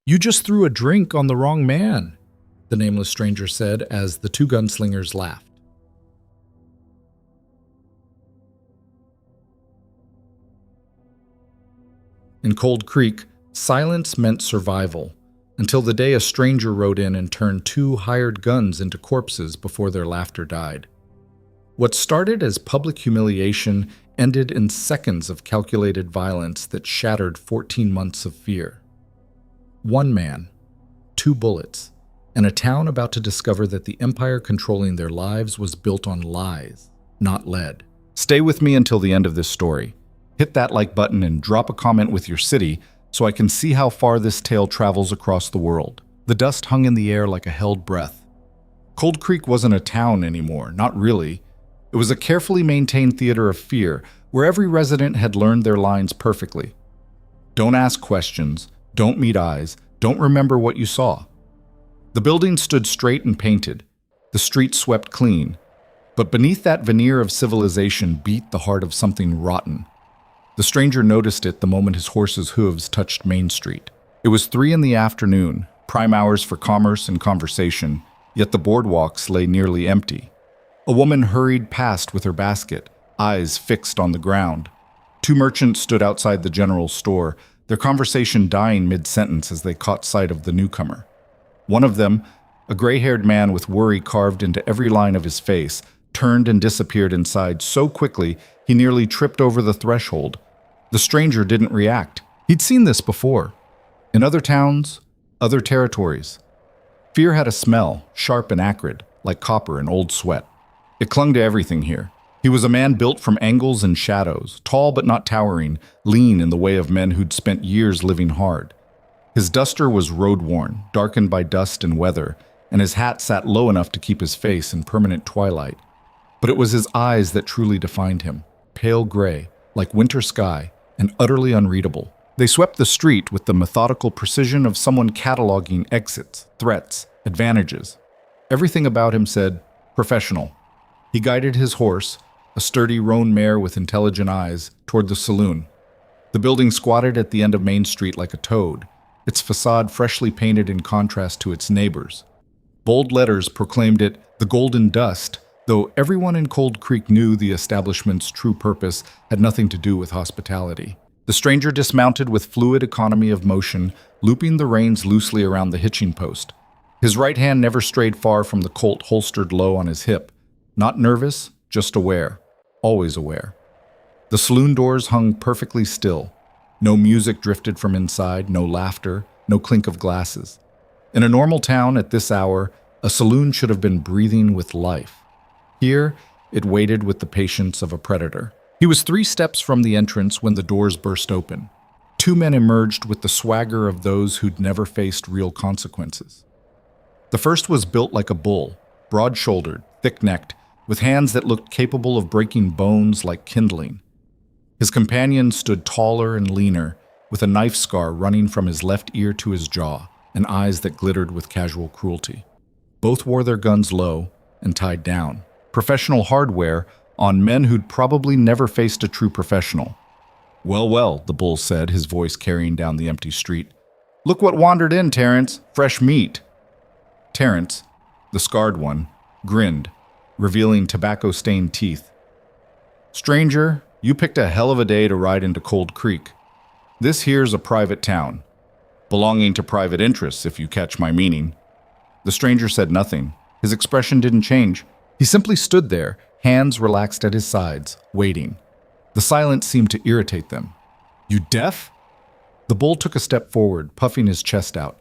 "You just threw a drink on the wrong man," the nameless stranger said as the two gunslingers laughed. In Cold Creek, silence meant survival, until the day a stranger rode in and turned two hired guns into corpses before their laughter died. What started as public humiliation ended in seconds of calculated violence that shattered 14 months of fear. One man, two bullets, and a town about to discover that the empire controlling their lives was built on lies, not lead. Stay with me until the end of this story. Hit that like button and drop a comment with your city so I can see how far this tale travels across the world. The dust hung in the air like a held breath. Cold Creek wasn't a town anymore, not really. It was a carefully maintained theater of fear where every resident had learned their lines perfectly. Don't ask questions, don't meet eyes, don't remember what you saw. The building stood straight and painted, the street swept clean, but beneath that veneer of civilization beat the heart of something rotten. The stranger noticed it the moment his horse's hooves touched Main Street. It was 3 in the afternoon, prime hours for commerce and conversation, yet the boardwalks lay nearly empty. A woman hurried past with her basket, eyes fixed on the ground. 2 merchants stood outside the general store, their conversation dying mid-sentence as they caught sight of the newcomer. One of them, a gray-haired man with worry carved into every line of his face, turned and disappeared inside so quickly he nearly tripped over the threshold. The stranger didn't react. He'd seen this before. In other towns, other territories. Fear had a smell, sharp and acrid, like copper and old sweat. It clung to everything here. He was a man built from angles and shadows, tall but not towering, lean in the way of men who'd spent years living hard. His duster was road-worn, darkened by dust and weather, and his hat sat low enough to keep his face in permanent twilight. But it was his eyes that truly defined him, pale gray, like winter sky, and utterly unreadable. They swept the street with the methodical precision of someone cataloging exits, threats, advantages. Everything about him said, professional. He guided his horse, a sturdy roan mare with intelligent eyes, toward the saloon. The building squatted at the end of Main Street like a toad, its facade freshly painted in contrast to its neighbors. Bold letters proclaimed it the Golden Dust, though everyone in Cold Creek knew the establishment's true purpose had nothing to do with hospitality. The stranger dismounted with fluid economy of motion, looping the reins loosely around the hitching post. His right hand never strayed far from the Colt holstered low on his hip. Not nervous, just aware. Always aware. The saloon doors hung perfectly still. No music drifted from inside, no laughter, no clink of glasses. In a normal town at this hour, a saloon should have been breathing with life. Here, it waited with the patience of a predator. He was 3 steps from the entrance when the doors burst open. 2 men emerged with the swagger of those who'd never faced real consequences. The first was built like a bull, broad-shouldered, thick-necked, with hands that looked capable of breaking bones like kindling. His companion stood taller and leaner, with a knife scar running from his left ear to his jaw, and eyes that glittered with casual cruelty. Both wore their guns low and tied down. Professional hardware on men who'd probably never faced a true professional. "Well, well," the bull said, his voice carrying down the empty street. "Look what wandered in, Terrence. Fresh meat." Terrence, the scarred one, grinned, revealing tobacco-stained teeth. "Stranger, you picked a hell of a day to ride into Cold Creek. This here's a private town. Belonging to private interests, if you catch my meaning." The stranger said nothing. His expression didn't change. He simply stood there, hands relaxed at his sides, waiting. The silence seemed to irritate them. "You deaf?" The bull took a step forward, puffing his chest out.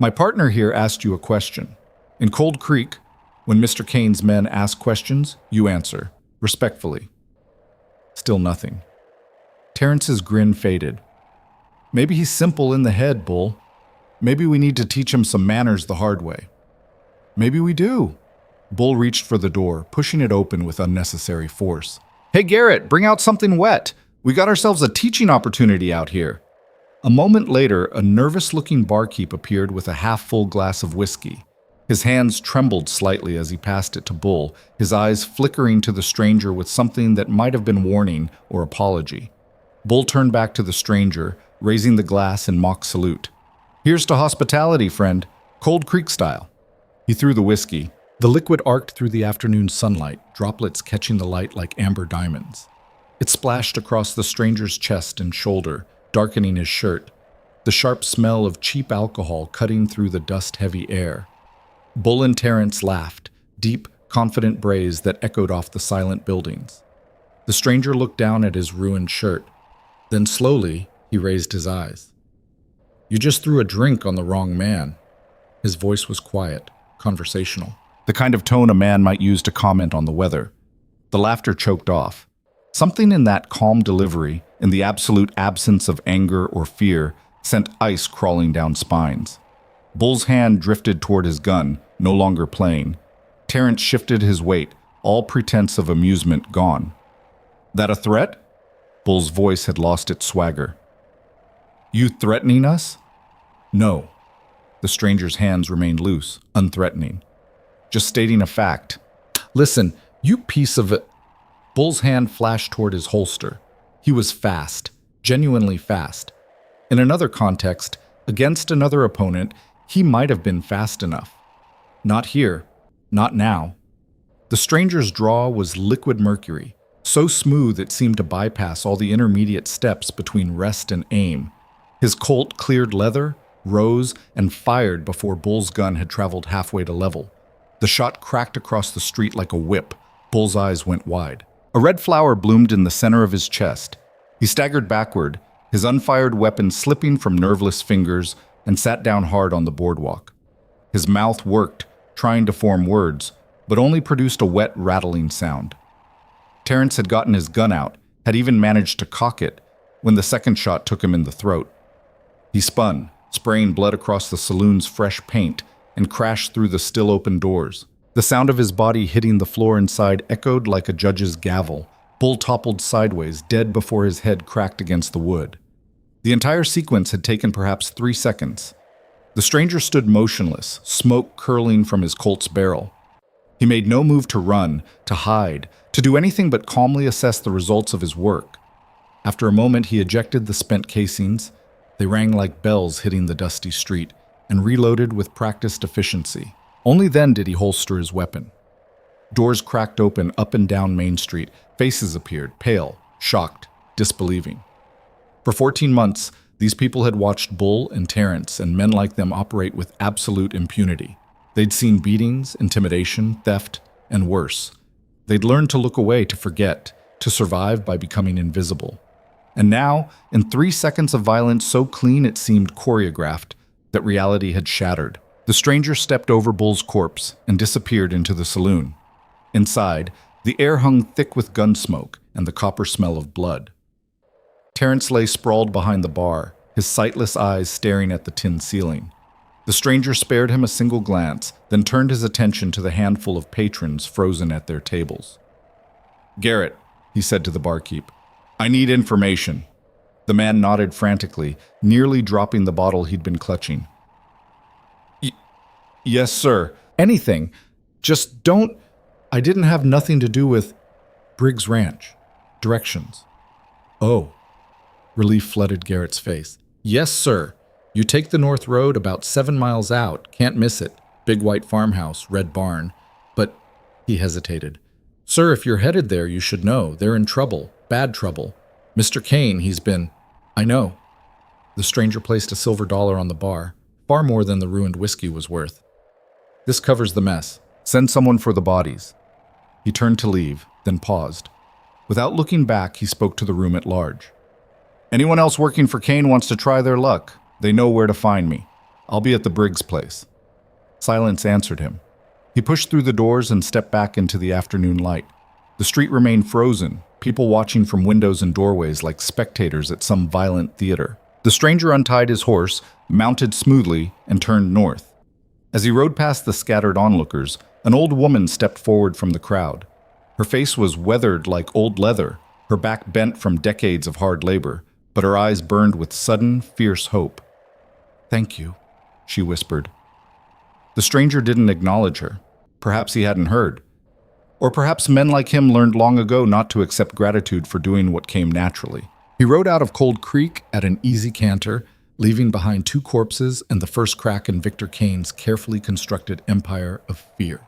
"My partner here asked you a question. In Cold Creek, when Mr. Kane's men ask questions, you answer, respectfully." Still nothing. Terrence's grin faded. "Maybe he's simple in the head, bull. Maybe we need to teach him some manners the hard way." "Maybe we do." Bull reached for the door, pushing it open with unnecessary force. "Hey Garrett, bring out something wet. We got ourselves a teaching opportunity out here." A moment later, a nervous-looking barkeep appeared with a half-full glass of whiskey. His hands trembled slightly as he passed it to Bull, his eyes flickering to the stranger with something that might have been warning or apology. Bull turned back to the stranger, raising the glass in mock salute. Here's to hospitality, friend. Cold Creek style. He threw the whiskey. The liquid arced through the afternoon sunlight, droplets catching the light like amber diamonds. It splashed across the stranger's chest and shoulder, darkening his shirt, the sharp smell of cheap alcohol cutting through the dust-heavy air. Bull and Terrence laughed, deep, confident brays that echoed off the silent buildings. The stranger looked down at his ruined shirt. Then slowly, he raised his eyes. "You just threw a drink on the wrong man." His voice was quiet, conversational. The kind of tone a man might use to comment on the weather. The laughter choked off. Something in that calm delivery, in the absolute absence of anger or fear, sent ice crawling down spines. Bull's hand drifted toward his gun, no longer playing. Terrence shifted his weight, all pretense of amusement gone. "That a threat?" Bull's voice had lost its swagger. "You threatening us?" "No." The stranger's hands remained loose, unthreatening. "Just stating a fact." "Listen, you piece of it." Bull's hand flashed toward his holster. He was fast, genuinely fast. In another context, against another opponent, he might have been fast enough. Not here, not now. The stranger's draw was liquid mercury, so smooth it seemed to bypass all the intermediate steps between rest and aim. His Colt cleared leather, rose, and fired before Bull's gun had traveled halfway to level. The shot cracked across the street like a whip. Bull's eyes went wide. A red flower bloomed in the center of his chest. He staggered backward, his unfired weapon slipping from nerveless fingers, and sat down hard on the boardwalk. His mouth worked, trying to form words, but only produced a wet, rattling sound. Terrence had gotten his gun out, had even managed to cock it, when the second shot took him in the throat. He spun, spraying blood across the saloon's fresh paint, and crashed through the still-open doors. The sound of his body hitting the floor inside echoed like a judge's gavel. Bull toppled sideways, dead before his head cracked against the wood. The entire sequence had taken perhaps 3 seconds. The stranger stood motionless, smoke curling from his Colt's barrel. He made no move to run, to hide, to do anything but calmly assess the results of his work. After a moment, he ejected the spent casings. They rang like bells hitting the dusty street, and reloaded with practiced efficiency. Only then did he holster his weapon. Doors cracked open up and down Main Street. Faces appeared, pale, shocked, disbelieving. For 14 months, these people had watched Bull and Terrence and men like them operate with absolute impunity. They'd seen beatings, intimidation, theft, and worse. They'd learned to look away, to forget, to survive by becoming invisible. And now, in 3 seconds of violence so clean it seemed choreographed, that reality had shattered. The stranger stepped over Bull's corpse and disappeared into the saloon. Inside, the air hung thick with gun smoke and the copper smell of blood. Terrence lay sprawled behind the bar, his sightless eyes staring at the tin ceiling. The stranger spared him a single glance, then turned his attention to the handful of patrons frozen at their tables. "Garrett," he said to the barkeep, "I need information." The man nodded frantically, nearly dropping the bottle he'd been clutching. "Yes, sir. Anything. Just don't..." "I didn't have nothing to do with Briggs Ranch. Directions." "Oh." Relief flooded Garrett's face. "Yes, sir. You take the North Road about 7 miles out. Can't miss it. Big white farmhouse, red barn. But..." He hesitated. "Sir, if you're headed there, you should know. They're in trouble. Bad trouble. Mr. Kane, he's been..." "I know." The stranger placed a silver dollar on the bar, far more than the ruined whiskey was worth. "This covers the mess. Send someone for the bodies." He turned to leave, then paused. Without looking back, he spoke to the room at large. "Anyone else working for Kane wants to try their luck. They know where to find me. I'll be at the Briggs place." Silence answered him. He pushed through the doors and stepped back into the afternoon light. The street remained frozen, people watching from windows and doorways like spectators at some violent theater. The stranger untied his horse, mounted smoothly, and turned north. As he rode past the scattered onlookers, an old woman stepped forward from the crowd. Her face was weathered like old leather, her back bent from decades of hard labor, but her eyes burned with sudden, fierce hope. "Thank you," she whispered. The stranger didn't acknowledge her. Perhaps he hadn't heard. Or perhaps men like him learned long ago not to accept gratitude for doing what came naturally. He rode out of Cold Creek at an easy canter, leaving behind 2 corpses and the first crack in Victor Kane's carefully constructed empire of fear.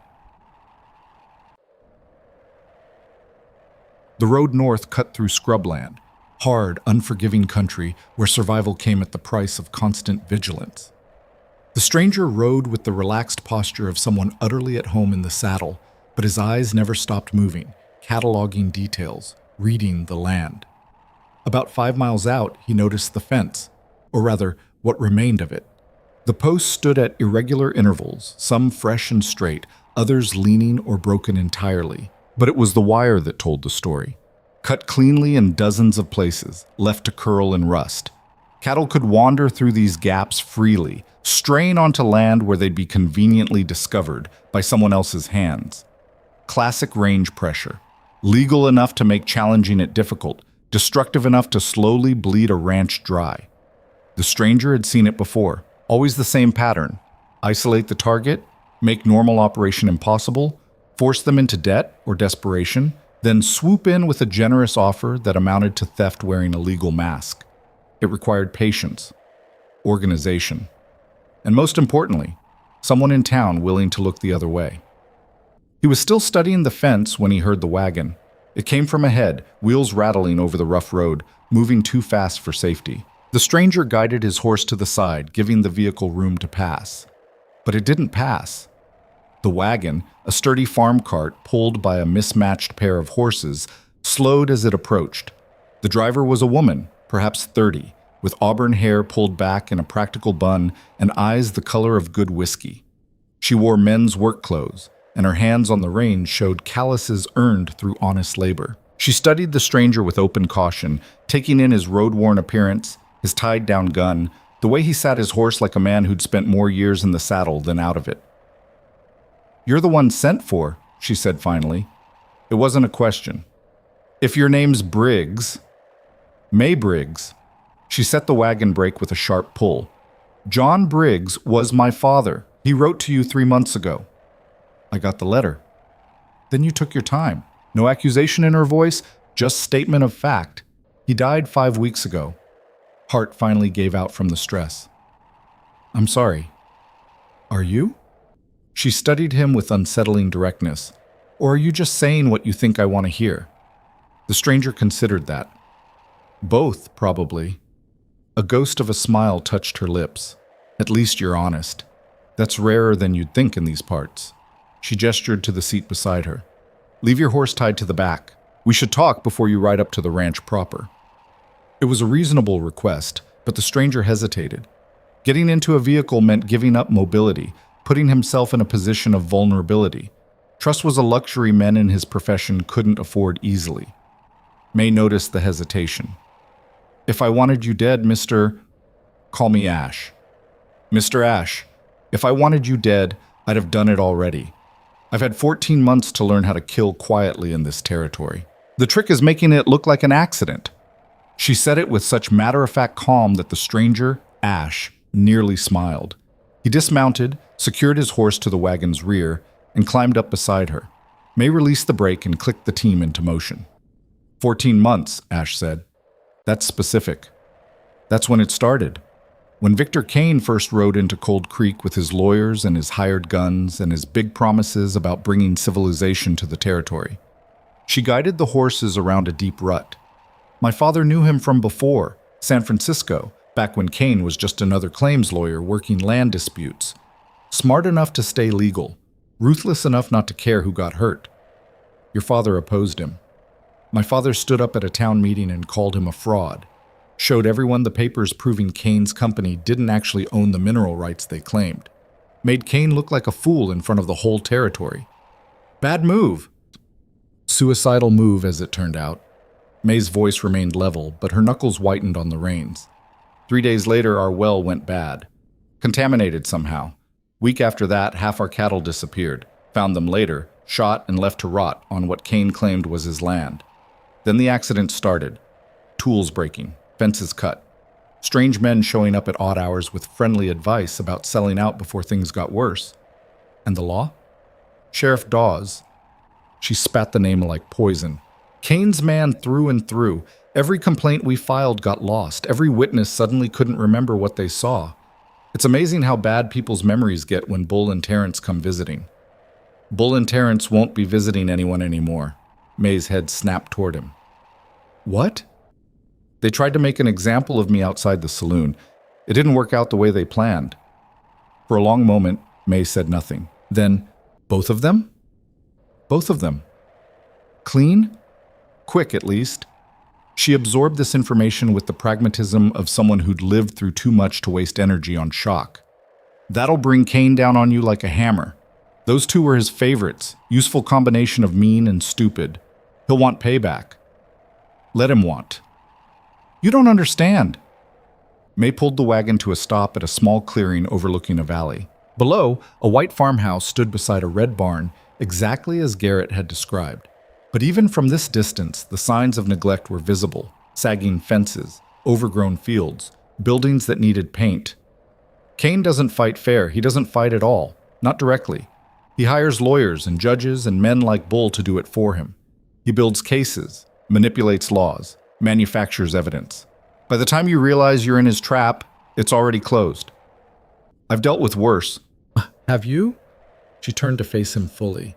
The road north cut through scrubland, hard, unforgiving country where survival came at the price of constant vigilance. The stranger rode with the relaxed posture of someone utterly at home in the saddle, but his eyes never stopped moving, cataloging details, reading the land. About 5 miles out, he noticed the fence, or rather, what remained of it. The posts stood at irregular intervals, some fresh and straight, others leaning or broken entirely. But it was the wire that told the story. Cut cleanly in dozens of places, left to curl and rust. Cattle could wander through these gaps freely, straying onto land where they'd be conveniently discovered by someone else's hands. Classic range pressure. Legal enough to make challenging it difficult, destructive enough to slowly bleed a ranch dry. The stranger had seen it before, always the same pattern. Isolate the target, make normal operation impossible, force them into debt or desperation, then swoop in with a generous offer that amounted to theft wearing a legal mask. It required patience, organization, and most importantly, someone in town willing to look the other way. He was still studying the fence when he heard the wagon. It came from ahead, wheels rattling over the rough road, moving too fast for safety. The stranger guided his horse to the side, giving the vehicle room to pass. But it didn't pass. The wagon, a sturdy farm cart pulled by a mismatched pair of horses, slowed as it approached. The driver was a woman, perhaps 30, with auburn hair pulled back in a practical bun and eyes the color of good whiskey. She wore men's work clothes, and her hands on the reins showed calluses earned through honest labor. She studied the stranger with open caution, taking in his road-worn appearance, his tied-down gun, the way he sat his horse like a man who'd spent more years in the saddle than out of it. "You're the one sent for," she said finally. It wasn't a question. "If your name's Briggs..." "May Briggs." She set the wagon brake with a sharp pull. "John Briggs was my father. He wrote to you 3 months ago." "I got the letter." "Then you took your time." No accusation in her voice, just statement of fact. "He died 5 weeks ago." Heart finally gave out from the stress. "I'm sorry." "Are you?" She studied him with unsettling directness. "Or are you just saying what you think I want to hear?" The stranger considered that. "Both, probably." A ghost of a smile touched her lips. "At least you're honest. That's rarer than you'd think in these parts." She gestured to the seat beside her. "Leave your horse tied to the back. We should talk before you ride up to the ranch proper." It was a reasonable request, but the stranger hesitated. Getting into a vehicle meant giving up mobility, putting himself in a position of vulnerability. Trust was a luxury men in his profession couldn't afford easily. May noticed the hesitation. "If I wanted you dead, Mr. Call me Ash." "Mr. Ash, if I wanted you dead, I'd have done it already. I've had 14 months to learn how to kill quietly in this territory. The trick is making it look like an accident." She said it with such matter-of-fact calm that the stranger, Ash, nearly smiled. He dismounted, secured his horse to the wagon's rear, and climbed up beside her. May released the brake and clicked the team into motion. 14 months, Ash said. "That's specific." "That's when it started. When Victor Kane first rode into Cold Creek with his lawyers and his hired guns and his big promises about bringing civilization to the territory. She guided the horses around a deep rut. My father knew him from before, San Francisco, back when Kane was just another claims lawyer working land disputes. Smart enough to stay legal, ruthless enough not to care who got hurt. Your father opposed him. My father stood up at a town meeting and called him a fraud. Showed everyone the papers proving Kane's company didn't actually own the mineral rights they claimed. Made Kane look like a fool in front of the whole territory. Bad move. Suicidal move, as it turned out. May's voice remained level, but her knuckles whitened on the reins. 3 days later, our well went bad. Contaminated somehow. Week after that, half our cattle disappeared. Found them later, shot and left to rot on what Kane claimed was his land. Then the accident started. Tools breaking, fences cut. Strange men showing up at odd hours with friendly advice about selling out before things got worse. And the law? Sheriff Dawes. She spat the name like poison. Kane's man through and through. Every complaint we filed got lost. Every witness suddenly couldn't remember what they saw. It's amazing how bad people's memories get when Bull and Terrence come visiting. Bull and Terrence won't be visiting anyone anymore. May's head snapped toward him. What? They tried to make an example of me outside the saloon. It didn't work out the way they planned. For a long moment, May said nothing. Then, both of them? Both of them. Clean? Quick, at least. She absorbed this information with the pragmatism of someone who'd lived through too much to waste energy on shock. That'll bring Kane down on you like a hammer. Those two were his favorites, useful combination of mean and stupid. He'll want payback. Let him want. You don't understand. May pulled the wagon to a stop at a small clearing overlooking a valley. Below, a white farmhouse stood beside a red barn, exactly as Garrett had described. But even from this distance, the signs of neglect were visible: sagging fences, overgrown fields, buildings that needed paint. Kane doesn't fight fair. He doesn't fight at all, not directly. He hires lawyers and judges and men like Bull to do it for him. He builds cases, manipulates laws, manufactures evidence. By the time you realize you're in his trap, it's already closed. I've dealt with worse. Have you? She turned to face him fully.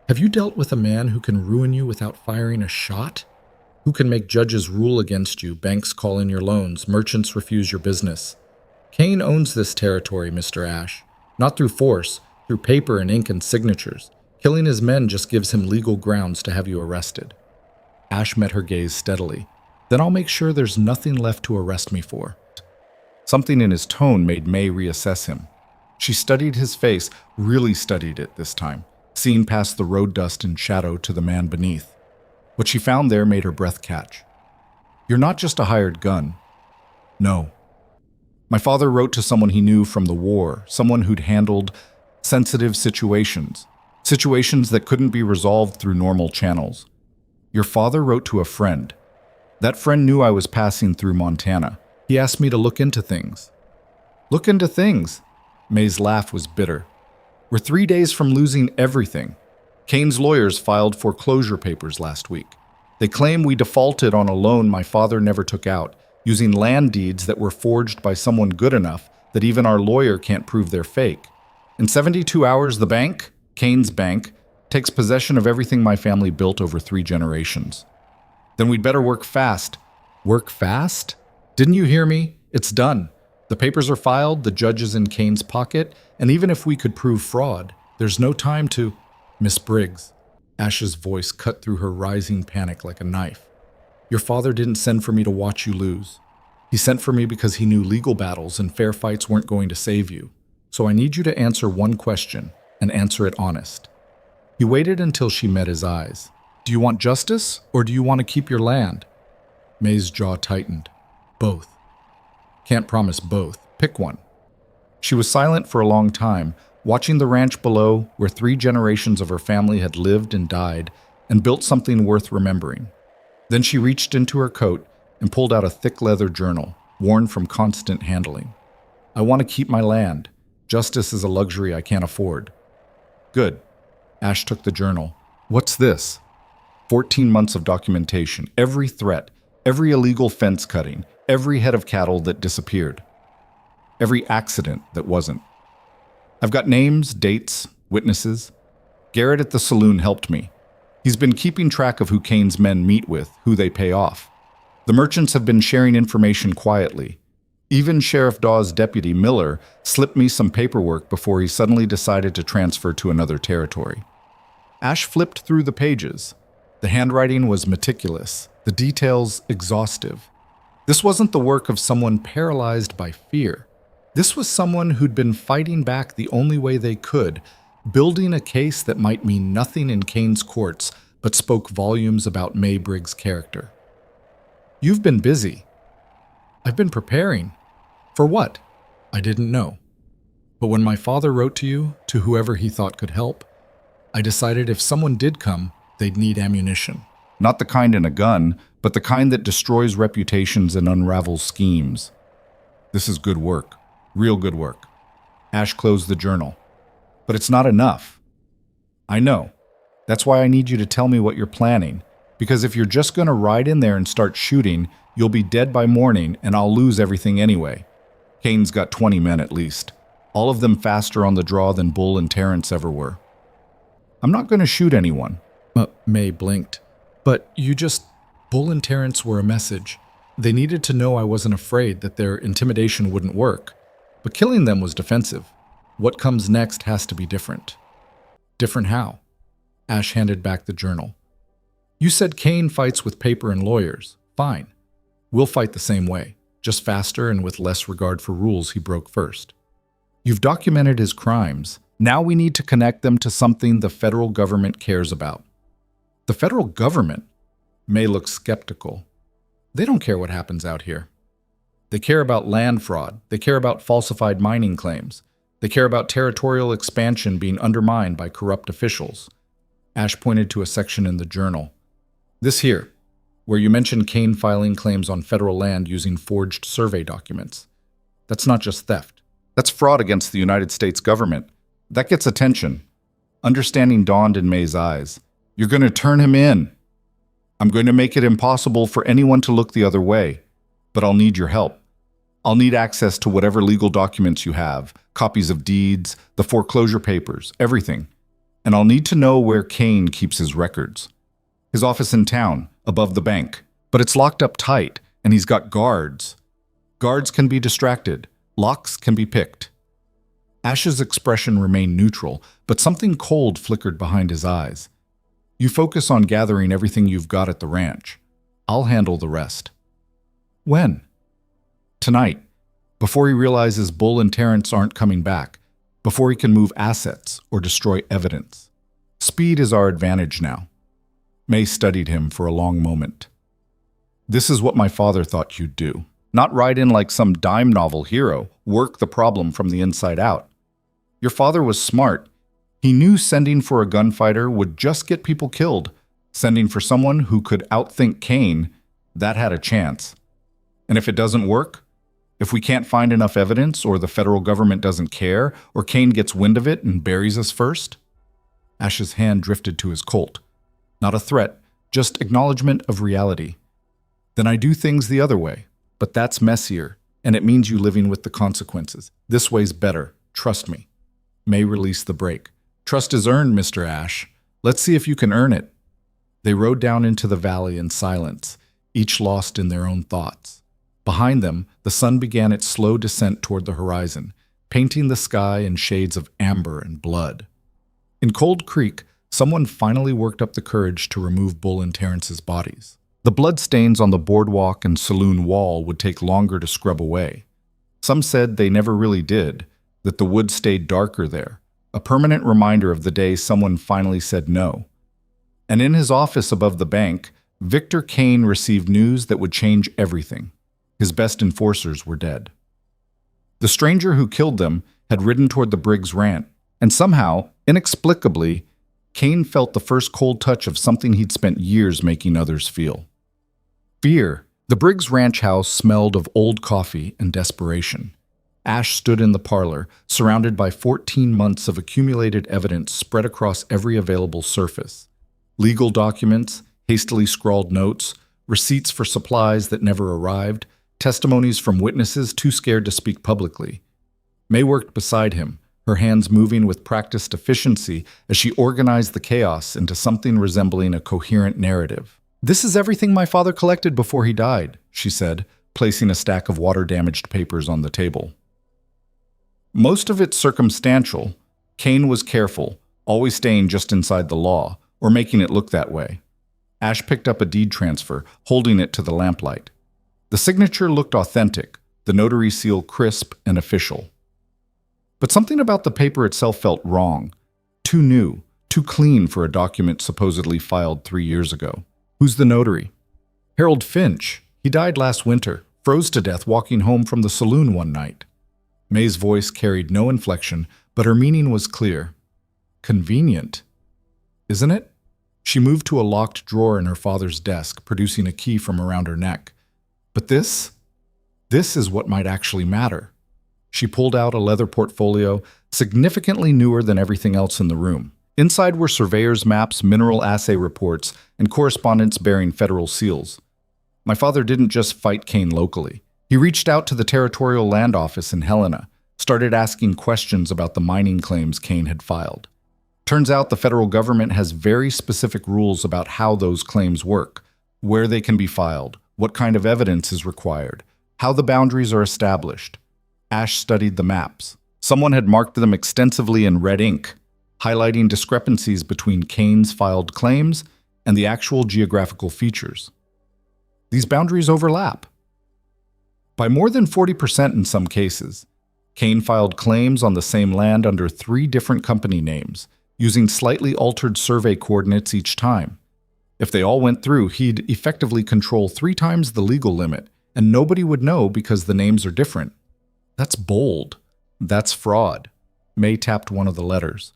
Have you dealt with a man who can ruin you without firing a shot? Who can make judges rule against you, banks call in your loans, merchants refuse your business? Kane owns this territory, Mr. Ash. Not through force, through paper and ink and signatures. Killing his men just gives him legal grounds to have you arrested. Ash met her gaze steadily. Then I'll make sure there's nothing left to arrest me for. Something in his tone made May reassess him. She studied his face, really studied it this time, seeing past the road dust and shadow to the man beneath. What she found there made her breath catch. You're not just a hired gun. No. My father wrote to someone he knew from the war, someone who'd handled sensitive situations that couldn't be resolved through normal channels. Your father wrote to a friend. That friend knew I was passing through Montana. He asked me to look into things. Look into things? May's laugh was bitter. We're 3 days from losing everything. Kane's lawyers filed foreclosure papers last week. They claim we defaulted on a loan my father never took out, using land deeds that were forged by someone good enough that even our lawyer can't prove they're fake. In 72 hours, the bank, Kane's bank, takes possession of everything my family built over 3 generations. Then we'd better work fast. Work fast? Didn't you hear me? It's done. The papers are filed, the judge is in Kane's pocket, and even if we could prove fraud, there's no time to... Miss Briggs. Ash's voice cut through her rising panic like a knife. Your father didn't send for me to watch you lose. He sent for me because he knew legal battles and fair fights weren't going to save you. So I need you to answer one question, and answer it honest. He waited until she met his eyes. Do you want justice, or do you want to keep your land? May's jaw tightened. Both. Can't promise both. Pick one. She was silent for a long time, watching the ranch below where 3 generations of her family had lived and died and built something worth remembering. Then she reached into her coat and pulled out a thick leather journal, worn from constant handling. I want to keep my land. Justice is a luxury I can't afford. Good. Ash took the journal. What's this? 14 months of documentation, every threat, every illegal fence cutting, every head of cattle that disappeared, every accident that wasn't. I've got names, dates, witnesses. Garrett at the saloon helped me. He's been keeping track of who Kane's men meet with, who they pay off. The merchants have been sharing information quietly. Even Sheriff Dawes' deputy, Miller, slipped me some paperwork before he suddenly decided to transfer to another territory. Ash flipped through the pages. The handwriting was meticulous, the details exhaustive. This wasn't the work of someone paralyzed by fear. This was someone who'd been fighting back the only way they could, building a case that might mean nothing in Kane's courts, but spoke volumes about May Briggs' character. You've been busy. I've been preparing. For what? I didn't know. But when my father wrote to you, to whoever he thought could help, I decided if someone did come, they'd need ammunition. Not the kind in a gun, but the kind that destroys reputations and unravels schemes. This is good work. Real good work. Ash closed the journal. But it's not enough. I know. That's why I need you to tell me what you're planning, Because if you're just going to ride in there and start shooting, you'll be dead by morning and I'll lose everything anyway. Kane's got 20 men at least, all of them faster on the draw than Bull and Terrence ever were. I'm not going to shoot anyone. May blinked. But Bull and Terrence were a message. They needed to know I wasn't afraid, that their intimidation wouldn't work. But killing them was defensive. What comes next has to be different. Different how? Ash handed back the journal. You said Kane fights with paper and lawyers. Fine. We'll fight the same way, just faster and with less regard for rules he broke first. You've documented his crimes. Now we need to connect them to something the federal government cares about. The federal government? May looked skeptical. They don't care what happens out here. They care about land fraud. They care about falsified mining claims. They care about territorial expansion being undermined by corrupt officials. Ash pointed to a section in the journal. This here, where you mentioned Kane filing claims on federal land using forged survey documents. That's not just theft. That's fraud against the United States government. That gets attention. Understanding dawned in May's eyes. You're going to turn him in. I'm going to make it impossible for anyone to look the other way. But I'll need your help. I'll need access to whatever legal documents you have, copies of deeds, the foreclosure papers, everything. And I'll need to know where Kane keeps his records. His office in town, above the bank. But it's locked up tight, and he's got guards. Guards can be distracted. Locks can be picked. Ash's expression remained neutral, but something cold flickered behind his eyes. You focus on gathering everything you've got at the ranch. I'll handle the rest. When? Tonight, before he realizes Bull and Terrence aren't coming back, before he can move assets or destroy evidence. Speed is our advantage now. May studied him for a long moment. This is what my father thought you'd do. Not ride in like some dime novel hero, work the problem from the inside out. Your father was smart. He knew sending for a gunfighter would just get people killed. Sending for someone who could outthink Kane, that had a chance. And if it doesn't work, if we can't find enough evidence, or the federal government doesn't care, or Kane gets wind of it and buries us first? Ash's hand drifted to his Colt. Not a threat, just acknowledgement of reality. Then I do things the other way. But that's messier, and it means you living with the consequences. This way's better, trust me. May released the brake. Trust is earned, Mr. Ash. Let's see if you can earn it. They rode down into the valley in silence, each lost in their own thoughts. Behind them, the sun began its slow descent toward the horizon, painting the sky in shades of amber and blood. In Cold Creek, someone finally worked up the courage to remove Bull and Terrence's bodies. The blood stains on the boardwalk and saloon wall would take longer to scrub away. Some said they never really did, that the wood stayed darker there, a permanent reminder of the day someone finally said no. And in his office above the bank, Victor Kane received news that would change everything. His best enforcers were dead. The stranger who killed them had ridden toward the Briggs ranch, and somehow, inexplicably, Kane felt the first cold touch of something he'd spent years making others feel. Fear. The Briggs ranch house smelled of old coffee and desperation. Ash stood in the parlor, surrounded by 14 months of accumulated evidence spread across every available surface. Legal documents, hastily scrawled notes, receipts for supplies that never arrived, testimonies from witnesses too scared to speak publicly. May worked beside him, her hands moving with practiced efficiency as she organized the chaos into something resembling a coherent narrative. This is everything my father collected before he died, she said, placing a stack of water-damaged papers on the table. Most of it circumstantial. Kane was careful, always staying just inside the law, or making it look that way. Ash picked up a deed transfer, holding it to the lamplight. The signature looked authentic, the notary seal crisp and official. But something about the paper itself felt wrong. Too new, too clean for a document supposedly filed 3 years ago. Who's the notary? Harold Finch. He died last winter, froze to death walking home from the saloon one night. May's voice carried no inflection, but her meaning was clear. Convenient. Isn't it? She moved to a locked drawer in her father's desk, producing a key from around her neck. But this is what might actually matter. She pulled out a leather portfolio, significantly newer than everything else in the room. Inside were surveyors' maps, mineral assay reports, and correspondence bearing federal seals. My father didn't just fight Kane locally. He reached out to the Territorial Land Office in Helena, started asking questions about the mining claims Kane had filed. Turns out the federal government has very specific rules about how those claims work, where they can be filed, what kind of evidence is required, how the boundaries are established. Ash studied the maps. Someone had marked them extensively in red ink, highlighting discrepancies between Kane's filed claims and the actual geographical features. These boundaries overlap. By more than 40% in some cases, Kane filed claims on the same land under 3 different company names, using slightly altered survey coordinates each time. If they all went through, he'd effectively control 3 times the legal limit, and nobody would know because the names are different. That's bold. That's fraud. May tapped one of the letters.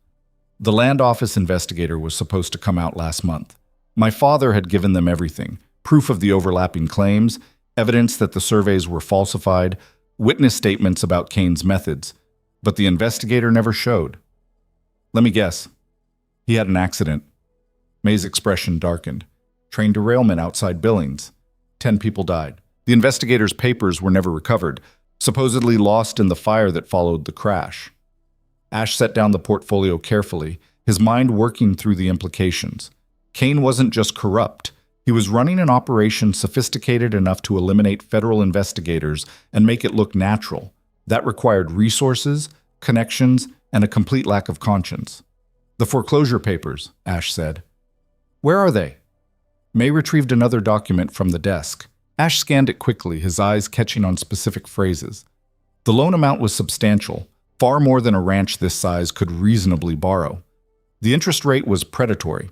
The land office investigator was supposed to come out last month. My father had given them everything: proof of the overlapping claims, evidence that the surveys were falsified, witness statements about Kane's methods, but the investigator never showed. Let me guess. He had an accident. May's expression darkened. Train derailment outside Billings. 10 people died. The investigator's papers were never recovered, supposedly lost in the fire that followed the crash. Ash set down the portfolio carefully, his mind working through the implications. Kane wasn't just corrupt. He was running an operation sophisticated enough to eliminate federal investigators and make it look natural. That required resources, connections, and a complete lack of conscience. The foreclosure papers, Ash said. Where are they? May retrieved another document from the desk. Ash scanned it quickly, his eyes catching on specific phrases. The loan amount was substantial, far more than a ranch this size could reasonably borrow. The interest rate was predatory.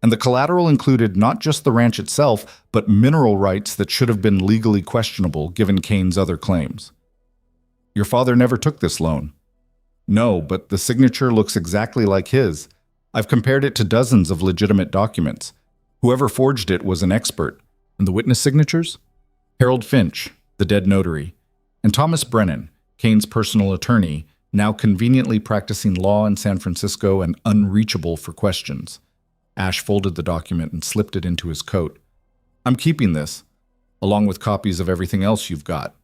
And the collateral included not just the ranch itself, but mineral rights that should have been legally questionable given Kane's other claims. Your father never took this loan. No, but the signature looks exactly like his. I've compared it to dozens of legitimate documents. Whoever forged it was an expert. And the witness signatures? Harold Finch, the dead notary, and Thomas Brennan, Kane's personal attorney, now conveniently practicing law in San Francisco and unreachable for questions. Ash folded the document and slipped it into his coat. I'm keeping this, along with copies of everything else you've got.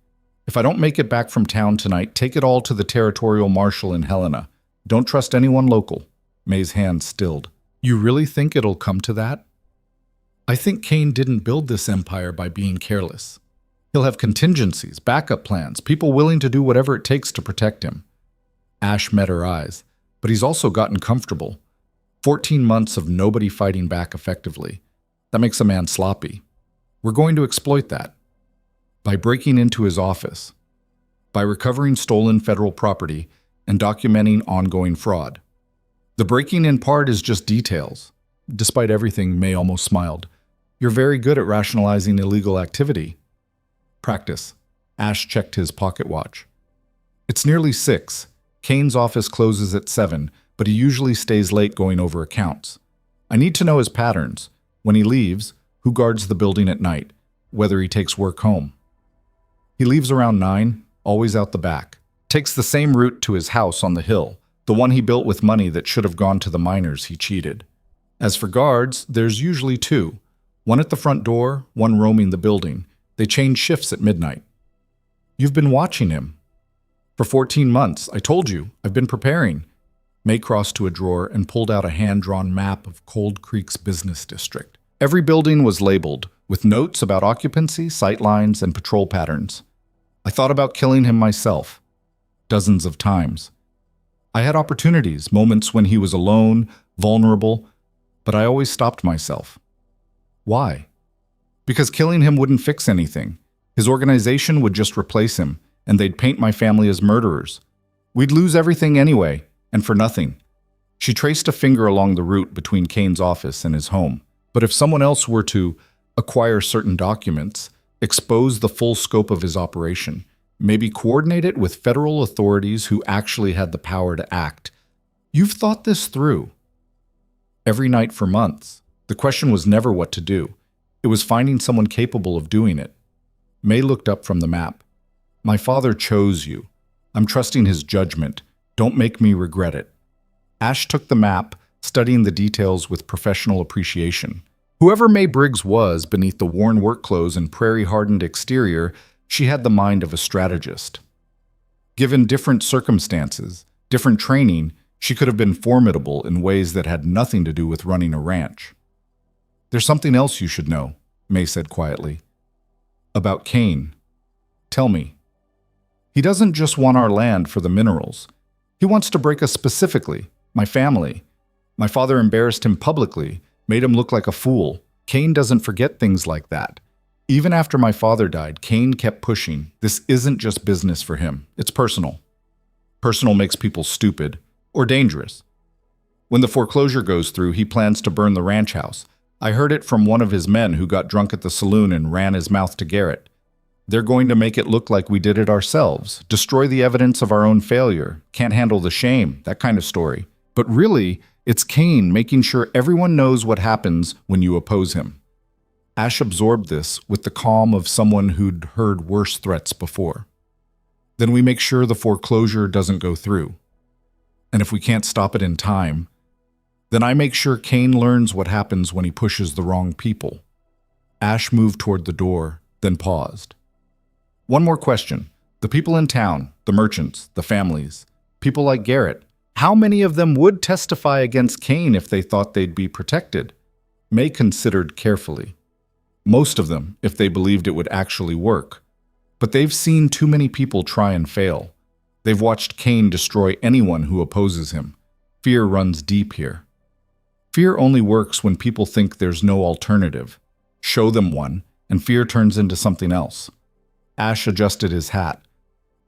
If I don't make it back from town tonight, take it all to the territorial marshal in Helena. Don't trust anyone local. May's hand stilled. You really think it'll come to that? I think Kane didn't build this empire by being careless. He'll have contingencies, backup plans, people willing to do whatever it takes to protect him. Ash met her eyes, but he's also gotten comfortable. 14 months of nobody fighting back effectively. That makes a man sloppy. We're going to exploit that. By breaking into his office. By recovering stolen federal property and documenting ongoing fraud. The breaking in part is just details. Despite everything, May almost smiled. You're very good at rationalizing illegal activity. Practice. Ash checked his pocket watch. It's nearly 6. Kane's office closes at 7, but he usually stays late going over accounts. I need to know his patterns. When he leaves, who guards the building at night, whether he takes work home. He leaves around 9, always out the back. Takes the same route to his house on the hill, the one he built with money that should have gone to the miners he cheated. As for guards, there's usually 2. One at the front door, one roaming the building. They change shifts at midnight. You've been watching him. For 14 months, I told you, I've been preparing. May crossed to a drawer and pulled out a hand-drawn map of Cold Creek's business district. Every building was labeled, with notes about occupancy, sightlines, and patrol patterns. I thought about killing him myself. Dozens of times. I had opportunities, moments when he was alone, vulnerable, but I always stopped myself. Why? Because killing him wouldn't fix anything. His organization would just replace him, and they'd paint my family as murderers. We'd lose everything anyway, and for nothing. She traced a finger along the route between Kane's office and his home. But if someone else were to acquire certain documents, expose the full scope of his operation, maybe coordinate it with federal authorities who actually had the power to act. You've thought this through. Every night for months. The question was never what to do. It was finding someone capable of doing it. May looked up from the map. My father chose you. I'm trusting his judgment. Don't make me regret it. Ash took the map, studying the details with professional appreciation. Whoever May Briggs was beneath the worn work clothes and prairie-hardened exterior, she had the mind of a strategist. Given different circumstances, different training, she could have been formidable in ways that had nothing to do with running a ranch. "There's something else you should know," May said quietly. "About Kane. Tell me." "He doesn't just want our land for the minerals. He wants to break us specifically, my family. My father embarrassed him publicly, made him look like a fool. Kane doesn't forget things like that. Even after my father died, Kane kept pushing. This isn't just business for him. It's personal. Personal makes people stupid or dangerous. When the foreclosure goes through, he plans to burn the ranch house. I heard it from one of his men who got drunk at the saloon and ran his mouth to Garrett. They're going to make it look like we did it ourselves, destroy the evidence of our own failure, can't handle the shame, that kind of story. But really, it's Kane making sure everyone knows what happens when you oppose him." Ash absorbed this with the calm of someone who'd heard worse threats before. "Then we make sure the foreclosure doesn't go through. And if we can't stop it in time, then I make sure Kane learns what happens when he pushes the wrong people." Ash moved toward the door, then paused. "One more question. The people in town, the merchants, the families, people like Garrett, how many of them would testify against Kane if they thought they'd be protected?" May considered carefully. "Most of them, if they believed it would actually work. But they've seen too many people try and fail. They've watched Kane destroy anyone who opposes him. Fear runs deep here. Fear only works when people think there's no alternative. Show them one, and fear turns into something else." Ash adjusted his hat.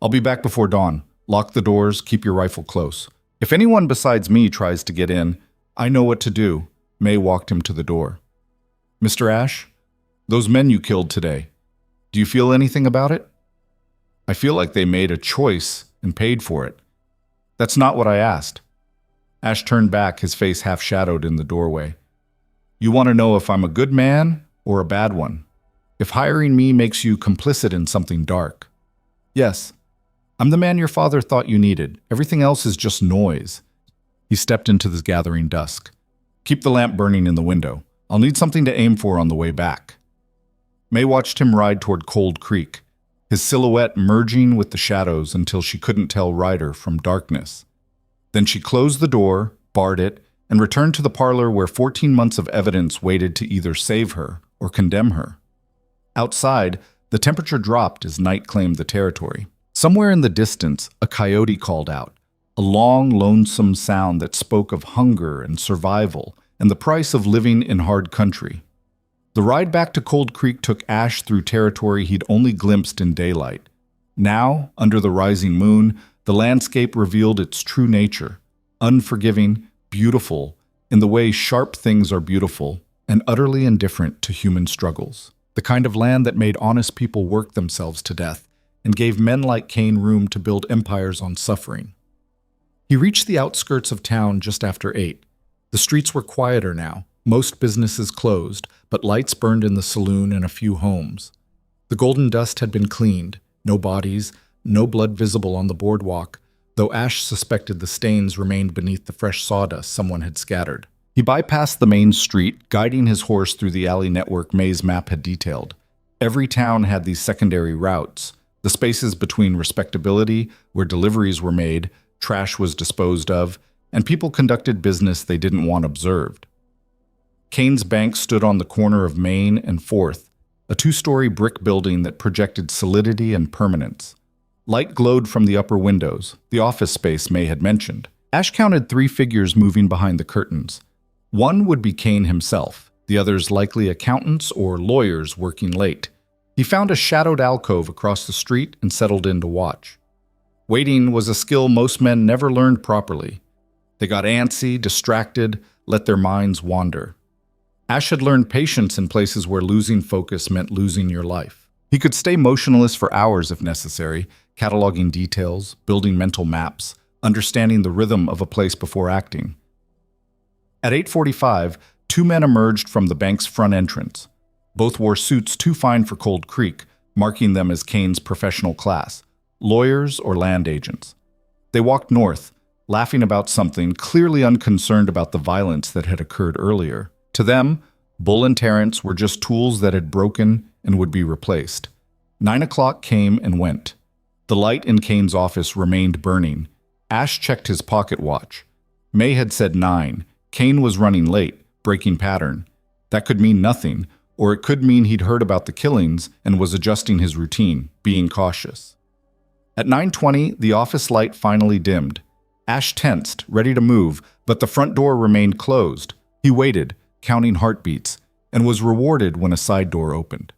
"I'll be back before dawn. Lock the doors, keep your rifle close. If anyone besides me tries to get in, I know what to do." May walked him to the door. "Mr. Ash, those men you killed today, do you feel anything about it?" "I feel like they made a choice and paid for it." "That's not what I asked." Ash turned back, his face half-shadowed in the doorway. "You want to know if I'm a good man or a bad one? If hiring me makes you complicit in something dark?" "Yes. I'm the man your father thought you needed. Everything else is just noise." He stepped into the gathering dusk. "Keep the lamp burning in the window. I'll need something to aim for on the way back." May watched him ride toward Cold Creek, his silhouette merging with the shadows until she couldn't tell Ryder from darkness. Then she closed the door, barred it, and returned to the parlor where 14 months of evidence waited to either save her or condemn her. Outside, the temperature dropped as night claimed the territory. Somewhere in the distance, a coyote called out, a long, lonesome sound that spoke of hunger and survival and the price of living in hard country. The ride back to Cold Creek took Ash through territory he'd only glimpsed in daylight. Now, under the rising moon, the landscape revealed its true nature, unforgiving, beautiful, in the way sharp things are beautiful, and utterly indifferent to human struggles. The kind of land that made honest people work themselves to death and gave men like Kane room to build empires on suffering. He reached the outskirts of town just after 8. The streets were quieter now, most businesses closed, but lights burned in the saloon and a few homes. The golden dust had been cleaned, no bodies, no blood visible on the boardwalk, though Ash suspected the stains remained beneath the fresh sawdust someone had scattered. He bypassed the main street, guiding his horse through the alley network May's map had detailed. Every town had these secondary routes, the spaces between respectability, where deliveries were made, trash was disposed of, and people conducted business they didn't want observed. Kane's Bank stood on the corner of Main and 4th, a 2-story brick building that projected solidity and permanence. Light glowed from the upper windows, the office space May had mentioned. Ash counted 3 figures moving behind the curtains. One would be Kane himself, the others likely accountants or lawyers working late. He found a shadowed alcove across the street and settled in to watch. Waiting was a skill most men never learned properly. They got antsy, distracted, let their minds wander. Ash had learned patience in places where losing focus meant losing your life. He could stay motionless for hours if necessary, cataloging details, building mental maps, understanding the rhythm of a place before acting. At 8:45, 2 men emerged from the bank's front entrance. Both wore suits too fine for Cold Creek, marking them as Kane's professional class, lawyers or land agents. They walked north, laughing about something, clearly unconcerned about the violence that had occurred earlier. To them, Bull and Terrence were just tools that had broken and would be replaced. 9 o'clock came and went. The light in Kane's office remained burning. Ash checked his pocket watch. May had said 9. Kane was running late, breaking pattern. That could mean nothing, or it could mean he'd heard about the killings and was adjusting his routine, being cautious. At 9:20, the office light finally dimmed. Ash tensed, ready to move, but the front door remained closed. He waited, counting heartbeats, and was rewarded when a side door opened.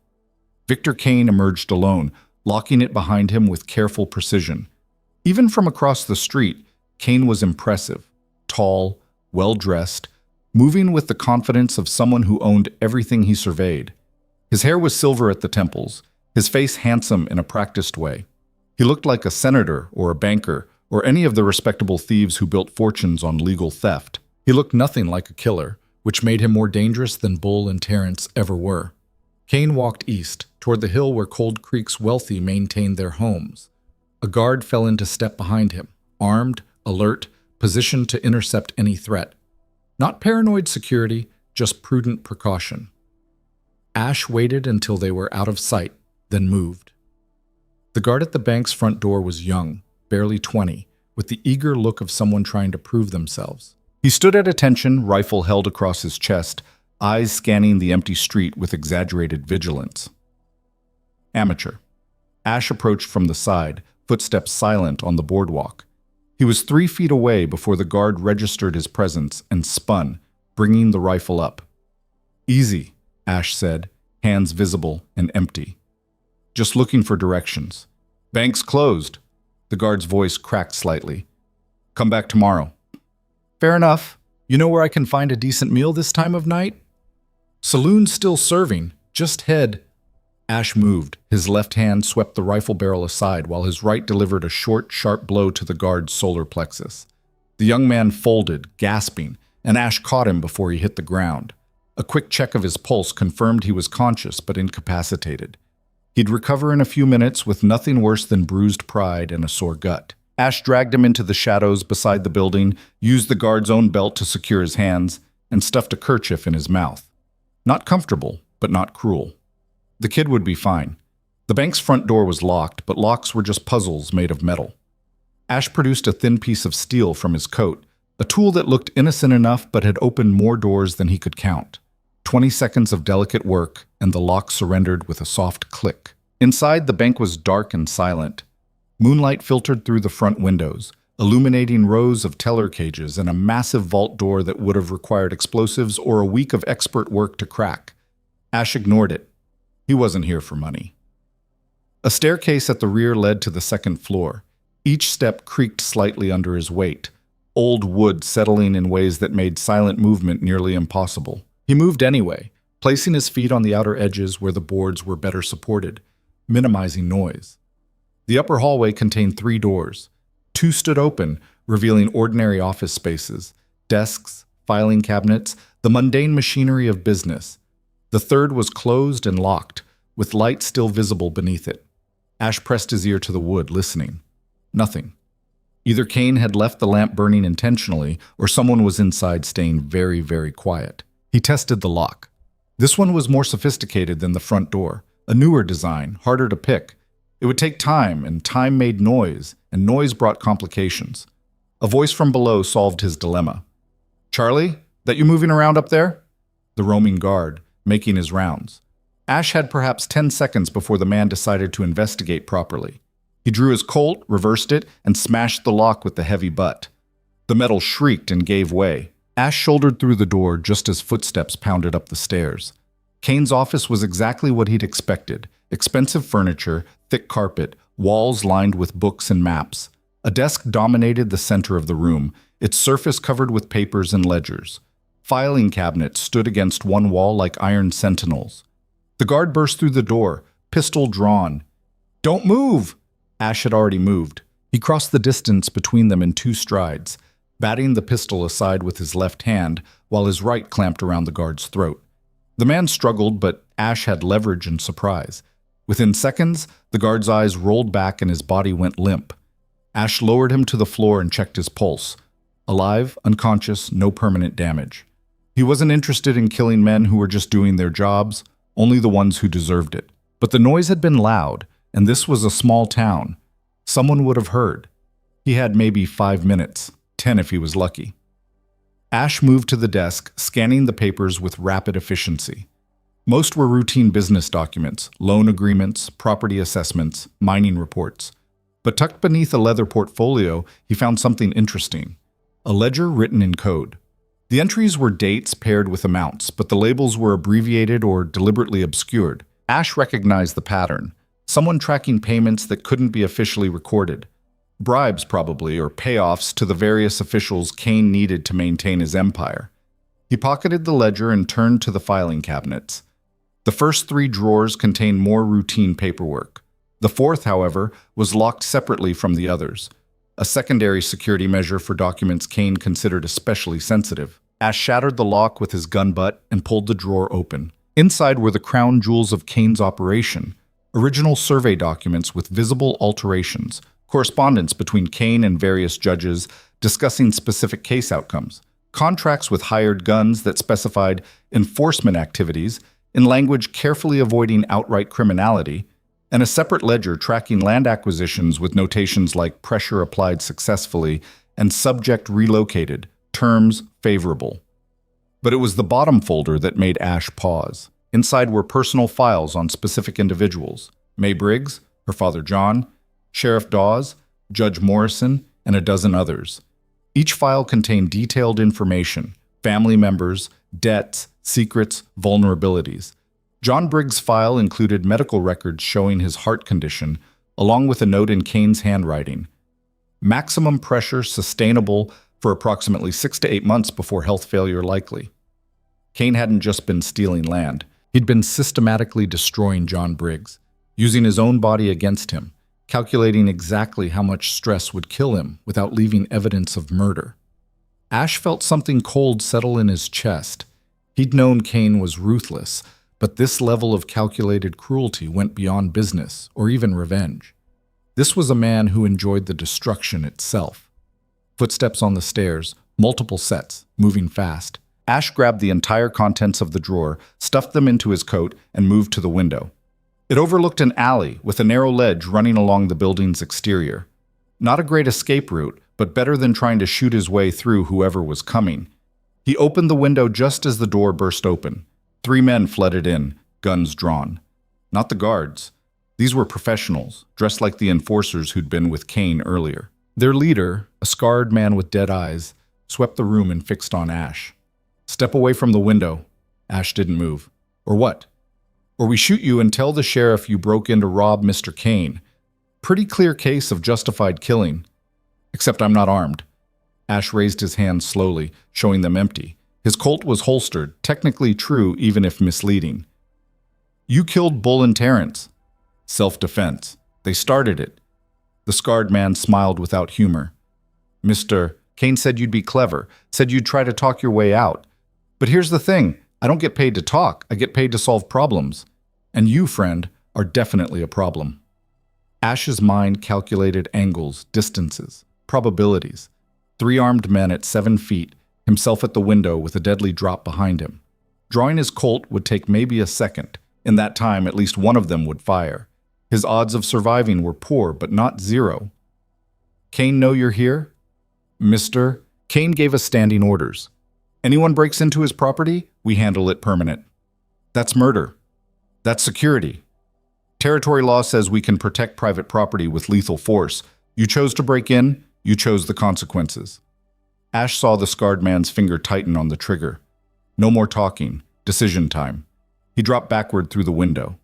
Victor Kane emerged alone, locking it behind him with careful precision. Even from across the street, Kane was impressive, tall, well-dressed, moving with the confidence of someone who owned everything he surveyed. His hair was silver at the temples, his face handsome in a practiced way. He looked like a senator or a banker or any of the respectable thieves who built fortunes on legal theft. He looked nothing like a killer, which made him more dangerous than Bull and Terrence ever were. Kane walked east, toward the hill where Cold Creek's wealthy maintained their homes. A guard fell into step behind him, armed, alert, positioned to intercept any threat. Not paranoid security, just prudent precaution. Ash waited until they were out of sight, then moved. The guard at the bank's front door was young, barely 20, with the eager look of someone trying to prove themselves. He stood at attention, rifle held across his chest, eyes scanning the empty street with exaggerated vigilance. Amateur. Ash approached from the side, footsteps silent on the boardwalk. He was 3 feet away before the guard registered his presence and spun, bringing the rifle up. "Easy," Ash said, hands visible and empty. "Just looking for directions." "Bank's closed." The guard's voice cracked slightly. "Come back tomorrow." "Fair enough. You know where I can find a decent meal this time of night?" "Saloon's still serving. Just head." Ash moved. His left hand swept the rifle barrel aside while his right delivered a short, sharp blow to the guard's solar plexus. The young man folded, gasping, and Ash caught him before he hit the ground. A quick check of his pulse confirmed he was conscious but incapacitated. He'd recover in a few minutes with nothing worse than bruised pride and a sore gut. Ash dragged him into the shadows beside the building, used the guard's own belt to secure his hands, and stuffed a kerchief in his mouth. Not comfortable, but not cruel. The kid would be fine. The bank's front door was locked, but locks were just puzzles made of metal. Ash produced a thin piece of steel from his coat, a tool that looked innocent enough but had opened more doors than he could count. 20 seconds of delicate work, and the lock surrendered with a soft click. Inside, the bank was dark and silent. Moonlight filtered through the front windows, illuminating rows of teller cages and a massive vault door that would have required explosives or a week of expert work to crack. Ash ignored it. He wasn't here for money. A staircase at the rear led to the second floor. Each step creaked slightly under his weight, old wood settling in ways that made silent movement nearly impossible. He moved anyway, placing his feet on the outer edges where the boards were better supported, minimizing noise. The upper hallway contained 3 doors. 2 stood open, revealing ordinary office spaces, desks, filing cabinets, the mundane machinery of business. The third was closed and locked, with light still visible beneath it. Ash pressed his ear to the wood, listening. Nothing. Either Kane had left the lamp burning intentionally, or someone was inside staying very, very quiet. He tested the lock. This one was more sophisticated than the front door, a newer design, harder to pick. It would take time, and time made noise, and noise brought complications. A voice from below solved his dilemma. "Charlie, that you moving around up there?" The roaming guard, making his rounds. Ash had perhaps 10 seconds before the man decided to investigate properly. He drew his Colt, reversed it, and smashed the lock with the heavy butt. The metal shrieked and gave way. Ash shouldered through the door just as footsteps pounded up the stairs. Kane's office was exactly what he'd expected. Expensive furniture, thick carpet, walls lined with books and maps. A desk dominated the center of the room, its surface covered with papers and ledgers. Filing cabinets stood against one wall like iron sentinels. The guard burst through the door, pistol drawn. "Don't move!" Ash had already moved. He crossed the distance between them in 2 strides, batting the pistol aside with his left hand while his right clamped around the guard's throat. The man struggled, but Ash had leverage and surprise. Within seconds, the guard's eyes rolled back and his body went limp. Ash lowered him to the floor and checked his pulse. Alive, unconscious, no permanent damage. He wasn't interested in killing men who were just doing their jobs, only the ones who deserved it. But the noise had been loud, and this was a small town. Someone would have heard. He had maybe 5 minutes, 10 if he was lucky. Ash moved to the desk, scanning the papers with rapid efficiency. Most were routine business documents, loan agreements, property assessments, mining reports. But tucked beneath a leather portfolio, he found something interesting. A ledger written in code. The entries were dates paired with amounts, but the labels were abbreviated or deliberately obscured. Ash recognized the pattern. Someone tracking payments that couldn't be officially recorded. Bribes, probably, or payoffs to the various officials Kane needed to maintain his empire. He pocketed the ledger and turned to the filing cabinets. The first 3 drawers contained more routine paperwork. The fourth, however, was locked separately from the others, a secondary security measure for documents Kane considered especially sensitive. Ash shattered the lock with his gun butt and pulled the drawer open. Inside were the crown jewels of Kane's operation, original survey documents with visible alterations, correspondence between Kane and various judges discussing specific case outcomes, contracts with hired guns that specified enforcement activities in language carefully avoiding outright criminality, and a separate ledger tracking land acquisitions with notations like pressure applied successfully and subject relocated, terms favorable. But it was the bottom folder that made Ash pause. Inside were personal files on specific individuals: May Briggs, her father John, Sheriff Dawes, Judge Morrison, and a dozen others. Each file contained detailed information: family members, debts, secrets, vulnerabilities. John Briggs' file included medical records showing his heart condition, along with a note in Kane's handwriting. Maximum pressure sustainable for approximately 6 to 8 months before health failure likely. Kane hadn't just been stealing land. He'd been systematically destroying John Briggs, using his own body against him, calculating exactly how much stress would kill him without leaving evidence of murder. Ash felt something cold settle in his chest. He'd known Kane was ruthless, but this level of calculated cruelty went beyond business or even revenge. This was a man who enjoyed the destruction itself. Footsteps on the stairs, multiple sets, moving fast. Ash grabbed the entire contents of the drawer, stuffed them into his coat, and moved to the window. It overlooked an alley with a narrow ledge running along the building's exterior. Not a great escape route, but better than trying to shoot his way through whoever was coming. He opened the window just as the door burst open. 3 men flooded in, guns drawn. Not the guards. These were professionals, dressed like the enforcers who'd been with Kane earlier. Their leader, a scarred man with dead eyes, swept the room and fixed on Ash. "Step away from the window." Ash didn't move. "Or what?" "Or we shoot you and tell the sheriff you broke in to rob Mr. Kane. Pretty clear case of justified killing. Except I'm not armed." Ash raised his hands slowly, showing them empty. His Colt was holstered, technically true even if misleading. "You killed Bull and Terrence." "Self-defense. They started it." The scarred man smiled without humor. "Mr. Kane said you'd be clever, said you'd try to talk your way out. But here's the thing, I don't get paid to talk, I get paid to solve problems. And you, friend, are definitely a problem." Ash's mind calculated angles, distances, probabilities. 3 armed men at 7 feet, himself at the window with a deadly drop behind him. Drawing his Colt would take maybe a second. In that time, at least one of them would fire. His odds of surviving were poor, but not 0. "Kane know you're here?" "Mr. Kane gave us standing orders. Anyone breaks into his property, we handle it permanent." "That's murder. That's security. Territory law says we can protect private property with lethal force. You chose to break in, you chose the consequences." Ash saw the scarred man's finger tighten on the trigger. No more talking. Decision time. He dropped backward through the window.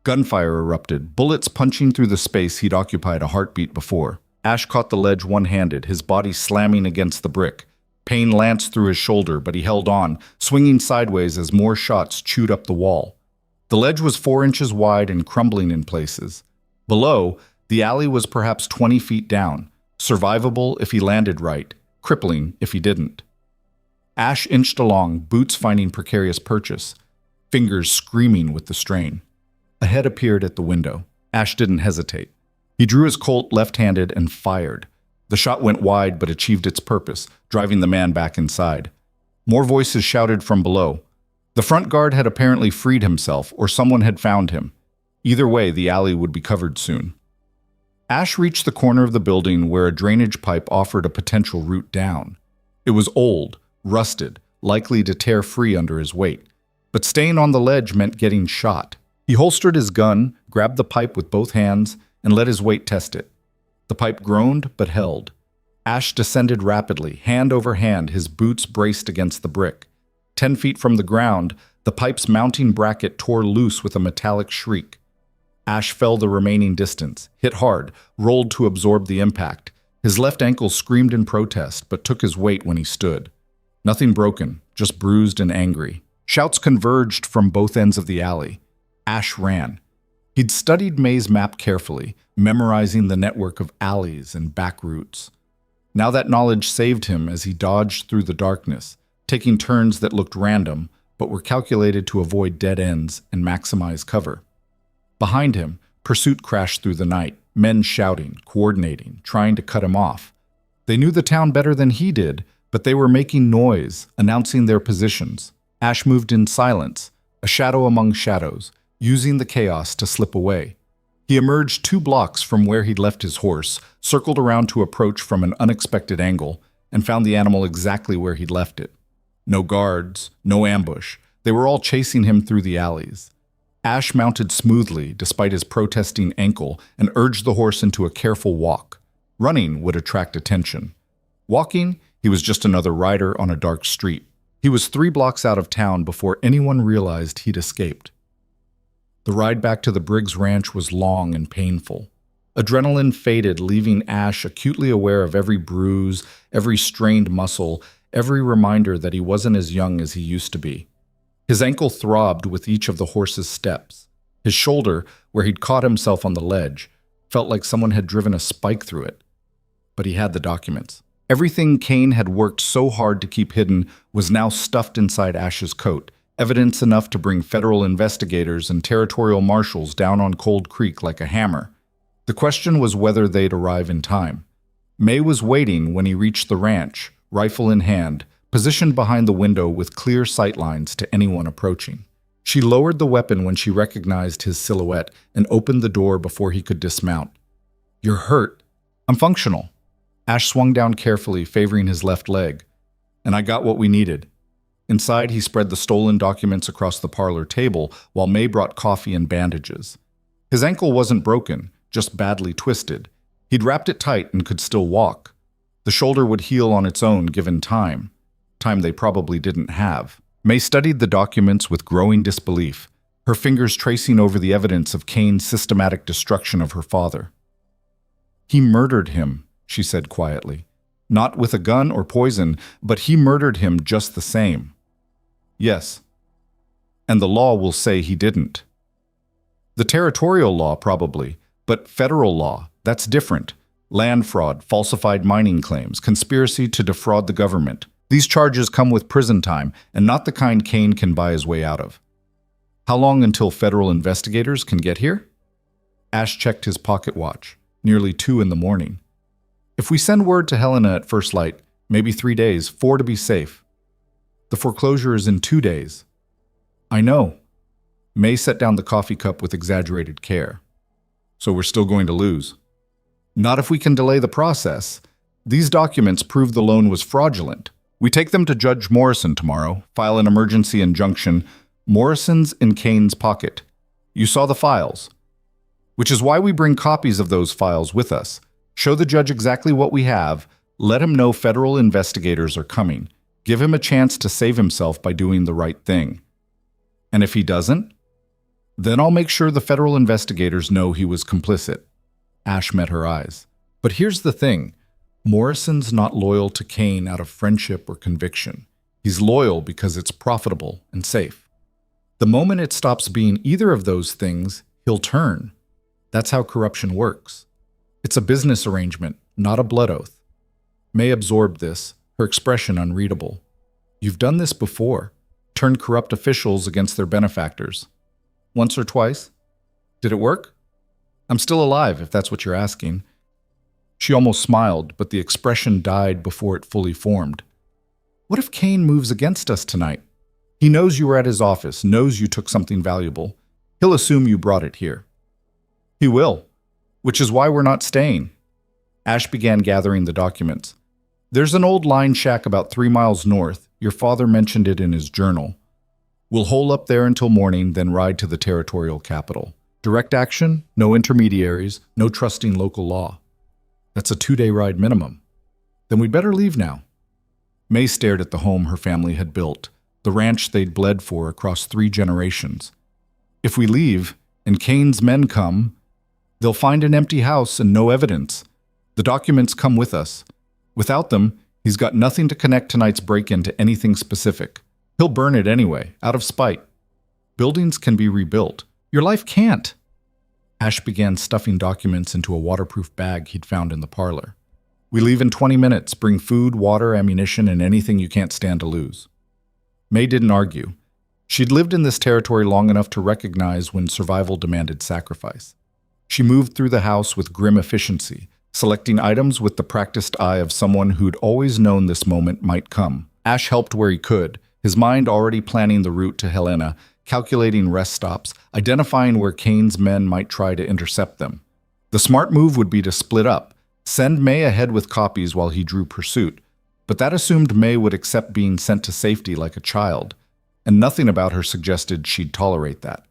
Gunfire erupted, bullets punching through the space he'd occupied a heartbeat before. Ash caught the ledge one-handed, his body slamming against the brick. Pain lanced through his shoulder, but he held on, swinging sideways as more shots chewed up the wall. The ledge was 4 inches wide and crumbling in places. Below, the alley was perhaps 20 feet down, survivable if he landed right, crippling if he didn't. Ash inched along, boots finding precarious purchase, fingers screaming with the strain. A head appeared at the window. Ash didn't hesitate. He drew his Colt left-handed and fired. The shot went wide but achieved its purpose, driving the man back inside. More voices shouted from below. The front guard had apparently freed himself, or someone had found him. Either way, the alley would be covered soon. Ash reached the corner of the building where a drainage pipe offered a potential route down. It was old, rusted, likely to tear free under his weight. But staying on the ledge meant getting shot. He holstered his gun, grabbed the pipe with both hands, and let his weight test it. The pipe groaned but held. Ash descended rapidly, hand over hand, his boots braced against the brick. 10 feet from the ground, the pipe's mounting bracket tore loose with a metallic shriek. Ash fell the remaining distance, hit hard, rolled to absorb the impact. His left ankle screamed in protest, but took his weight when he stood. Nothing broken, just bruised and angry. Shouts converged from both ends of the alley. Ash ran. He'd studied May's map carefully, memorizing the network of alleys and back routes. Now that knowledge saved him as he dodged through the darkness, taking turns that looked random, but were calculated to avoid dead ends and maximize cover. Behind him, pursuit crashed through the night, men shouting, coordinating, trying to cut him off. They knew the town better than he did, but they were making noise, announcing their positions. Ash moved in silence, a shadow among shadows, using the chaos to slip away. He emerged 2 blocks from where he'd left his horse, circled around to approach from an unexpected angle, and found the animal exactly where he'd left it. No guards, no ambush. They were all chasing him through the alleys. Ash mounted smoothly despite his protesting ankle and urged the horse into a careful walk. Running would attract attention. Walking, he was just another rider on a dark street. He was 3 blocks out of town before anyone realized he'd escaped. The ride back to the Briggs ranch was long and painful. Adrenaline faded, leaving Ash acutely aware of every bruise, every strained muscle, every reminder that he wasn't as young as he used to be. His ankle throbbed with each of the horse's steps. His shoulder, where he'd caught himself on the ledge, felt like someone had driven a spike through it. But he had the documents. Everything Kane had worked so hard to keep hidden was now stuffed inside Ash's coat, evidence enough to bring federal investigators and territorial marshals down on Cold Creek like a hammer. The question was whether they'd arrive in time. May was waiting when he reached the ranch, rifle in hand, positioned behind the window with clear sightlines to anyone approaching. She lowered the weapon when she recognized his silhouette and opened the door before he could dismount. "You're hurt." "I'm functional." Ash swung down carefully, favoring his left leg. "And I got what we needed." Inside, he spread the stolen documents across the parlor table while May brought coffee and bandages. His ankle wasn't broken, just badly twisted. He'd wrapped it tight and could still walk. The shoulder would heal on its own given time they probably didn't have. May studied the documents with growing disbelief, her fingers tracing over the evidence of Kane's systematic destruction of her father. "He murdered him," she said quietly. "Not with a gun or poison, but he murdered him just the same." "Yes. And the law will say he didn't." "The territorial law, probably, but federal law, that's different. Land fraud, falsified mining claims, conspiracy to defraud the government. These charges come with prison time, and not the kind Kane can buy his way out of." "How long until federal investigators can get here?" Ash checked his pocket watch. Nearly 2 in the morning. "If we send word to Helena at first light, maybe 3 days, 4 to be safe." "The foreclosure is in 2 days." "I know." May set down the coffee cup with exaggerated care. "So we're still going to lose?" "Not if we can delay the process. These documents prove the loan was fraudulent. We take them to Judge Morrison tomorrow, file an emergency injunction. Morrison's in Kane's pocket. You saw the files. Which is why we bring copies of those files with us. Show the judge exactly what we have. Let him know federal investigators are coming. Give him a chance to save himself by doing the right thing. And if he doesn't, then I'll make sure the federal investigators know he was complicit." Ash met her eyes. "But here's the thing. Morrison's not loyal to Kane out of friendship or conviction. He's loyal because it's profitable and safe. The moment it stops being either of those things, he'll turn. That's how corruption works. It's a business arrangement, not a blood oath." May absorbed this, her expression unreadable. "You've done this before. Turned corrupt officials against their benefactors. Once or twice. Did it work?" I'm still alive, if that's what you're asking. She almost smiled, but the expression died before it fully formed. What if Kane moves against us tonight? He knows you were at his office, knows you took something valuable. He'll assume you brought it here. He will, which is why we're not staying. Ash began gathering the documents. There's an old line shack about 3 miles north. Your father mentioned it in his journal. We'll hole up there until morning, then ride to the territorial capital. Direct action, no intermediaries, no trusting local law. That's a 2-day ride minimum. Then we'd better leave now. May stared at the home her family had built, the ranch they'd bled for across 3 generations. If we leave, and Kane's men come, they'll find an empty house and no evidence. The documents come with us. Without them, he's got nothing to connect tonight's break-in to anything specific. He'll burn it anyway, out of spite. Buildings can be rebuilt. Your life can't. Ash began stuffing documents into a waterproof bag he'd found in the parlor. We leave in 20 minutes. Bring food, water, ammunition, and anything you can't stand to lose. May didn't argue. She'd lived in this territory long enough to recognize when survival demanded sacrifice. She moved through the house with grim efficiency, selecting items with the practiced eye of someone who'd always known this moment might come. Ash helped where he could, his mind already planning the route to Helena, calculating rest stops, identifying where Kane's men might try to intercept them. The smart move would be to split up, send May ahead with copies while he drew pursuit, but that assumed May would accept being sent to safety like a child, and nothing about her suggested she'd tolerate that.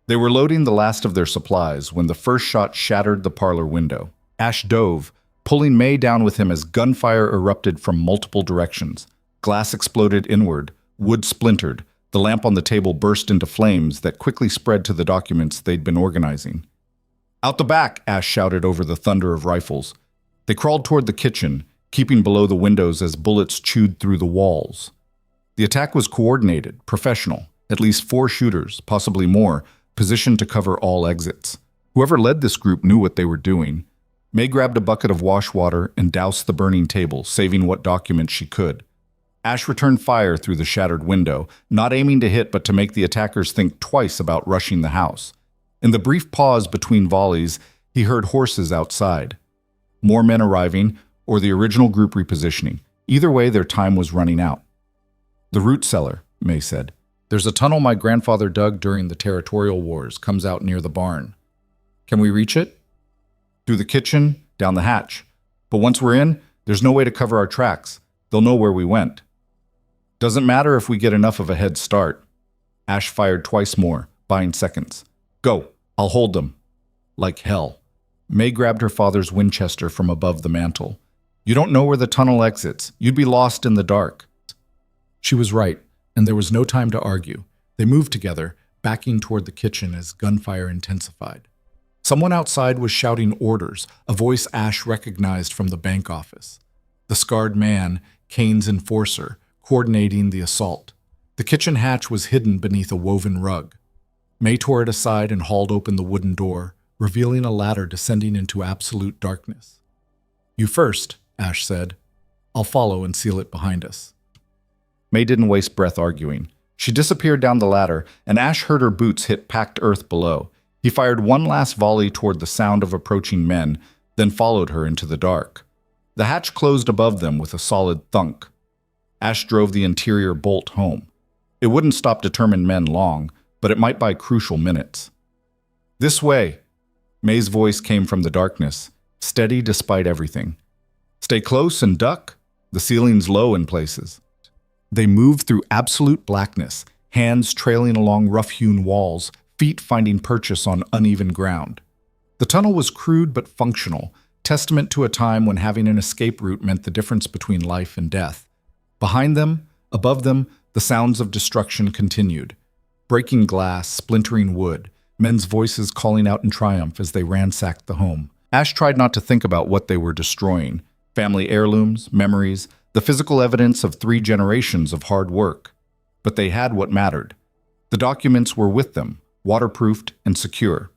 They were loading the last of their supplies when the first shot shattered the parlor window. Ash dove, pulling May down with him as gunfire erupted from multiple directions. Glass exploded inward, wood splintered, the lamp on the table burst into flames that quickly spread to the documents they'd been organizing. Out the back, Ash shouted over the thunder of rifles. They crawled toward the kitchen, keeping below the windows as bullets chewed through the walls. The attack was coordinated, professional, at least 4 shooters, possibly more, positioned to cover all exits. Whoever led this group knew what they were doing. May grabbed a bucket of wash water and doused the burning table, saving what documents she could. Ash returned fire through the shattered window, not aiming to hit but to make the attackers think twice about rushing the house. In the brief pause between volleys, he heard horses outside. More men arriving, or the original group repositioning. Either way, their time was running out. The root cellar, May said. There's a tunnel my grandfather dug during the territorial wars, comes out near the barn. Can we reach it? Through the kitchen, down the hatch. But once we're in, there's no way to cover our tracks. They'll know where we went. Doesn't matter if we get enough of a head start. Ash fired twice more, buying seconds. Go, I'll hold them. Like hell. May grabbed her father's Winchester from above the mantel. You don't know where the tunnel exits. You'd be lost in the dark. She was right, and there was no time to argue. They moved together, backing toward the kitchen as gunfire intensified. Someone outside was shouting orders, a voice Ash recognized from the bank office. The scarred man, Kane's enforcer, coordinating the assault. The kitchen hatch was hidden beneath a woven rug. May tore it aside and hauled open the wooden door, revealing a ladder descending into absolute darkness. You first, Ash said. I'll follow and seal it behind us. May didn't waste breath arguing. She disappeared down the ladder, and Ash heard her boots hit packed earth below. He fired one last volley toward the sound of approaching men, then followed her into the dark. The hatch closed above them with a solid thunk. Ash drove the interior bolt home. It wouldn't stop determined men long, but it might buy crucial minutes. This way! May's voice came from the darkness, steady despite everything. Stay close and duck. The ceiling's low in places. They moved through absolute blackness, hands trailing along rough-hewn walls, feet finding purchase on uneven ground. The tunnel was crude but functional, testament to a time when having an escape route meant the difference between life and death. Behind them, above them, the sounds of destruction continued. Breaking glass, splintering wood, men's voices calling out in triumph as they ransacked the home. Ash tried not to think about what they were destroying. Family heirlooms, memories, the physical evidence of 3 generations of hard work. But they had what mattered. The documents were with them, waterproofed and secure.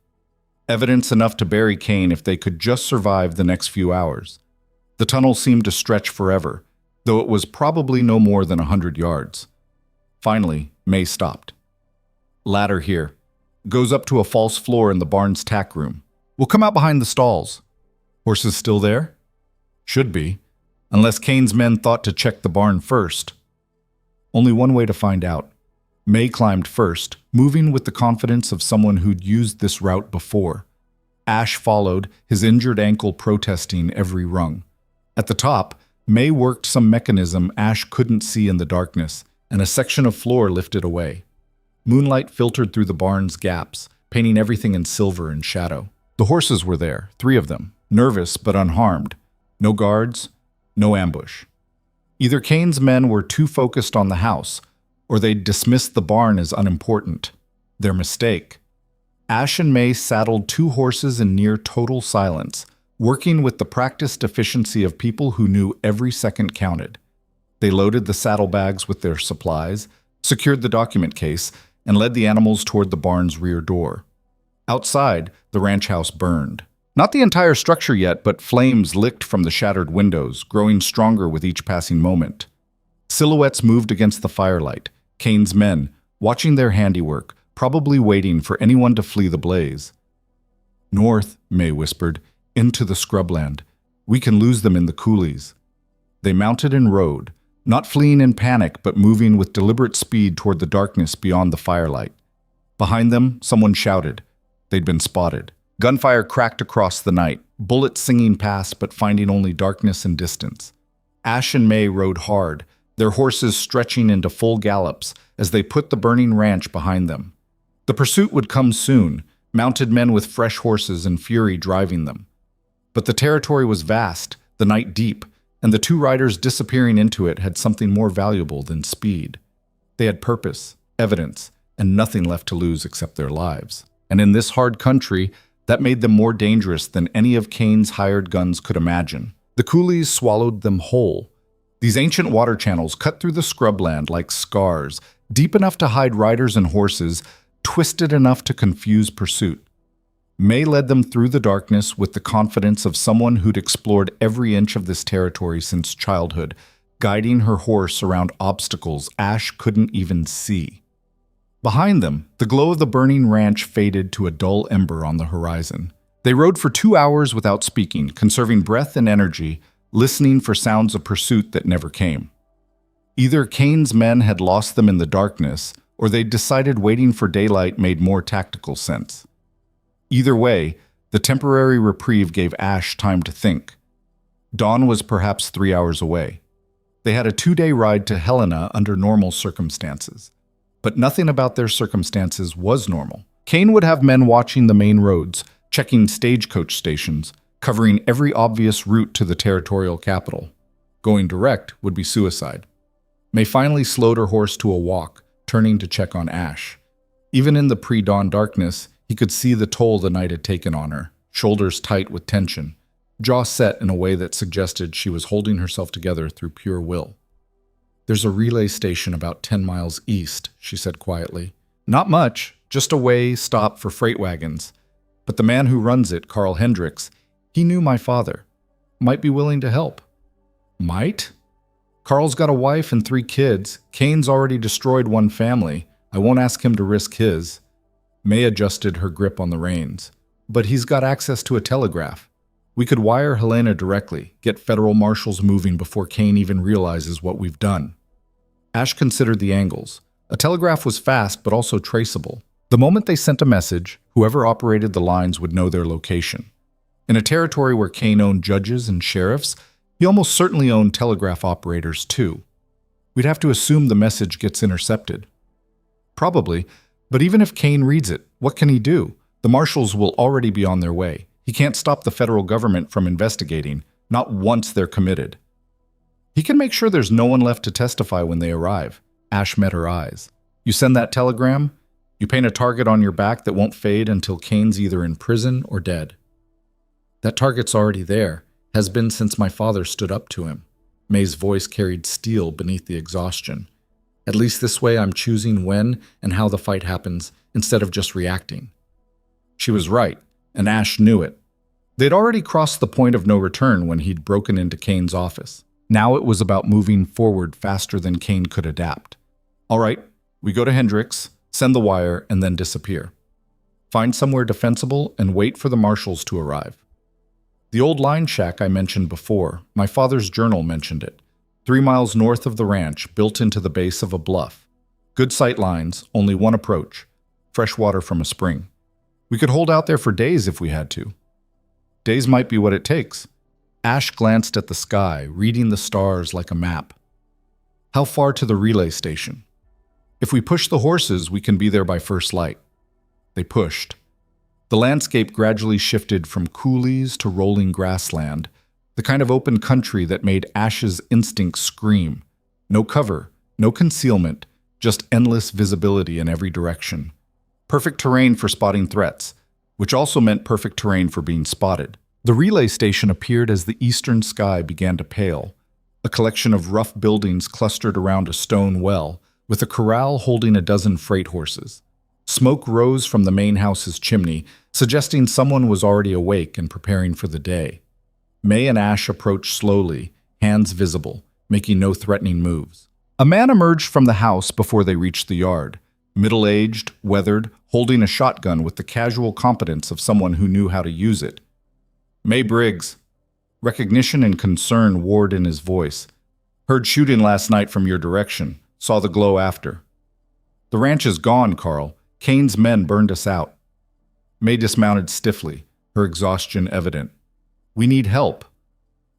Evidence enough to bury Kane if they could just survive the next few hours. The tunnel seemed to stretch forever, though it was probably no more than 100 yards. Finally, May stopped. Ladder here. Goes up to a false floor in the barn's tack room. We'll come out behind the stalls. Horses still there? Should be, unless Kane's men thought to check the barn first. Only one way to find out. May climbed first, moving with the confidence of someone who'd used this route before. Ash followed, his injured ankle protesting every rung. At the top, May worked some mechanism Ash couldn't see in the darkness, and a section of floor lifted away. Moonlight filtered through the barn's gaps, painting everything in silver and shadow. The horses were there, 3 of them, nervous but unharmed. No guards, no ambush. Either Kane's men were too focused on the house, or they'd dismissed the barn as unimportant. Their mistake. Ash and May saddled 2 horses in near total silence, working with the practiced efficiency of people who knew every second counted. They loaded the saddlebags with their supplies, secured the document case, and led the animals toward the barn's rear door. Outside, the ranch house burned. Not the entire structure yet, but flames licked from the shattered windows, growing stronger with each passing moment. Silhouettes moved against the firelight, Kane's men, watching their handiwork, probably waiting for anyone to flee the blaze. North, May whispered, into the scrubland. We can lose them in the coulees. They mounted and rode, not fleeing in panic, but moving with deliberate speed toward the darkness beyond the firelight. Behind them, someone shouted. They'd been spotted. Gunfire cracked across the night, bullets singing past but finding only darkness and distance. Ash and May rode hard, their horses stretching into full gallops as they put the burning ranch behind them. The pursuit would come soon, mounted men with fresh horses and fury driving them. But the territory was vast, the night deep, and the 2 riders disappearing into it had something more valuable than speed. They had purpose, evidence, and nothing left to lose except their lives. And in this hard country, that made them more dangerous than any of Kane's hired guns could imagine. The coulees swallowed them whole. These ancient water channels cut through the scrubland like scars, deep enough to hide riders and horses, twisted enough to confuse pursuit. May led them through the darkness with the confidence of someone who'd explored every inch of this territory since childhood, guiding her horse around obstacles Ash couldn't even see. Behind them, the glow of the burning ranch faded to a dull ember on the horizon. They rode for 2 hours without speaking, conserving breath and energy, listening for sounds of pursuit that never came. Either Kane's men had lost them in the darkness, or they'd decided waiting for daylight made more tactical sense. Either way, the temporary reprieve gave Ash time to think. Dawn was perhaps 3 hours away. They had a 2-day ride to Helena under normal circumstances. But nothing about their circumstances was normal. Kane would have men watching the main roads, checking stagecoach stations, covering every obvious route to the territorial capital. Going direct would be suicide. May finally slowed her horse to a walk, turning to check on Ash. Even in the pre-dawn darkness, he could see the toll the night had taken on her, shoulders tight with tension, jaw set in a way that suggested she was holding herself together through pure will. There's a relay station about 10 miles east, she said quietly. Not much, just a way stop for freight wagons. But the man who runs it, Carl Hendricks, he knew my father. Might be willing to help. Might? Carl's got a wife and 3 kids. Kane's already destroyed 1 family. I won't ask him to risk his. May adjusted her grip on the reins. But he's got access to a telegraph. We could wire Helena directly, get federal marshals moving before Kane even realizes what we've done. Ash considered the angles. A telegraph was fast, but also traceable. The moment they sent a message, whoever operated the lines would know their location. In a territory where Kane owned judges and sheriffs, he almost certainly owned telegraph operators too. We'd have to assume the message gets intercepted. Probably, but even if Kane reads it, what can he do? The marshals will already be on their way. He can't stop the federal government from investigating, not once they're committed. He can make sure there's no one left to testify when they arrive. Ash met her eyes. You send that telegram, you paint a target on your back that won't fade until Kane's either in prison or dead. That target's already there, has been since my father stood up to him. May's voice carried steel beneath the exhaustion. At least this way I'm choosing when and how the fight happens instead of just reacting. She was right, and Ash knew it. They'd already crossed the point of no return when he'd broken into Kane's office. Now it was about moving forward faster than Kane could adapt. All right, we go to Hendricks, send the wire, and then disappear. Find somewhere defensible and wait for the marshals to arrive. The old line shack I mentioned before, my father's journal mentioned it. 3 miles north of the ranch, built into the base of a bluff. Good sight lines, only one approach. Fresh water from a spring. We could hold out there for days if we had to. Days might be what it takes. Ash glanced at the sky, reading the stars like a map. How far to the relay station? If we push the horses, we can be there by first light. They pushed. The landscape gradually shifted from coulees to rolling grassland, the kind of open country that made Ash's instincts scream. No cover, no concealment, just endless visibility in every direction. Perfect terrain for spotting threats, which also meant perfect terrain for being spotted. The relay station appeared as the eastern sky began to pale, a collection of rough buildings clustered around a stone well, with a corral holding a dozen freight horses. Smoke rose from the main house's chimney, suggesting someone was already awake and preparing for the day. May and Ash approached slowly, hands visible, making no threatening moves. A man emerged from the house before they reached the yard, middle-aged, weathered, holding a shotgun with the casual competence of someone who knew how to use it. May Briggs. Recognition and concern warred in his voice. Heard shooting last night from your direction. Saw the glow after. The ranch is gone, Carl. Kane's men burned us out. May dismounted stiffly, her exhaustion evident. We need help.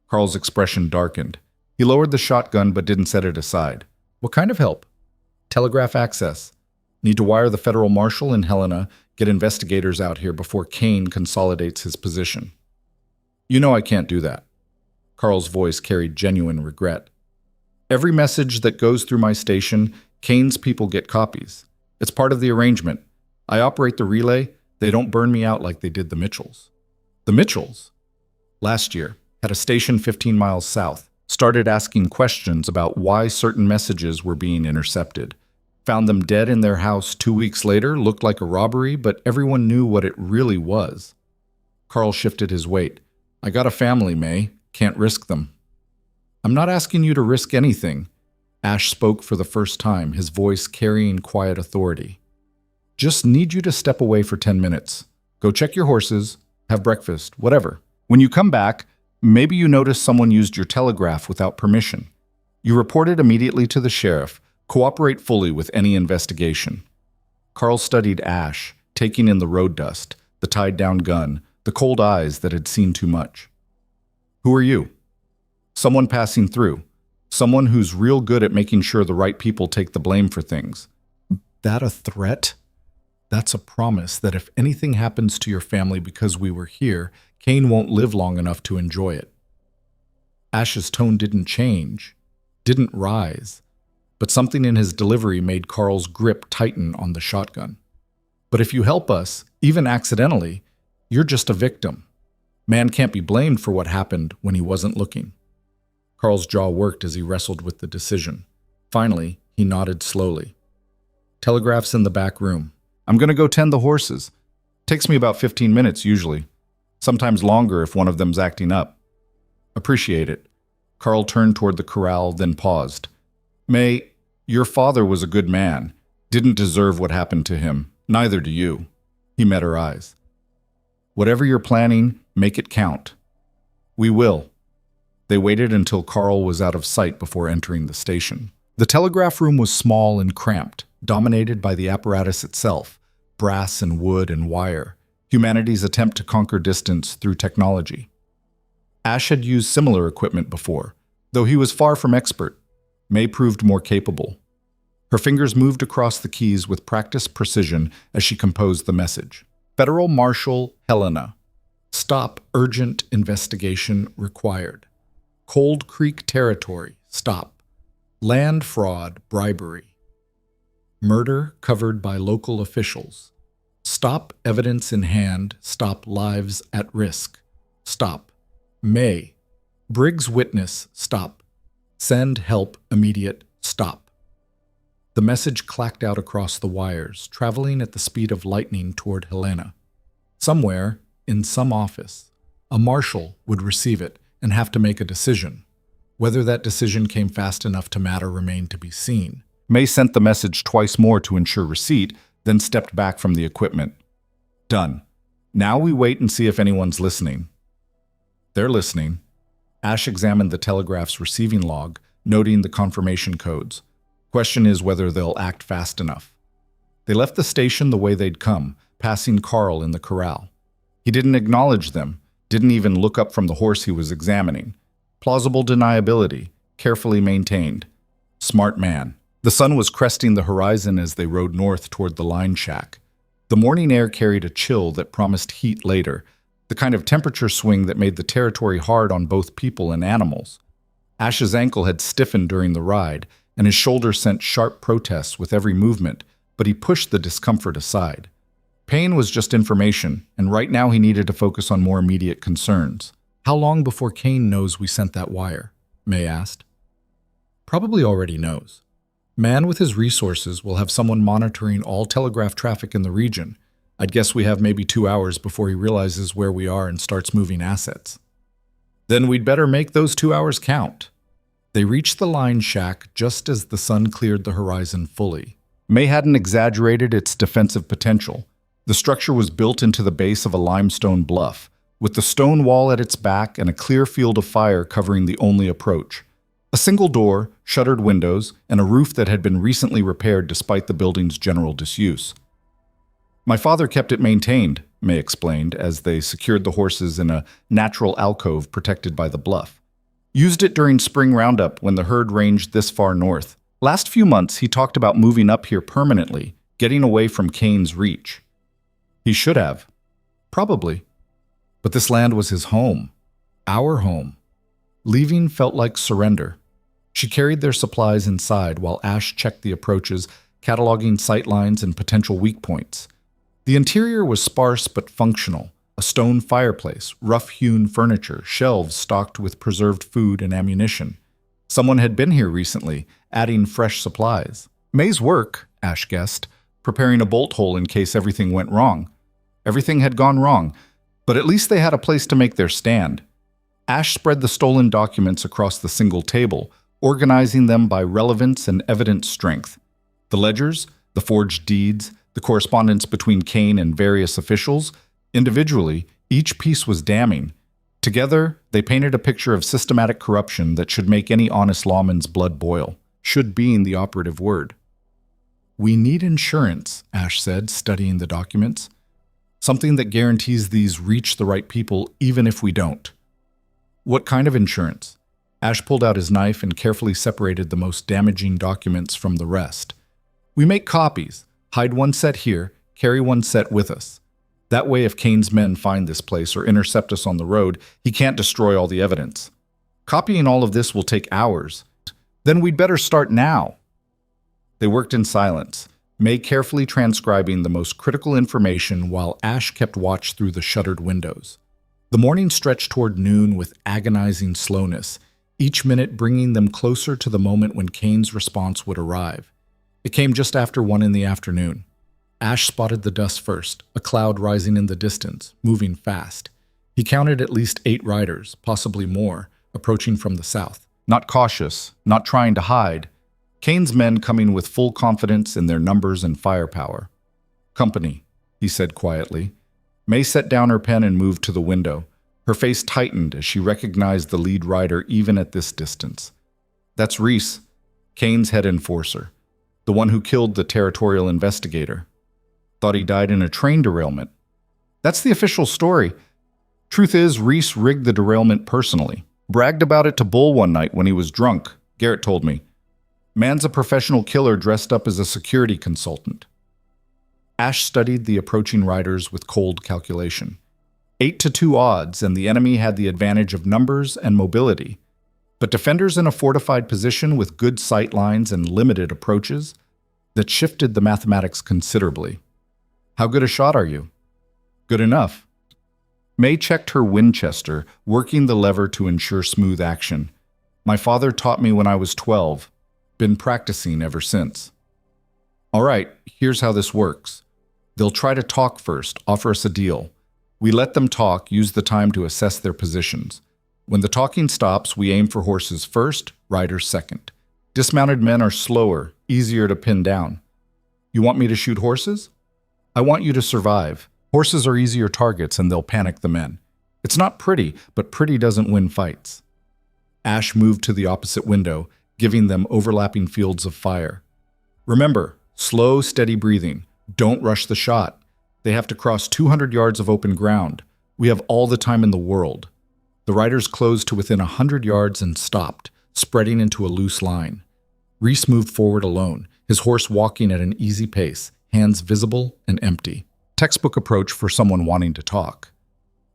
Carl's expression darkened. He lowered the shotgun but didn't set it aside. What kind of help? Telegraph access. Need to wire the federal marshal in Helena, get investigators out here before Kane consolidates his position. You know I can't do that. Carl's voice carried genuine regret. Every message that goes through my station, Kane's people get copies. It's part of the arrangement. I operate the relay. They don't burn me out like they did the Mitchells. The Mitchells? Last year, had a station 15 miles south. Started asking questions about why certain messages were being intercepted. Found them dead in their house 2 weeks later, looked like a robbery, but everyone knew what it really was. Carl shifted his weight. I got a family, May. Can't risk them. I'm not asking you to risk anything. Ash spoke for the first time, his voice carrying quiet authority. Just need you to step away for 10 minutes. Go check your horses, have breakfast, whatever. When you come back, maybe you notice someone used your telegraph without permission. You report it immediately to the sheriff. Cooperate fully with any investigation. Carl studied Ash, taking in the road dust, the tied-down gun, the cold eyes that had seen too much. Who are you? Someone passing through. Someone who's real good at making sure the right people take the blame for things. That a threat? That's a promise that if anything happens to your family because we were here, Kane won't live long enough to enjoy it. Ash's tone didn't change, didn't rise, but something in his delivery made Carl's grip tighten on the shotgun. But if you help us, even accidentally, you're just a victim. Man can't be blamed for what happened when he wasn't looking. Carl's jaw worked as he wrestled with the decision. Finally, he nodded slowly. Telegraph's in the back room. I'm going to go tend the horses. Takes me about 15 minutes usually. Sometimes longer if one of them's acting up. Appreciate it. Carl turned toward the corral, then paused. May, your father was a good man. Didn't deserve what happened to him. Neither do you. He met her eyes. Whatever you're planning, make it count. We will. They waited until Carl was out of sight before entering the station. The telegraph room was small and cramped, dominated by the apparatus itself, brass and wood and wire, humanity's attempt to conquer distance through technology. Ash had used similar equipment before, though he was far from expert. May proved more capable. Her fingers moved across the keys with practiced precision as she composed the message. Federal Marshal Helena. Stop urgent investigation required. Cold Creek Territory. Stop. Land fraud, bribery. Murder covered by local officials. Stop evidence in hand. Stop lives at risk. Stop. May. Briggs witness. Stop. Send help immediate. Stop. The message clacked out across the wires, traveling at the speed of lightning toward Helena. Somewhere, in some office, a marshal would receive it and have to make a decision. Whether that decision came fast enough to matter remained to be seen. May sent the message twice more to ensure receipt, then stepped back from the equipment. Done. Now we wait and see if anyone's listening. They're listening. Ash examined the telegraph's receiving log, noting the confirmation codes. Question is whether they'll act fast enough. They left the station the way they'd come, passing Carl in the corral. He didn't acknowledge them, didn't even look up from the horse he was examining. Plausible deniability, carefully maintained. Smart man. The sun was cresting the horizon as they rode north toward the line shack. The morning air carried a chill that promised heat later, the kind of temperature swing that made the territory hard on both people and animals. Ash's ankle had stiffened during the ride, and his shoulder sent sharp protests with every movement, but he pushed the discomfort aside. Pain was just information, and right now he needed to focus on more immediate concerns. How long before Kane knows we sent that wire? May asked. Probably already knows. Man with his resources will have someone monitoring all telegraph traffic in the region. I'd guess we have maybe 2 hours before he realizes where we are and starts moving assets. Then we'd better make those 2 hours count. They reached the line shack just as the sun cleared the horizon fully. May hadn't exaggerated its defensive potential. The structure was built into the base of a limestone bluff, with the stone wall at its back and a clear field of fire covering the only approach. A single door, shuttered windows, and a roof that had been recently repaired despite the building's general disuse. My father kept it maintained, May explained, as they secured the horses in a natural alcove protected by the bluff. Used it during spring roundup when the herd ranged this far north. Last few months, he talked about moving up here permanently, getting away from Kane's reach. He should have. Probably. But this land was his home. Our home. Leaving felt like surrender. She carried their supplies inside while Ash checked the approaches, cataloging sightlines and potential weak points. The interior was sparse but functional. A stone fireplace, rough-hewn furniture, shelves stocked with preserved food and ammunition. Someone had been here recently, adding fresh supplies. May's work, Ash guessed, preparing a bolt hole in case everything went wrong. Everything had gone wrong, but at least they had a place to make their stand. Ash spread the stolen documents across the single table, organizing them by relevance and evident strength. The ledgers, the forged deeds, the correspondence between Kane and various officials. Individually, each piece was damning. Together, they painted a picture of systematic corruption that should make any honest lawman's blood boil, should being the operative word. We need insurance, Ash said, studying the documents. Something that guarantees these reach the right people even if we don't. What kind of insurance? Ash pulled out his knife and carefully separated the most damaging documents from the rest. We make copies, hide one set here, carry one set with us. That way if Kane's men find this place or intercept us on the road, he can't destroy all the evidence. Copying all of this will take hours. Then we'd better start now. They worked in silence, May carefully transcribing the most critical information while Ash kept watch through the shuttered windows. The morning stretched toward noon with agonizing slowness, each minute bringing them closer to the moment when Kane's response would arrive. It came just after 1 in the afternoon. Ash spotted the dust first, a cloud rising in the distance, moving fast. He counted at least 8 riders, possibly more, approaching from the south. Not cautious, not trying to hide. Kane's men coming with full confidence in their numbers and firepower. Company, he said quietly. May set down her pen and moved to the window. Her face tightened as she recognized the lead rider even at this distance. That's Reese, Kane's head enforcer, the one who killed the territorial investigator. Thought he died in a train derailment. That's the official story. Truth is, Reese rigged the derailment personally. Bragged about it to Bull one night when he was drunk, Garrett told me. Man's a professional killer dressed up as a security consultant. Ash studied the approaching riders with cold calculation. 8-2 odds, and the enemy had the advantage of numbers and mobility. But defenders in a fortified position with good sight lines and limited approaches, that shifted the mathematics considerably. How good a shot are you? Good enough. May checked her Winchester, working the lever to ensure smooth action. My father taught me when I was 12. Been practicing ever since. All right, here's how this works. They'll try to talk first, offer us a deal. We let them talk, use the time to assess their positions. When the talking stops, we aim for horses first, riders second. Dismounted men are slower, easier to pin down. You want me to shoot horses? I want you to survive. Horses are easier targets and they'll panic the men. It's not pretty, but pretty doesn't win fights. Ash moved to the opposite window, giving them overlapping fields of fire. Remember, slow, steady breathing. Don't rush the shot. They have to cross 200 yards of open ground. We have all the time in the world. The riders closed to within 100 yards and stopped, spreading into a loose line. Reese moved forward alone, his horse walking at an easy pace, hands visible and empty. Textbook approach for someone wanting to talk.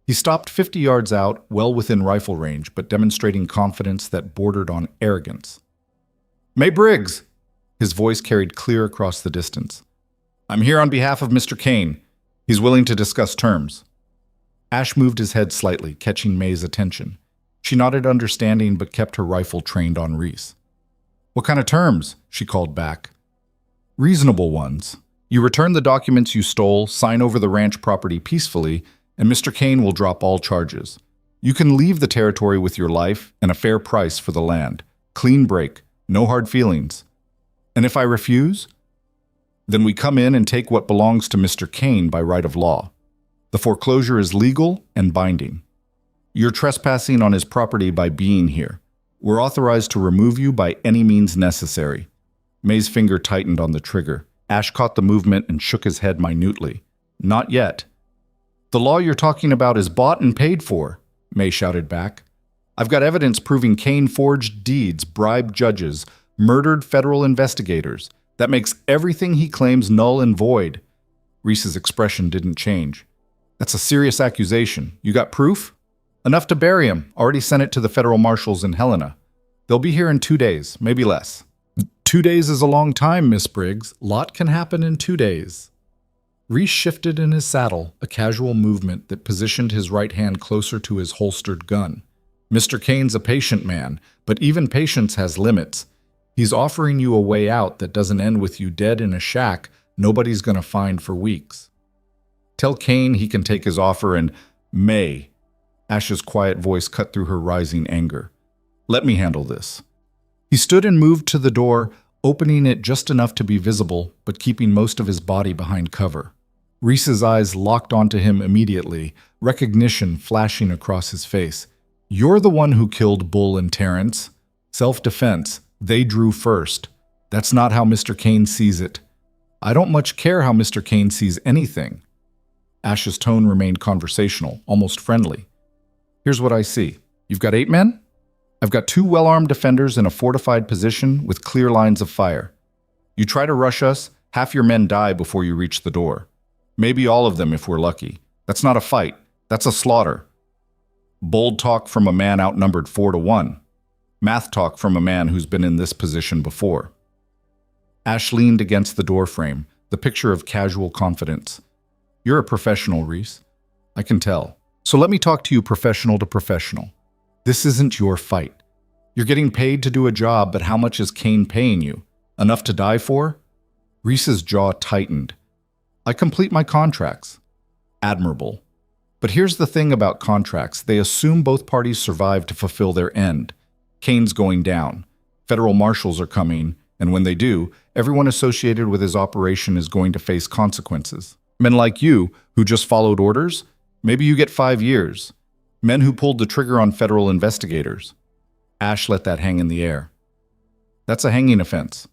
He stopped 50 yards out, well within rifle range, but demonstrating confidence that bordered on arrogance. "May Briggs!" His voice carried clear across the distance. "I'm here on behalf of Mr. Kane. He's willing to discuss terms." Ash moved his head slightly, catching May's attention. She nodded understanding but kept her rifle trained on Reese. "What kind of terms?" she called back. "Reasonable ones. You return the documents you stole, sign over the ranch property peacefully, and Mr. Kane will drop all charges. You can leave the territory with your life and a fair price for the land. Clean break, no hard feelings. And if I refuse? Then we come in and take what belongs to Mr. Kane by right of law. The foreclosure is legal and binding. You're trespassing on his property by being here. We're authorized to remove you by any means necessary." May's finger tightened on the trigger. Ash caught the movement and shook his head minutely. "Not yet." "The law you're talking about is bought and paid for," May shouted back. "I've got evidence proving Kane forged deeds, bribed judges, murdered federal investigators. That makes everything he claims null and void." Reese's expression didn't change. "That's a serious accusation. You got proof?" "Enough to bury him. Already sent it to the federal marshals in Helena. They'll be here in 2 days, maybe less." 2 days is a long time, Miss Briggs. Lot can happen in 2 days. Reese shifted in his saddle, a casual movement that positioned his right hand closer to his holstered gun. Mr. Kane's a patient man, but even patience has limits. He's offering you a way out that doesn't end with you dead in a shack nobody's gonna find for weeks. Tell Kane he can take his offer and May. Ash's quiet voice cut through her rising anger. "Let me handle this." He stood and moved to the door, opening it just enough to be visible, but keeping most of his body behind cover. Reese's eyes locked onto him immediately, recognition flashing across his face. "You're the one who killed Bull and Terrence. Self-defense. They drew first. That's not how Mr. Kane sees it. I don't much care how Mr. Kane sees anything." Ash's tone remained conversational, almost friendly. "Here's what I see. You've got 8 men? I've got 2 well-armed defenders in a fortified position with clear lines of fire. You try to rush us, half your men die before you reach the door. Maybe all of them if we're lucky. That's not a fight. That's a slaughter. Bold talk from a man outnumbered 4 to 1. Math talk from a man who's been in this position before." Ash leaned against the doorframe, the picture of casual confidence. "You're a professional, Reese. I can tell. So let me talk to you professional to professional. This isn't your fight. You're getting paid to do a job, but how much is Kane paying you? Enough to die for?" Reese's jaw tightened. "I complete my contracts." Admirable. But here's the thing about contracts. They assume both parties survive to fulfill their end. Kane's going down. Federal marshals are coming, and when they do, everyone associated with his operation is going to face consequences. Men like you, who just followed orders, maybe you get 5 years. Men who pulled the trigger on federal investigators. Ash let that hang in the air. "That's a hanging offense."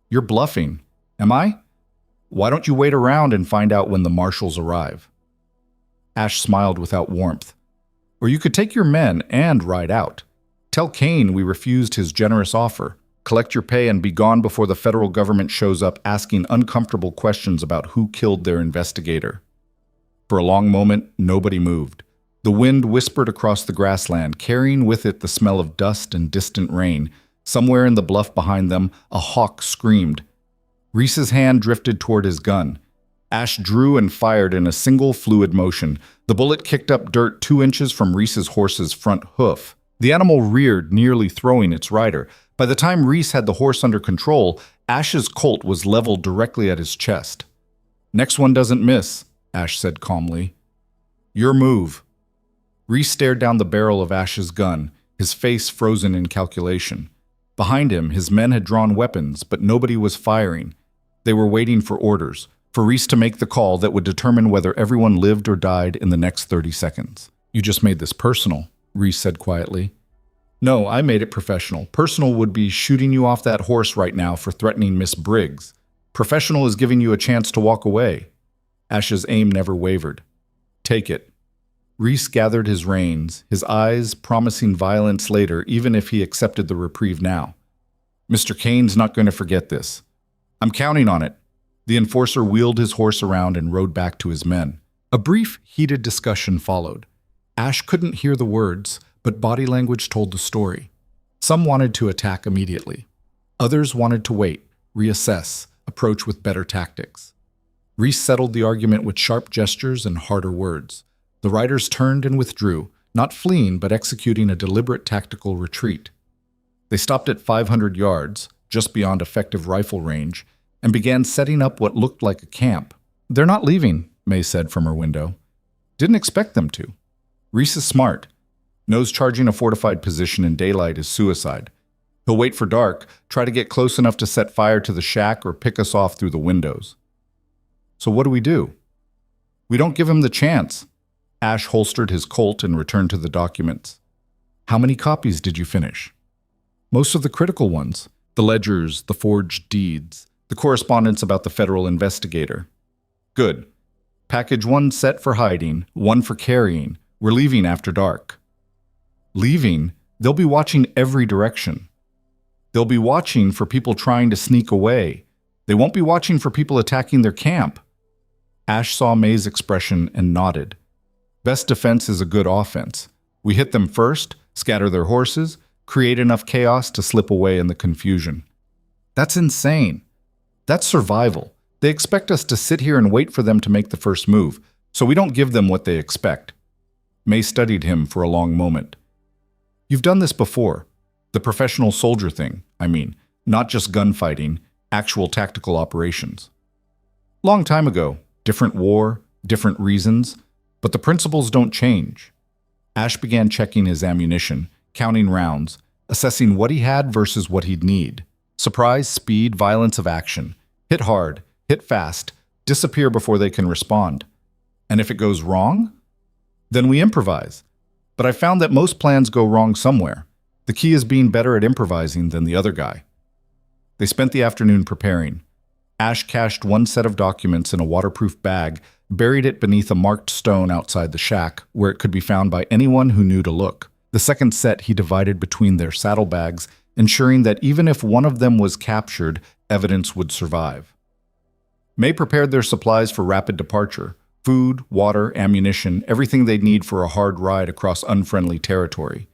"You're bluffing. Am I? Why don't you wait around and find out when the marshals arrive?" Ash smiled without warmth. "Or you could take your men and ride out. Tell Kane we refused his generous offer. Collect your pay and be gone before the federal government shows up asking uncomfortable questions about who killed their investigator." For a long moment, nobody moved. The wind whispered across the grassland, carrying with it the smell of dust and distant rain. Somewhere in the bluff behind them, a hawk screamed. Reese's hand drifted toward his gun. Ash drew and fired in a single fluid motion. The bullet kicked up dirt 2 inches from Reese's horse's front hoof. The animal reared, nearly throwing its rider. By the time Reese had the horse under control, Ash's Colt was leveled directly at his chest. "Next one doesn't miss," Ash said calmly. "Your move." Reese stared down the barrel of Ash's gun, his face frozen in calculation. Behind him, his men had drawn weapons, but nobody was firing. They were waiting for orders for Reese to make the call that would determine whether everyone lived or died in the next 30 seconds. "You just made this personal," Reese said quietly. "No, I made it professional. Personal would be shooting you off that horse right now for threatening Miss Briggs. Professional is giving you a chance to walk away." Ash's aim never wavered. "Take it." Reese gathered his reins, his eyes promising violence later even if he accepted the reprieve now. "Mr. Kane's not going to forget this. I'm counting on it." The enforcer wheeled his horse around and rode back to his men. A brief, heated discussion followed. Ash couldn't hear the words, but body language told the story. Some wanted to attack immediately. Others wanted to wait, reassess, approach with better tactics. Reese settled the argument with sharp gestures and harder words. The riders turned and withdrew, not fleeing but executing a deliberate tactical retreat. They stopped at 500 yards, just beyond effective rifle range, and began setting up what looked like a camp. "They're not leaving," May said from her window. "Didn't expect them to." Reese is smart. Knows charging a fortified position in daylight is suicide. He'll wait for dark, try to get close enough to set fire to the shack or pick us off through the windows. "So what do? We don't give him the chance." Ash holstered his Colt and returned to the documents. "How many copies did you finish?" "Most of the critical ones. The ledgers, the forged deeds, the correspondence about the federal investigator." "Good. Package 1 set for hiding, 1 for carrying. We're leaving after dark." "Leaving? They'll be watching every direction. They'll be watching for people trying to sneak away. They won't be watching for people attacking their camp." Ash saw May's expression and nodded. "Best defense is a good offense. We hit them first, scatter their horses, create enough chaos to slip away in the confusion." "That's insane. That's survival. They expect us to sit here and wait for them to make the first move, so we don't give them what they expect." May studied him for a long moment. "You've done this before. The professional soldier thing, I mean, not just gunfighting, actual tactical operations." "Long time ago. Different war, different reasons, but the principles don't change." Ash began checking his ammunition, counting rounds, assessing what he had versus what he'd need. Surprise, speed, violence of action. Hit hard, hit fast, disappear before they can respond. And if it goes wrong? Then we improvise. But I found that most plans go wrong somewhere. The key is being better at improvising than the other guy. They spent the afternoon preparing. Ash cached 1 set of documents in a waterproof bag, buried it beneath a marked stone outside the shack, where it could be found by anyone who knew to look. The second set he divided between their saddlebags, ensuring that even if one of them was captured, evidence would survive. May prepared their supplies for rapid departure: food, water, ammunition, everything they'd need for a hard ride across unfriendly territory.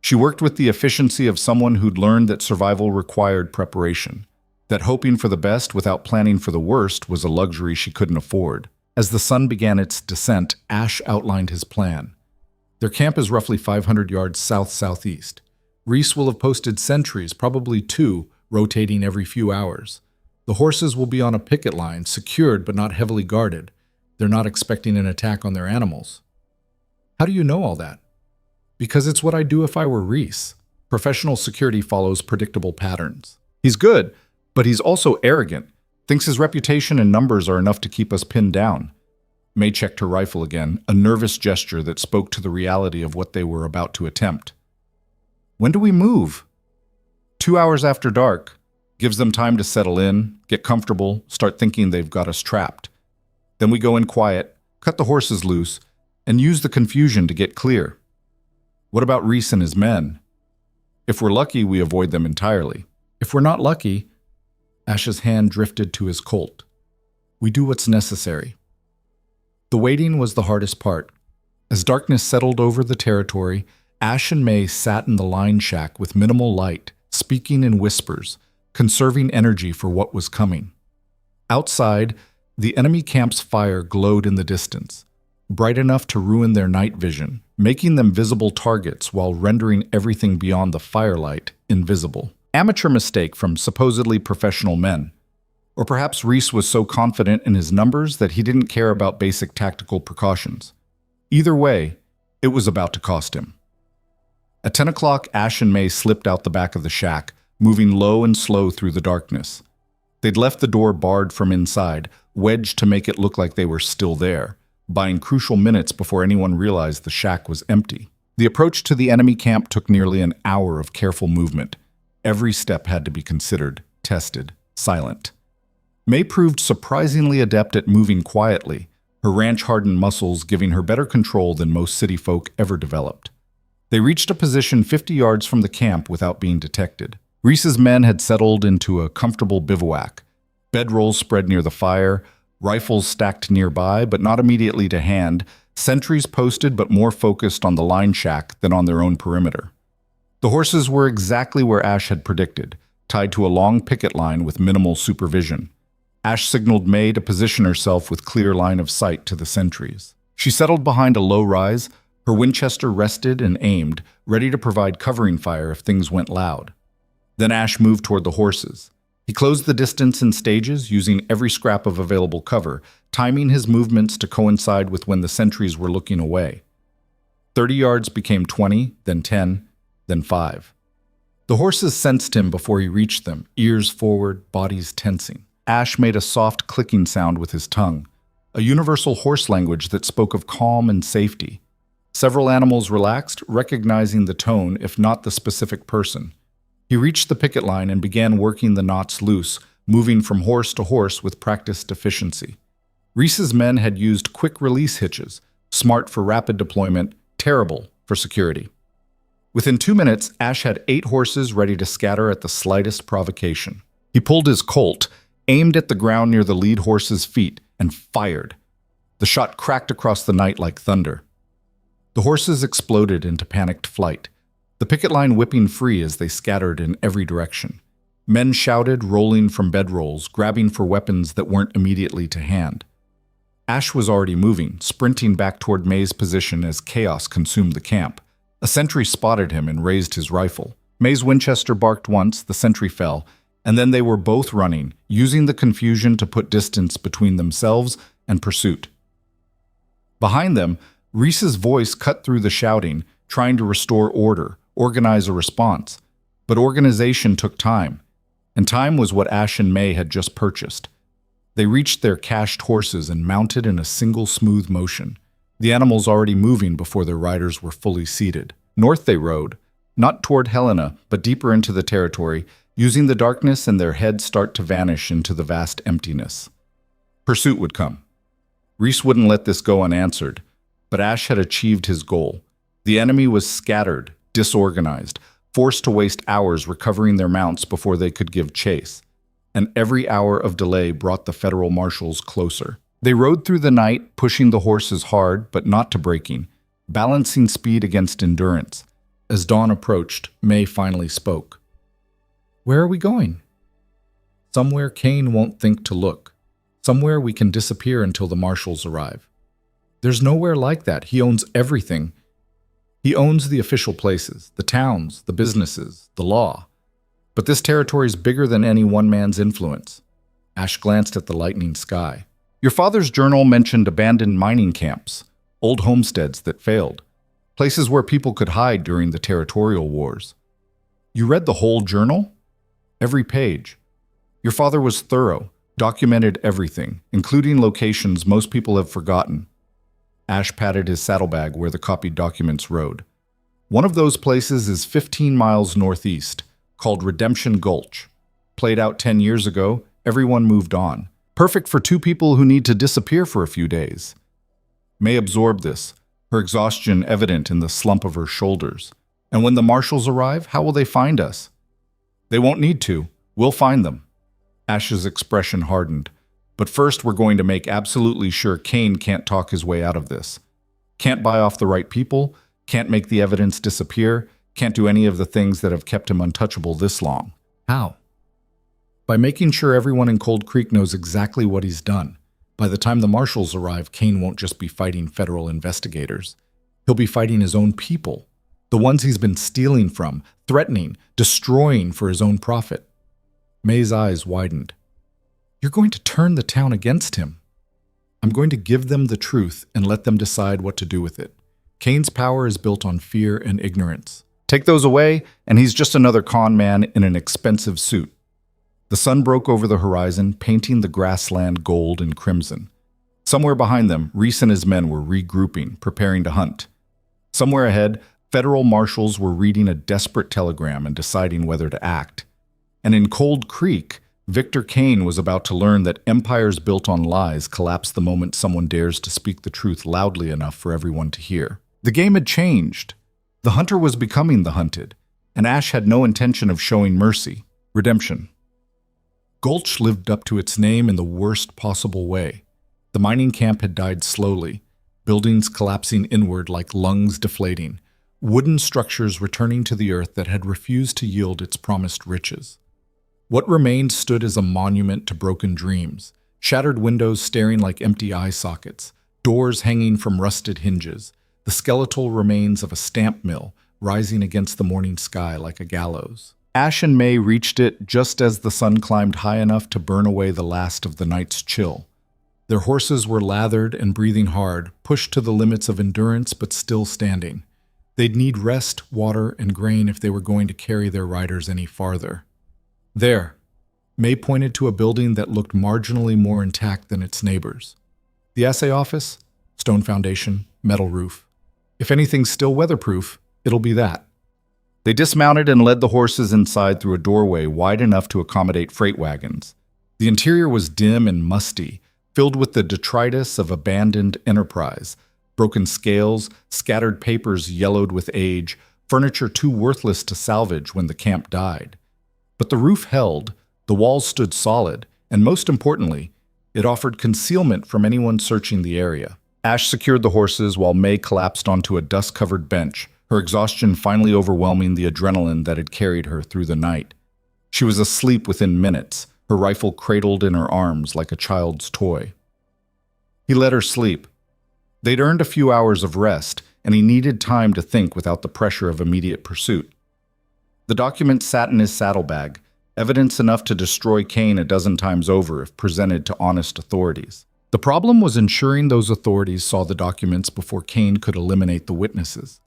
She worked with the efficiency of someone who'd learned that survival required preparation, that hoping for the best without planning for the worst was a luxury she couldn't afford. As the sun began its descent, Ash outlined his plan. Their camp is roughly 500 yards south-southeast. Reese will have posted sentries, probably 2, rotating every few hours. The horses will be on a picket line, secured but not heavily guarded. They're not expecting an attack on their animals. How do you know all that? Because it's what I'd do if I were Reese. Professional security follows predictable patterns. He's good, but he's also arrogant. Thinks his reputation and numbers are enough to keep us pinned down. May checked her rifle again, a nervous gesture that spoke to the reality of what they were about to attempt. When do we move? 2 hours after dark. Gives them time to settle in, get comfortable, start thinking they've got us trapped. Then we go in quiet, cut the horses loose, and use the confusion to get clear. What about Reese and his men? If we're lucky, we avoid them entirely. If we're not lucky, Ash's hand drifted to his Colt. We do what's necessary. The waiting was the hardest part. As darkness settled over the territory, Ash and May sat in the line shack with minimal light, speaking in whispers, conserving energy for what was coming. Outside, the enemy camp's fire glowed in the distance, bright enough to ruin their night vision, making them visible targets while rendering everything beyond the firelight invisible. Amateur mistake from supposedly professional men. Or perhaps Reese was so confident in his numbers that he didn't care about basic tactical precautions. Either way, it was about to cost him. At 10 o'clock, Ash and May slipped out the back of the shack, moving low and slow through the darkness. They'd left the door barred from inside, wedged to make it look like they were still there, buying crucial minutes before anyone realized the shack was empty. The approach to the enemy camp took nearly an hour of careful movement. Every step had to be considered, tested, silent. May proved surprisingly adept at moving quietly, her ranch-hardened muscles giving her better control than most city folk ever developed. They reached a position 50 yards from the camp without being detected. Reese's men had settled into a comfortable bivouac, bedrolls spread near the fire, rifles stacked nearby but not immediately to hand, sentries posted but more focused on the line shack than on their own perimeter. The horses were exactly where Ash had predicted, tied to a long picket line with minimal supervision. Ash signaled May to position herself with clear line of sight to the sentries. She settled behind a low rise, her Winchester rested and aimed, ready to provide covering fire if things went loud. Then Ash moved toward the horses. He closed the distance in stages, using every scrap of available cover, timing his movements to coincide with when the sentries were looking away. 30 yards became 20, then 10, then 5. The horses sensed him before he reached them, ears forward, bodies tensing. Ash made a soft clicking sound with his tongue, a universal horse language that spoke of calm and safety. Several animals relaxed, recognizing the tone, if not the specific person. He reached the picket line and began working the knots loose, moving from horse to horse with practiced efficiency. Reese's men had used quick-release hitches, smart for rapid deployment, terrible for security. Within 2 minutes, Ash had 8 horses ready to scatter at the slightest provocation. He pulled his Colt, aimed at the ground near the lead horse's feet, and fired. The shot cracked across the night like thunder. The horses exploded into panicked flight, the picket line whipping free as they scattered in every direction. Men shouted, rolling from bedrolls, grabbing for weapons that weren't immediately to hand. Ash was already moving, sprinting back toward May's position as chaos consumed the camp. A sentry spotted him and raised his rifle. May's Winchester barked once, the sentry fell, and then they were both running, using the confusion to put distance between themselves and pursuit. Behind them, Reese's voice cut through the shouting, trying to restore order, organize a response. But organization took time, and time was what Ash and May had just purchased. They reached their cached horses and mounted in a single smooth motion, the animals already moving before their riders were fully seated. North they rode, not toward Helena, but deeper into the territory, using the darkness and their heads start to vanish into the vast emptiness. Pursuit would come. Reese wouldn't let this go unanswered, but Ash had achieved his goal. The enemy was scattered, disorganized, forced to waste hours recovering their mounts before they could give chase. And every hour of delay brought the federal marshals closer. They rode through the night, pushing the horses hard, but not to breaking, balancing speed against endurance. As dawn approached, May finally spoke. "Where are we going?" "Somewhere Kane won't think to look. Somewhere we can disappear until the marshals arrive." "There's nowhere like that. He owns everything. He owns the official places, the towns, the businesses, the law. But this territory's bigger than any one man's influence." Ash glanced at the lightening sky. "Your father's journal mentioned abandoned mining camps, old homesteads that failed, places where people could hide during the territorial wars." "You read the whole journal?" "Every page. Your father was thorough, documented everything, including locations most people have forgotten." Ash patted his saddlebag where the copied documents rode. "One of those places is 15 miles northeast, called Redemption Gulch. Played out 10 years ago, everyone moved on. Perfect for 2 people who need to disappear for a few days." May absorbed this, her exhaustion evident in the slump of her shoulders. "And when the marshals arrive, how will they find us?" "They won't need to. We'll find them." Ash's expression hardened. "But first we're going to make absolutely sure Kane can't talk his way out of this. Can't buy off the right people, can't make the evidence disappear, can't do any of the things that have kept him untouchable this long." "How?" "By making sure everyone in Cold Creek knows exactly what he's done. By the time the marshals arrive, Kane won't just be fighting federal investigators. He'll be fighting his own people, the ones he's been stealing from, threatening, destroying for his own profit." May's eyes widened. "You're going to turn the town against him." "I'm going to give them the truth and let them decide what to do with it. Kane's power is built on fear and ignorance. Take those away, and he's just another con man in an expensive suit." The sun broke over the horizon, painting the grassland gold and crimson. Somewhere behind them, Reese and his men were regrouping, preparing to hunt. Somewhere ahead, federal marshals were reading a desperate telegram and deciding whether to act. And in Cold Creek, Victor Kane was about to learn that empires built on lies collapse the moment someone dares to speak the truth loudly enough for everyone to hear. The game had changed. The hunter was becoming the hunted, and Ash had no intention of showing mercy, redemption. Gulch lived up to its name in the worst possible way. The mining camp had died slowly, buildings collapsing inward like lungs deflating, wooden structures returning to the earth that had refused to yield its promised riches. What remained stood as a monument to broken dreams, shattered windows staring like empty eye sockets, doors hanging from rusted hinges, the skeletal remains of a stamp mill rising against the morning sky like a gallows. Ash and May reached it just as the sun climbed high enough to burn away the last of the night's chill. Their horses were lathered and breathing hard, pushed to the limits of endurance but still standing. They'd need rest, water, and grain if they were going to carry their riders any farther. There, May pointed to a building that looked marginally more intact than its neighbors. The assay office, stone foundation, metal roof. If anything's still weatherproof, it'll be that. They dismounted and led the horses inside through a doorway wide enough to accommodate freight wagons. The interior was dim and musty, filled with the detritus of abandoned enterprise, broken scales, scattered papers yellowed with age, furniture too worthless to salvage when the camp died. But the roof held, the walls stood solid, and most importantly, it offered concealment from anyone searching the area. Ash secured the horses while May collapsed onto a dust-covered bench, her exhaustion finally overwhelming the adrenaline that had carried her through the night. She was asleep within minutes, her rifle cradled in her arms like a child's toy. He let her sleep. They'd earned a few hours of rest, and he needed time to think without the pressure of immediate pursuit. The document sat in his saddlebag, evidence enough to destroy Kane a dozen times over if presented to honest authorities. The problem was ensuring those authorities saw the documents before Kane could eliminate the witnesses.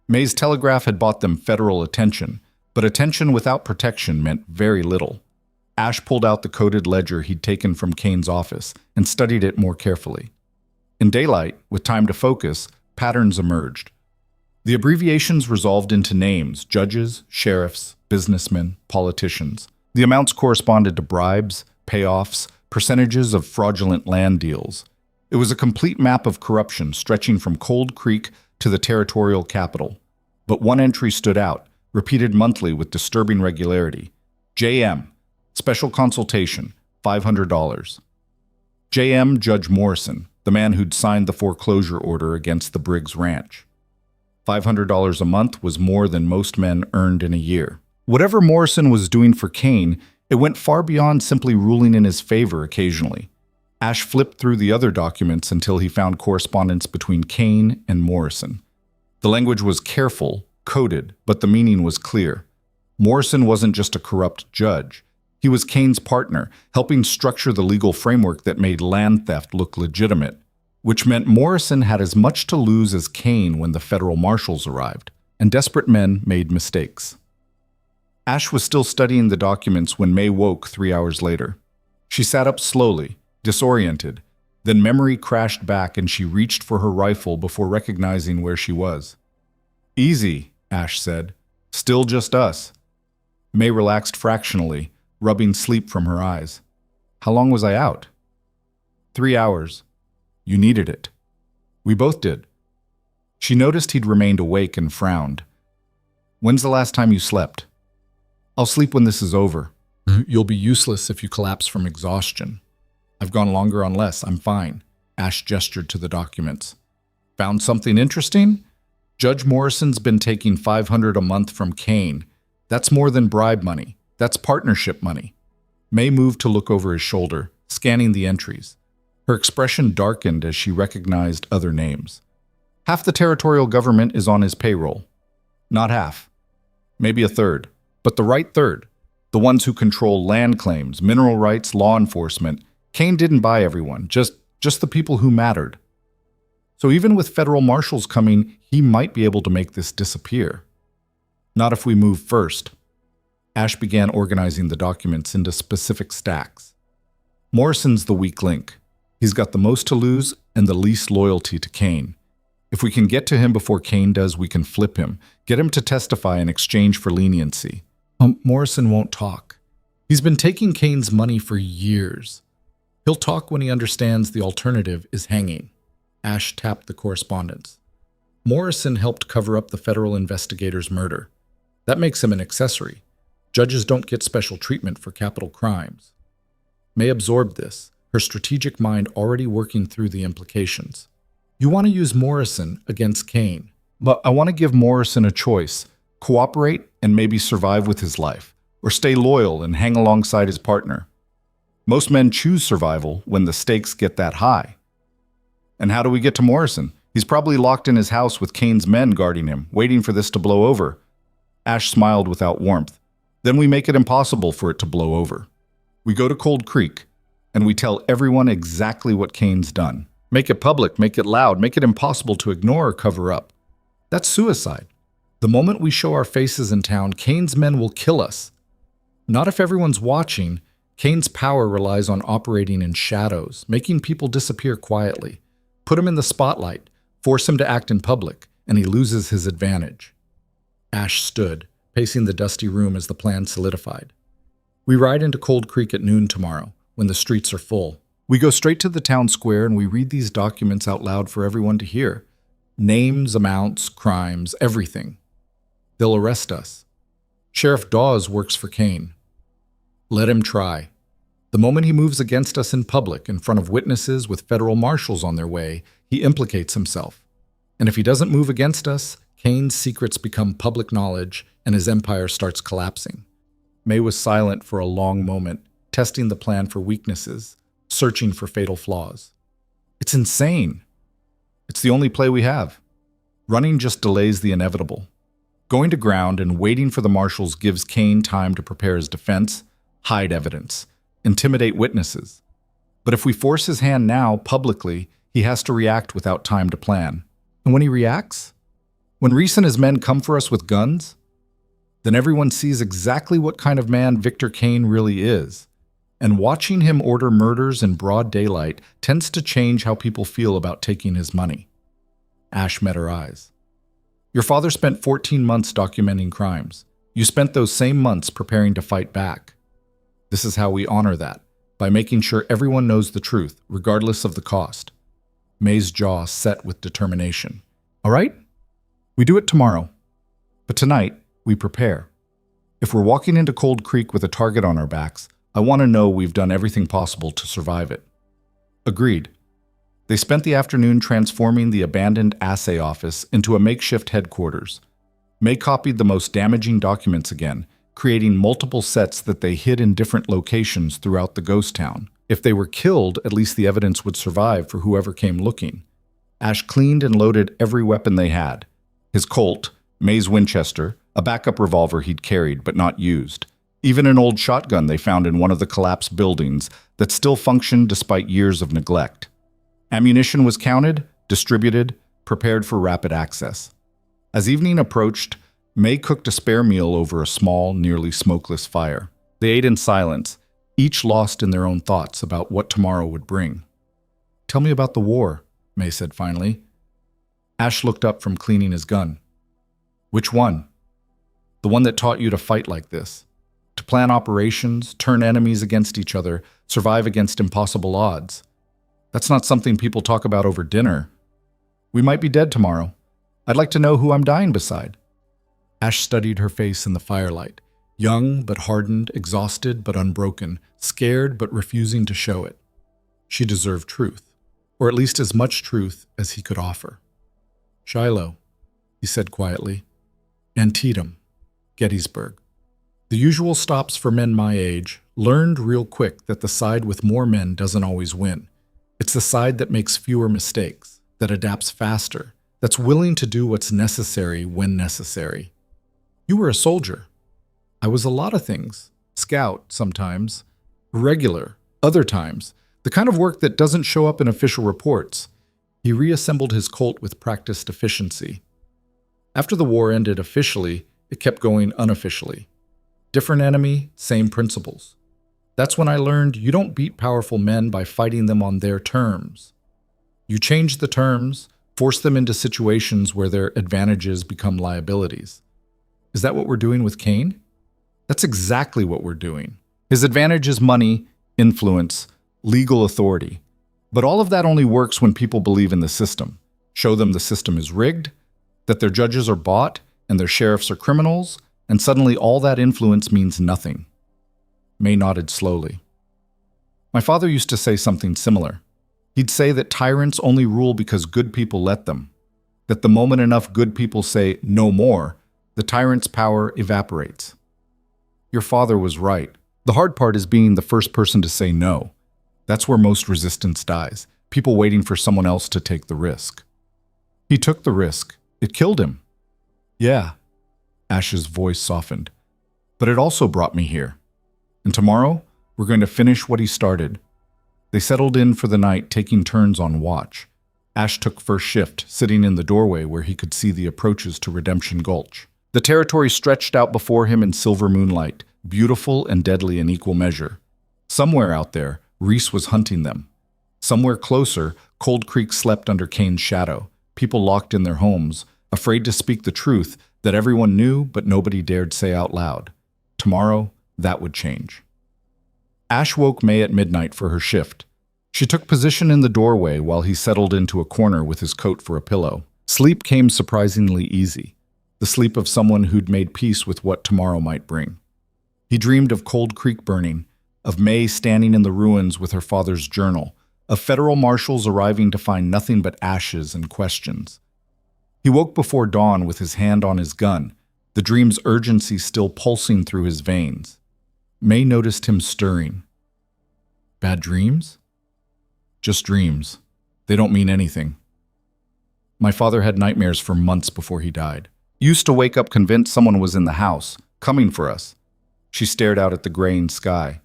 May's telegraph had bought them federal attention, but attention without protection meant very little. Ash pulled out the coded ledger he'd taken from Kane's office and studied it more carefully. In daylight, with time to focus, patterns emerged. The abbreviations resolved into names: judges, sheriffs, businessmen, politicians. The amounts corresponded to bribes, payoffs, percentages of fraudulent land deals. It was a complete map of corruption stretching from Cold Creek to the territorial capital. But one entry stood out, repeated monthly with disturbing regularity. J.M. Special consultation, $500. J.M. Judge Morrison, the man who'd signed the foreclosure order against the Briggs ranch. $500 a month was more than most men earned in a year. Whatever Morrison was doing for Kane, it went far beyond simply ruling in his favor occasionally. Ash flipped through the other documents until he found correspondence between Kane and Morrison. The language was careful, coded, but the meaning was clear. Morrison wasn't just a corrupt judge. He was Kane's partner, helping structure the legal framework that made land theft look legitimate, which meant Morrison had as much to lose as Kane when the federal marshals arrived, and desperate men made mistakes. Ash was still studying the documents when May woke 3 hours later. She sat up slowly, disoriented. Then memory crashed back and she reached for her rifle before recognizing where she was. "Easy," Ash said. "Still just us." May relaxed fractionally, rubbing sleep from her eyes. "How long was I out?" 3 hours. You needed it. We both did. She noticed he'd remained awake and frowned. "When's the last time you slept?" "I'll sleep when this is over." "You'll be useless if you collapse from exhaustion." "I've gone longer on less. I'm fine." Ash gestured to the documents. "Found something interesting?" "Judge Morrison's been taking $500 a month from Kane. That's more than bribe money. That's partnership money." May moved to look over his shoulder, scanning the entries. Her expression darkened as she recognized other names. "Half the territorial government is on his payroll." "Not half. Maybe a third. But the right third. The ones who control land claims, mineral rights, law enforcement. Kane didn't buy everyone, just the people who mattered. So even with federal marshals coming, he might be able to make this disappear. Not if we move first." Ash began organizing the documents into specific stacks. Morrison's the weak link. He's got the most to lose and the least loyalty to Kane. If we can get to him before Kane does, we can flip him, get him to testify in exchange for leniency. Morrison won't talk. He's been taking Kane's money for years. He'll talk when he understands the alternative is hanging. Ash tapped the correspondence. Morrison helped cover up the federal investigator's murder. That makes him an accessory. Judges don't get special treatment for capital crimes. May absorbed this, her strategic mind already working through the implications. You want to use Morrison against Kane, but I want to give Morrison a choice. Cooperate and maybe survive with his life, or stay loyal and hang alongside his partner. Most men choose survival when the stakes get that high. And how do we get to Morrison? He's probably locked in his house with Kane's men guarding him, waiting for this to blow over. Ash smiled without warmth. Then we make it impossible for it to blow over. We go to Cold Creek, and we tell everyone exactly what Kane's done. Make it public, make it loud, make it impossible to ignore or cover up. That's suicide. The moment we show our faces in town, Kane's men will kill us. Not if everyone's watching. Kane's power relies on operating in shadows, making people disappear quietly. Put him in the spotlight, force him to act in public, and he loses his advantage. Ash stood, pacing the dusty room as the plan solidified. We ride into Cold Creek at noon tomorrow, when the streets are full. We go straight to the town square and we read these documents out loud for everyone to hear. Names, amounts, crimes, everything. They'll arrest us. Sheriff Dawes works for Kane. Let him try. The moment he moves against us in public, in front of witnesses with federal marshals on their way, he implicates himself. And if he doesn't move against us, Kane's secrets become public knowledge and his empire starts collapsing. May was silent for a long moment, testing the plan for weaknesses, searching for fatal flaws. It's insane. It's the only play we have. Running just delays the inevitable. Going to ground and waiting for the marshals gives Kane time to prepare his defense, hide evidence, intimidate witnesses. But if we force his hand now, publicly, he has to react without time to plan. And when he reacts? When Reese and his men come for us with guns? Then everyone sees exactly what kind of man Victor Kane really is. And watching him order murders in broad daylight tends to change how people feel about taking his money. Ash met her eyes. Your father spent 14 months documenting crimes. You spent those same months preparing to fight back. This is how we honor that, by making sure everyone knows the truth, regardless of the cost. May's jaw set with determination. All right? We do it tomorrow. But tonight, we prepare. If we're walking into Cold Creek with a target on our backs, I want to know we've done everything possible to survive it. Agreed. They spent the afternoon transforming the abandoned assay office into a makeshift headquarters. May copied the most damaging documents again, creating multiple sets that they hid in different locations throughout the ghost town. If they were killed, at least the evidence would survive for whoever came looking. Ash cleaned and loaded every weapon they had. His Colt, May's Winchester, a backup revolver he'd carried but not used. Even an old shotgun they found in one of the collapsed buildings that still functioned despite years of neglect. Ammunition was counted, distributed, prepared for rapid access. As evening approached, May cooked a spare meal over a small, nearly smokeless fire. They ate in silence, each lost in their own thoughts about what tomorrow would bring. Tell me about the war, May said finally. Ash looked up from cleaning his gun. Which one? The one that taught you to fight like this. To plan operations, turn enemies against each other, survive against impossible odds. That's not something people talk about over dinner. We might be dead tomorrow. I'd like to know who I'm dying beside. Ash studied her face in the firelight, young but hardened, exhausted but unbroken, scared but refusing to show it. She deserved truth, or at least as much truth as he could offer. Shiloh, he said quietly. Antietam, Gettysburg. The usual stops for men my age learned real quick that the side with more men doesn't always win. It's the side that makes fewer mistakes, that adapts faster, that's willing to do what's necessary when necessary. You were a soldier. I was a lot of things. Scout, sometimes. Regular, other times. The kind of work that doesn't show up in official reports. He reassembled his Colt with practiced efficiency. After the war ended officially, it kept going unofficially. Different enemy, same principles. That's when I learned you don't beat powerful men by fighting them on their terms. You change the terms, force them into situations where their advantages become liabilities. Is that what we're doing with Kane? That's exactly what we're doing. His advantage is money, influence, legal authority. But all of that only works when people believe in the system. Show them the system is rigged, that their judges are bought, and their sheriffs are criminals, and suddenly all that influence means nothing. May nodded slowly. My father used to say something similar. He'd say that tyrants only rule because good people let them, that the moment enough good people say no more, the tyrant's power evaporates. Your father was right. The hard part is being the first person to say no. That's where most resistance dies, people waiting for someone else to take the risk. He took the risk. It killed him. Yeah. Ash's voice softened. But it also brought me here. And tomorrow, we're going to finish what he started. They settled in for the night, taking turns on watch. Ash took first shift, sitting in the doorway where he could see the approaches to Redemption Gulch. The territory stretched out before him in silver moonlight, beautiful and deadly in equal measure. Somewhere out there, Reese was hunting them. Somewhere closer, Cold Creek slept under Kane's shadow, people locked in their homes, afraid to speak the truth that everyone knew but nobody dared say out loud. Tomorrow, that would change. Ash woke May at midnight for her shift. She took position in the doorway while he settled into a corner with his coat for a pillow. Sleep came surprisingly easy, the sleep of someone who'd made peace with what tomorrow might bring. He dreamed of Cold Creek burning, of May standing in the ruins with her father's journal, of federal marshals arriving to find nothing but ashes and questions. He woke before dawn with his hand on his gun, the dream's urgency still pulsing through his veins. May noticed him stirring. Bad dreams? Just dreams. They don't mean anything. My father had nightmares for months before he died. Used to wake up convinced someone was in the house, coming for us. She stared out at the graying sky.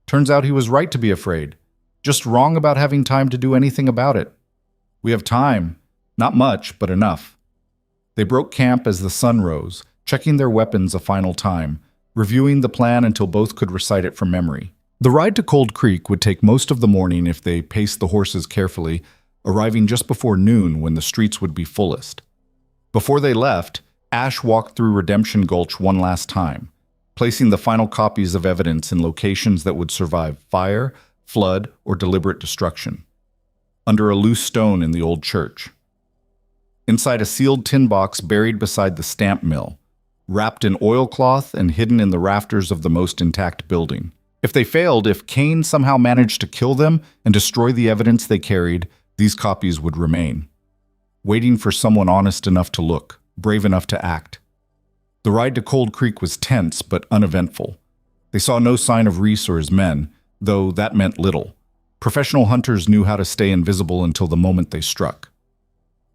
Turns out he was right to be afraid, just wrong about having time to do anything about it. We have time, not much, but enough. They broke camp as the sun rose, checking their weapons a final time, reviewing the plan until both could recite it from memory. The ride to Cold Creek would take most of the morning if they paced the horses carefully, arriving just before noon when the streets would be fullest. Before they left, Ash walked through Redemption Gulch one last time, placing the final copies of evidence in locations that would survive fire, flood, or deliberate destruction. Under a loose stone in the old church. Inside a sealed tin box buried beside the stamp mill, wrapped in oilcloth and hidden in the rafters of the most intact building. If they failed, if Kane somehow managed to kill them and destroy the evidence they carried, these copies would remain, waiting for someone honest enough to look, brave enough to act. The ride to Cold Creek was tense but uneventful. They saw no sign of Reese or his men, though that meant little. Professional hunters knew how to stay invisible until the moment they struck.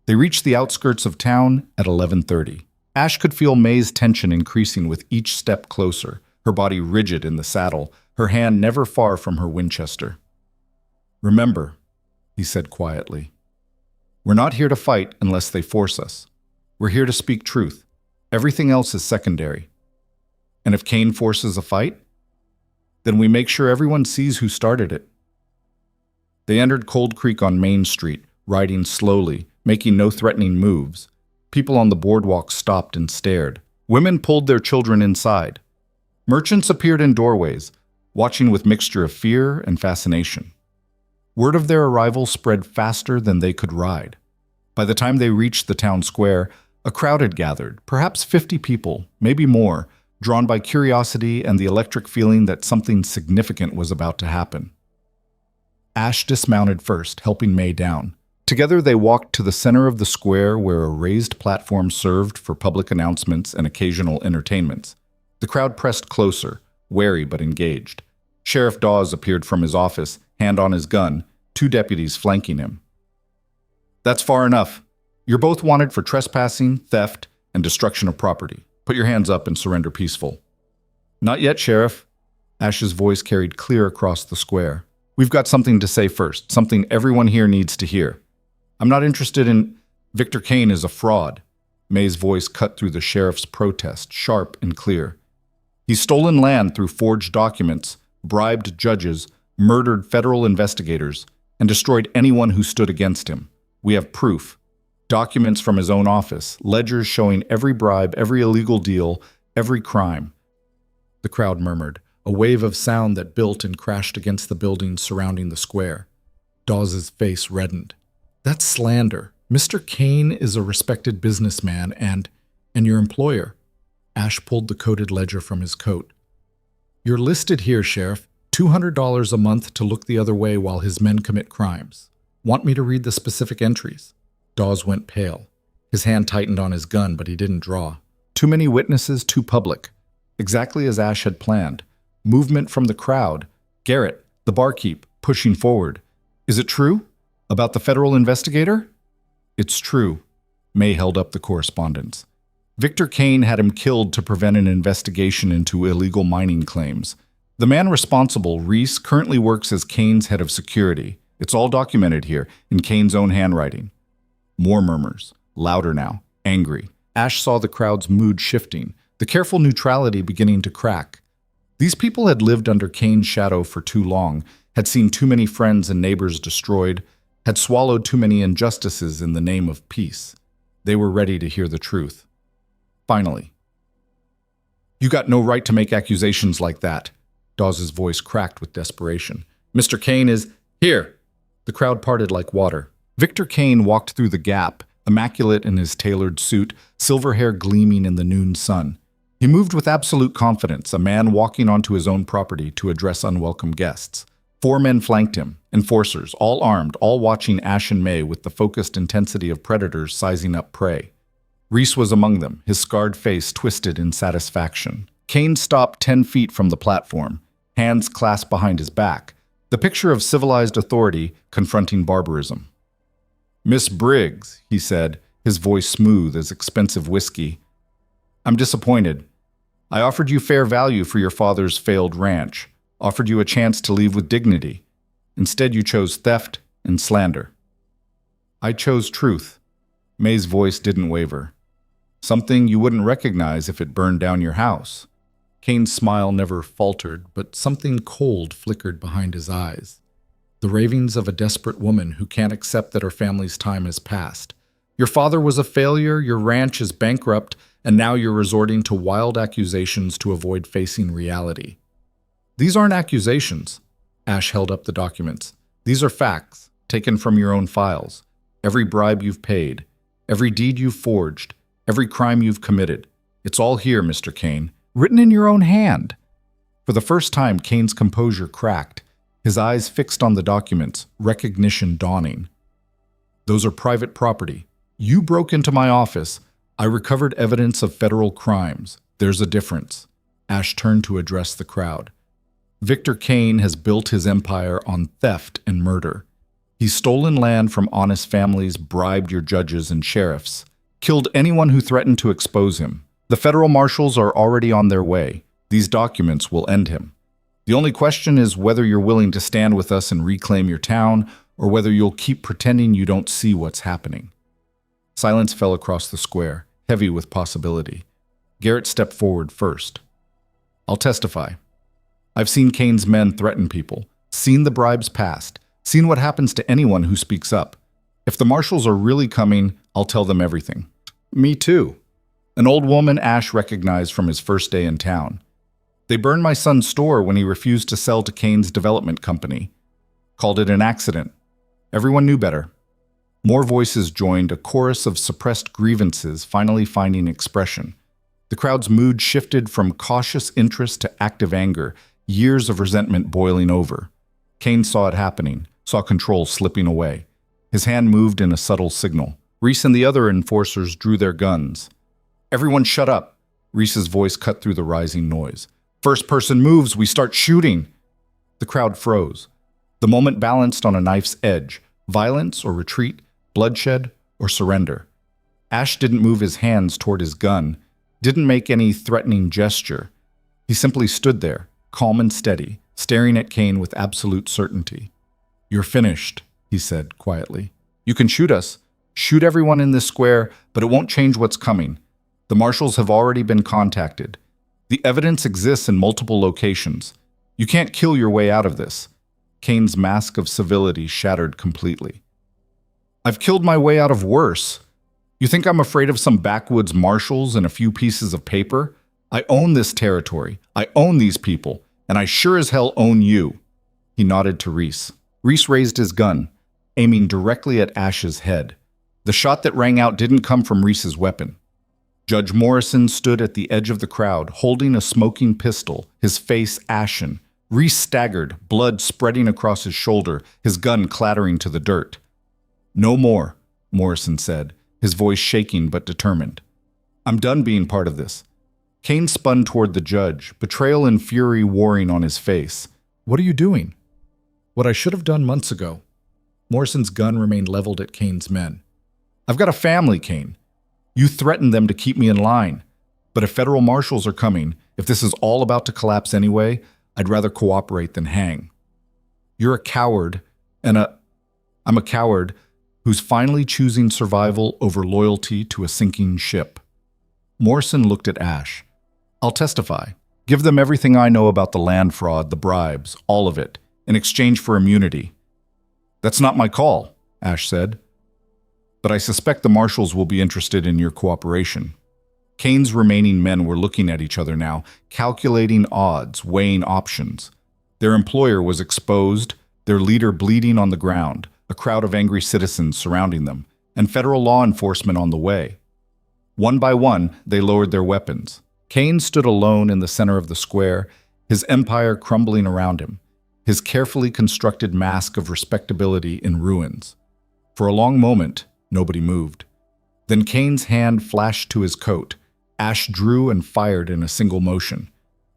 They reached the outskirts of town at 11:30. Ash could feel May's tension increasing with each step closer, her body rigid in the saddle, her hand never far from her Winchester. Remember, he said quietly, we're not here to fight unless they force us. We're here to speak truth. Everything else is secondary. And if Kane forces a fight, then we make sure everyone sees who started it. They entered Cold Creek on Main Street, riding slowly, making no threatening moves. People on the boardwalk stopped and stared. Women pulled their children inside. Merchants appeared in doorways, watching with mixture of fear and fascination. Word of their arrival spread faster than they could ride. By the time they reached the town square, a crowd had gathered, perhaps 50 people, maybe more, drawn by curiosity and the electric feeling that something significant was about to happen. Ash dismounted first, helping May down. Together they walked to the center of the square where a raised platform served for public announcements and occasional entertainments. The crowd pressed closer, wary but engaged. Sheriff Dawes appeared from his office, hand on his gun, 2 deputies flanking him. That's far enough. You're both wanted for trespassing, theft, and destruction of property. Put your hands up and surrender peaceful. Not yet, Sheriff. Ash's voice carried clear across the square. We've got something to say first, something everyone here needs to hear. I'm not interested in... Victor Kane is a fraud. May's voice cut through the sheriff's protest, sharp and clear. He's stolen land through forged documents, bribed judges, murdered federal investigators, and destroyed anyone who stood against him. We have proof. Documents from his own office, ledgers showing every bribe, every illegal deal, every crime. The crowd murmured, a wave of sound that built and crashed against the buildings surrounding the square. Dawes' face reddened. That's slander. Mr. Kane is a respected businessman and your employer. Ash pulled the coded ledger from his coat. You're listed here, Sheriff. $200 a month to look the other way while his men commit crimes. Want me to read the specific entries? Dawes went pale. His hand tightened on his gun, but he didn't draw. Too many witnesses, too public. Exactly as Ash had planned. Movement from the crowd. Garrett, the barkeep, pushing forward. Is it true? About the federal investigator? It's true. May held up the correspondence. Victor Kane had him killed to prevent an investigation into illegal mining claims. The man responsible, Reese, currently works as Kane's head of security. It's all documented here, in Kane's own handwriting. More murmurs, louder now, angry. Ash saw the crowd's mood shifting, the careful neutrality beginning to crack. These people had lived under Kane's shadow for too long, had seen too many friends and neighbors destroyed, had swallowed too many injustices in the name of peace. They were ready to hear the truth. Finally. You got no right to make accusations like that. Dawes' voice cracked with desperation. Mr. Kane is here. The crowd parted like water. Victor Kane walked through the gap, immaculate in his tailored suit, silver hair gleaming in the noon sun. He moved with absolute confidence, a man walking onto his own property to address unwelcome guests. 4 men flanked him, enforcers, all armed, all watching Ash and May with the focused intensity of predators sizing up prey. Reese was among them, his scarred face twisted in satisfaction. Kane stopped 10 feet from the platform, hands clasped behind his back, the picture of civilized authority confronting barbarism. Miss Briggs, he said, his voice smooth as expensive whiskey. I'm disappointed. I offered you fair value for your father's failed ranch, offered you a chance to leave with dignity. Instead, you chose theft and slander. I chose truth. May's voice didn't waver. Something you wouldn't recognize if it burned down your house. Kane's smile never faltered, but something cold flickered behind his eyes. The ravings of a desperate woman who can't accept that her family's time has passed. Your father was a failure, your ranch is bankrupt, and now you're resorting to wild accusations to avoid facing reality. These aren't accusations. Ash held up the documents. These are facts, taken from your own files. Every bribe you've paid, every deed you've forged, every crime you've committed. It's all here, Mr. Kane, written in your own hand. For the first time, Kane's composure cracked, his eyes fixed on the documents, recognition dawning. Those are private property. You broke into my office. I recovered evidence of federal crimes. There's a difference. Ash turned to address the crowd. Victor Kane has built his empire on theft and murder. He's stolen land from honest families, bribed your judges and sheriffs, killed anyone who threatened to expose him. The federal marshals are already on their way. These documents will end him. The only question is whether you're willing to stand with us and reclaim your town, or whether you'll keep pretending you don't see what's happening. Silence fell across the square, heavy with possibility. Garrett stepped forward first. I'll testify. I've seen Kane's men threaten people, seen the bribes passed, seen what happens to anyone who speaks up. If the marshals are really coming, I'll tell them everything. Me too. An old woman Ash recognized from his first day in town. They burned my son's store when he refused to sell to Kane's development company. Called it an accident. Everyone knew better. More voices joined, a chorus of suppressed grievances finally finding expression. The crowd's mood shifted from cautious interest to active anger, years of resentment boiling over. Kane saw it happening, saw control slipping away. His hand moved in a subtle signal. Reese and the other enforcers drew their guns. Everyone shut up. Reese's voice cut through the rising noise. First person moves, we start shooting. The crowd froze. The moment balanced on a knife's edge, violence or retreat, bloodshed or surrender. Ash didn't move his hands toward his gun, didn't make any threatening gesture. He simply stood there, calm and steady, staring at Kane with absolute certainty. You're finished, he said quietly. You can shoot us, shoot everyone in this square, but it won't change what's coming. The marshals have already been contacted. The evidence exists in multiple locations. You can't kill your way out of this. Kane's mask of civility shattered completely. I've killed my way out of worse. You think I'm afraid of some backwoods marshals and a few pieces of paper? I own this territory. I own these people. And I sure as hell own you. He nodded to Reese. Reese raised his gun, aiming directly at Ash's head. The shot that rang out didn't come from Reese's weapon. Judge Morrison stood at the edge of the crowd, holding a smoking pistol, his face ashen. Reese staggered, blood spreading across his shoulder, his gun clattering to the dirt. No more, Morrison said, his voice shaking but determined. I'm done being part of this. Kane spun toward the judge, betrayal and fury warring on his face. What are you doing? What I should have done months ago. Morrison's gun remained leveled at Kane's men. I've got a family, Kane. You threatened them to keep me in line. But if federal marshals are coming, if this is all about to collapse anyway, I'd rather cooperate than hang. You're a coward, and I'm a coward who's finally choosing survival over loyalty to a sinking ship. Morrison looked at Ash. I'll testify. Give them everything I know about the land fraud, the bribes, all of it, in exchange for immunity. That's not my call, Ash said. But I suspect the marshals will be interested in your cooperation. Kane's remaining men were looking at each other now, calculating odds, weighing options. Their employer was exposed, their leader bleeding on the ground, a crowd of angry citizens surrounding them, and federal law enforcement on the way. One by one, they lowered their weapons. Kane stood alone in the center of the square, his empire crumbling around him, his carefully constructed mask of respectability in ruins. For a long moment, nobody moved. Then Kane's hand flashed to his coat. Ash drew and fired in a single motion.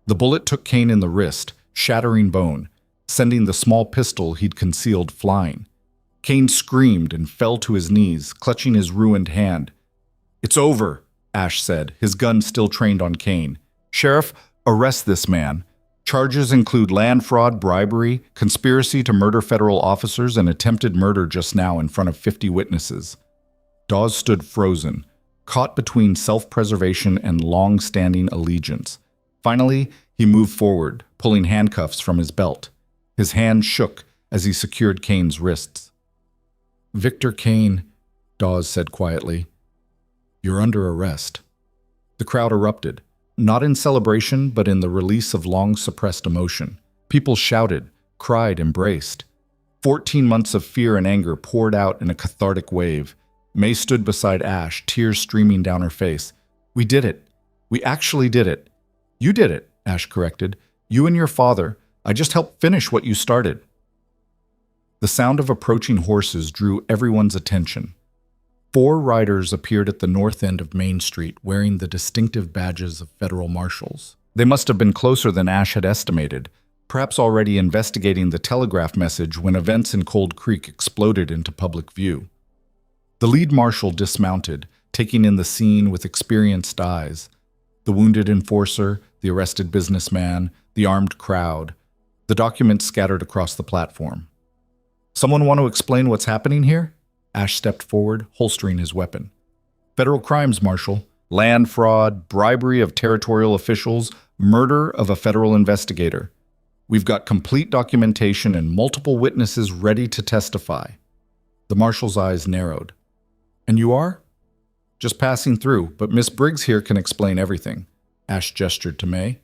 The bullet took Kane in the wrist, shattering bone, sending the small pistol he'd concealed flying. Kane screamed and fell to his knees, clutching his ruined hand. It's over, Ash said, his gun still trained on Kane. Sheriff, arrest this man. Charges include land fraud, bribery, conspiracy to murder federal officers, and attempted murder just now in front of 50 witnesses. Dawes stood frozen, caught between self-preservation and long-standing allegiance. Finally, he moved forward, pulling handcuffs from his belt. His hand shook as he secured Kane's wrists. Victor Kane, Dawes said quietly, you're under arrest. The crowd erupted, not in celebration, but in the release of long-suppressed emotion. People shouted, cried, embraced. 14 months of fear and anger poured out in a cathartic wave. May stood beside Ash, tears streaming down her face. We did it. We actually did it. You did it, Ash corrected. You and your father. I just helped finish what you started. The sound of approaching horses drew everyone's attention. 4 riders appeared at the north end of Main Street wearing the distinctive badges of federal marshals. They must have been closer than Ash had estimated, perhaps already investigating the telegraph message when events in Cold Creek exploded into public view. The lead marshal dismounted, taking in the scene with experienced eyes. The wounded enforcer, the arrested businessman, the armed crowd. The documents scattered across the platform. Someone want to explain what's happening here? Ash stepped forward, holstering his weapon. Federal crimes, Marshal. Land fraud, bribery of territorial officials, murder of a federal investigator. We've got complete documentation and multiple witnesses ready to testify. The Marshal's eyes narrowed. And you are? Just passing through, but Miss Briggs here can explain everything. Ash gestured to May.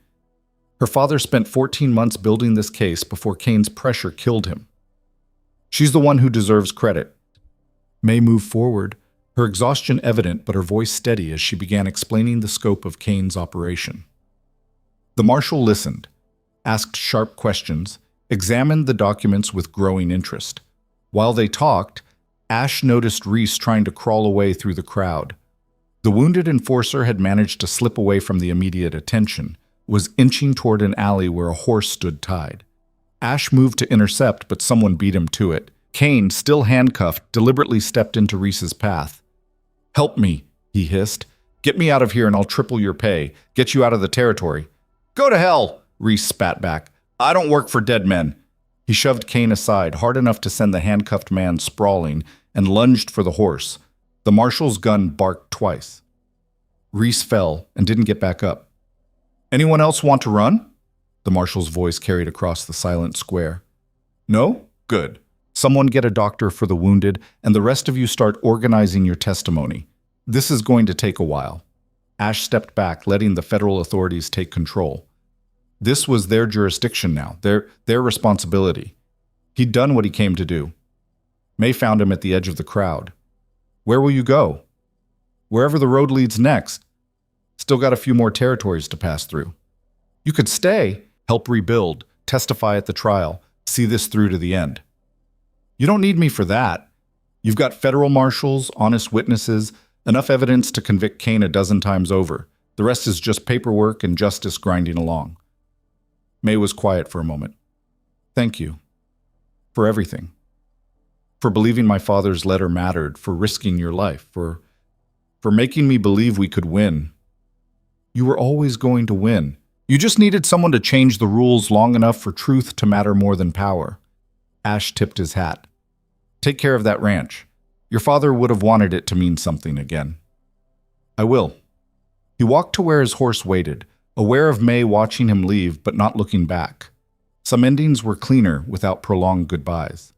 Her father spent 14 months building this case before Kane's pressure killed him. She's the one who deserves credit. May moved forward, her exhaustion evident but her voice steady as she began explaining the scope of Kane's operation. The Marshal listened, asked sharp questions, examined the documents with growing interest. While they talked, Ash noticed Reese trying to crawl away through the crowd. The wounded enforcer had managed to slip away from the immediate attention, was inching toward an alley where a horse stood tied. Ash moved to intercept, but someone beat him to it. Kane, still handcuffed, deliberately stepped into Reese's path. Help me, he hissed. Get me out of here and I'll triple your pay. Get you out of the territory. Go to hell, Reese spat back. I don't work for dead men. He shoved Kane aside, hard enough to send the handcuffed man sprawling, and lunged for the horse. The Marshal's gun barked twice. Reese fell and didn't get back up. Anyone else want to run? The marshal's voice carried across the silent square. No? Good. Someone get a doctor for the wounded, and the rest of you start organizing your testimony. This is going to take a while. Ash stepped back, letting the federal authorities take control. This was their jurisdiction now, their responsibility. He'd done what he came to do. May found him at the edge of the crowd. Where will you go? Wherever the road leads next. Still got a few more territories to pass through. You could stay, help rebuild, testify at the trial, see this through to the end. You don't need me for that. You've got federal marshals, honest witnesses, enough evidence to convict Kane a dozen times over. The rest is just paperwork and justice grinding along. May was quiet for a moment. Thank you. For everything. For believing my father's letter mattered, for risking your life, for making me believe we could win. You were always going to win. You just needed someone to change the rules long enough for truth to matter more than power. Ash tipped his hat. Take care of that ranch. Your father would have wanted it to mean something again. I will. He walked to where his horse waited, aware of May watching him leave but not looking back. Some endings were cleaner without prolonged goodbyes.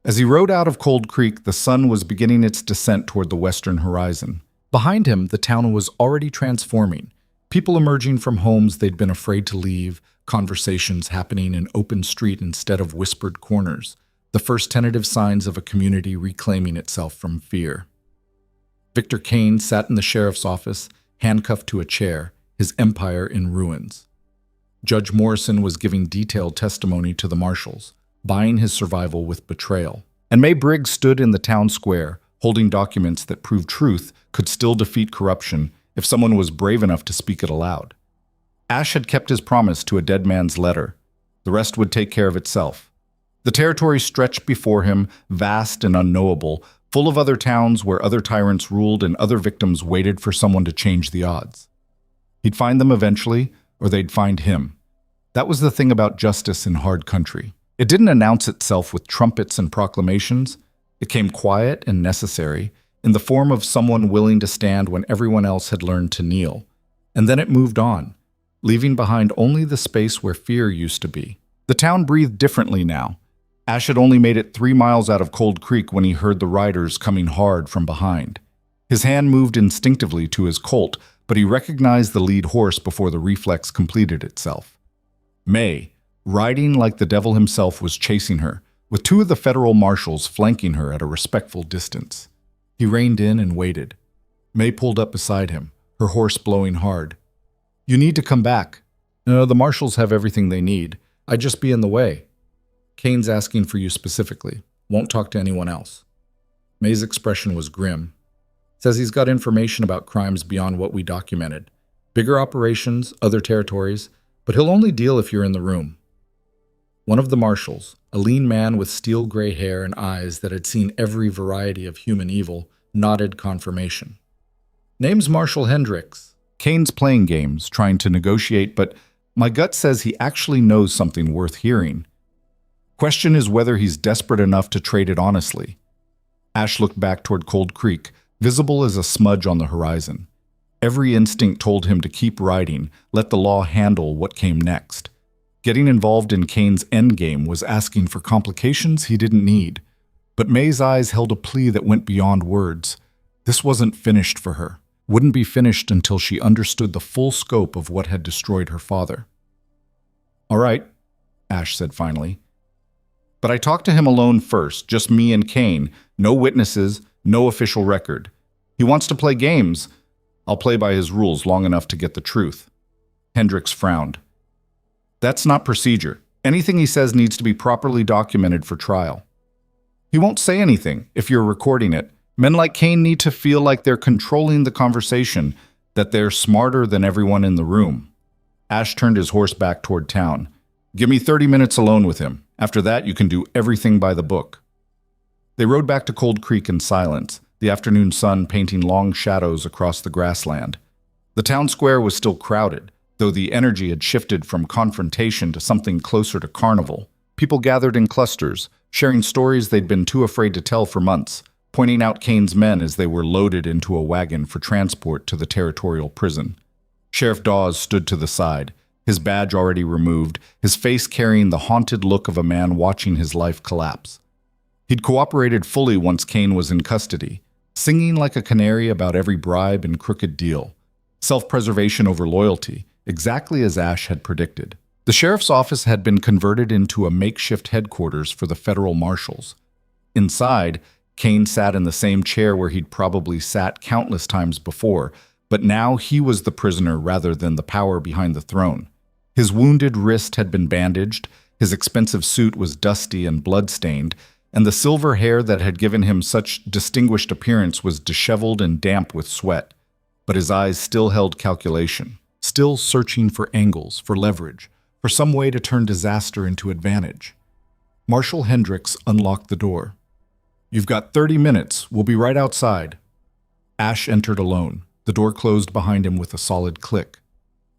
As he rode out of Cold Creek, the sun was beginning its descent toward the western horizon. Behind him, the town was already transforming. People emerging from homes they'd been afraid to leave, conversations happening in open street instead of whispered corners, the first tentative signs of a community reclaiming itself from fear. Victor Kane sat in the sheriff's office, handcuffed to a chair, his empire in ruins. Judge Morrison was giving detailed testimony to the marshals, buying his survival with betrayal. And May Briggs stood in the town square, holding documents that proved truth could still defeat corruption if someone was brave enough to speak it aloud. Ash had kept his promise to a dead man's letter. The rest would take care of itself. The territory stretched before him, vast and unknowable, full of other towns where other tyrants ruled and other victims waited for someone to change the odds. He'd find them eventually, or they'd find him. That was the thing about justice in hard country. It didn't announce itself with trumpets and proclamations. It came quiet and necessary, in the form of someone willing to stand when everyone else had learned to kneel. And then it moved on, leaving behind only the space where fear used to be. The town breathed differently now. Ash had only made it 3 miles out of Cold Creek when he heard the riders coming hard from behind. His hand moved instinctively to his Colt, but he recognized the lead horse before the reflex completed itself. May, riding like the devil himself, was chasing her, with 2 of the federal marshals flanking her at a respectful distance. He reined in and waited. May pulled up beside him, her horse blowing hard. You need to come back. No, the marshals have everything they need. I'd just be in the way. Kane's asking for you specifically. Won't talk to anyone else. May's expression was grim. Says he's got information about crimes beyond what we documented. Bigger operations, other territories, but he'll only deal if you're in the room. One of the marshals, a lean man with steel gray hair and eyes that had seen every variety of human evil, nodded confirmation. Name's Marshal Hendricks. Kane's playing games, trying to negotiate, but my gut says he actually knows something worth hearing. Question is whether he's desperate enough to trade it honestly. Ash looked back toward Cold Creek, visible as a smudge on the horizon. Every instinct told him to keep riding, let the law handle what came next. Getting involved in Kane's endgame was asking for complications he didn't need. But May's eyes held a plea that went beyond words. This wasn't finished for her. Wouldn't be finished until she understood the full scope of what had destroyed her father. All right, Ash said finally. But I talked to him alone first, just me and Kane. No witnesses, no official record. He wants to play games. I'll play by his rules long enough to get the truth. Hendricks frowned. That's not procedure. Anything he says needs to be properly documented for trial. He won't say anything if you're recording it. Men like Kane need to feel like they're controlling the conversation, that they're smarter than everyone in the room. Ash turned his horse back toward town. Give me 30 minutes alone with him. After that, you can do everything by the book. They rode back to Cold Creek in silence, the afternoon sun painting long shadows across the grassland. The town square was still crowded, though the energy had shifted from confrontation to something closer to carnival. People gathered in clusters, sharing stories they'd been too afraid to tell for months, pointing out Kane's men as they were loaded into a wagon for transport to the territorial prison. Sheriff Dawes stood to the side, his badge already removed, his face carrying the haunted look of a man watching his life collapse. He'd cooperated fully once Kane was in custody, singing like a canary about every bribe and crooked deal. Self-preservation over loyalty, exactly as Ash had predicted. The sheriff's office had been converted into a makeshift headquarters for the federal marshals. Inside, Kane sat in the same chair where he'd probably sat countless times before, but now he was the prisoner rather than the power behind the throne. His wounded wrist had been bandaged, his expensive suit was dusty and blood-stained, and the silver hair that had given him such distinguished appearance was disheveled and damp with sweat. But his eyes still held calculation, still searching for angles, for leverage, for some way to turn disaster into advantage. Marshal Hendricks unlocked the door. "You've got 30 minutes. We'll be right outside." Ash entered alone. The door closed behind him with a solid click.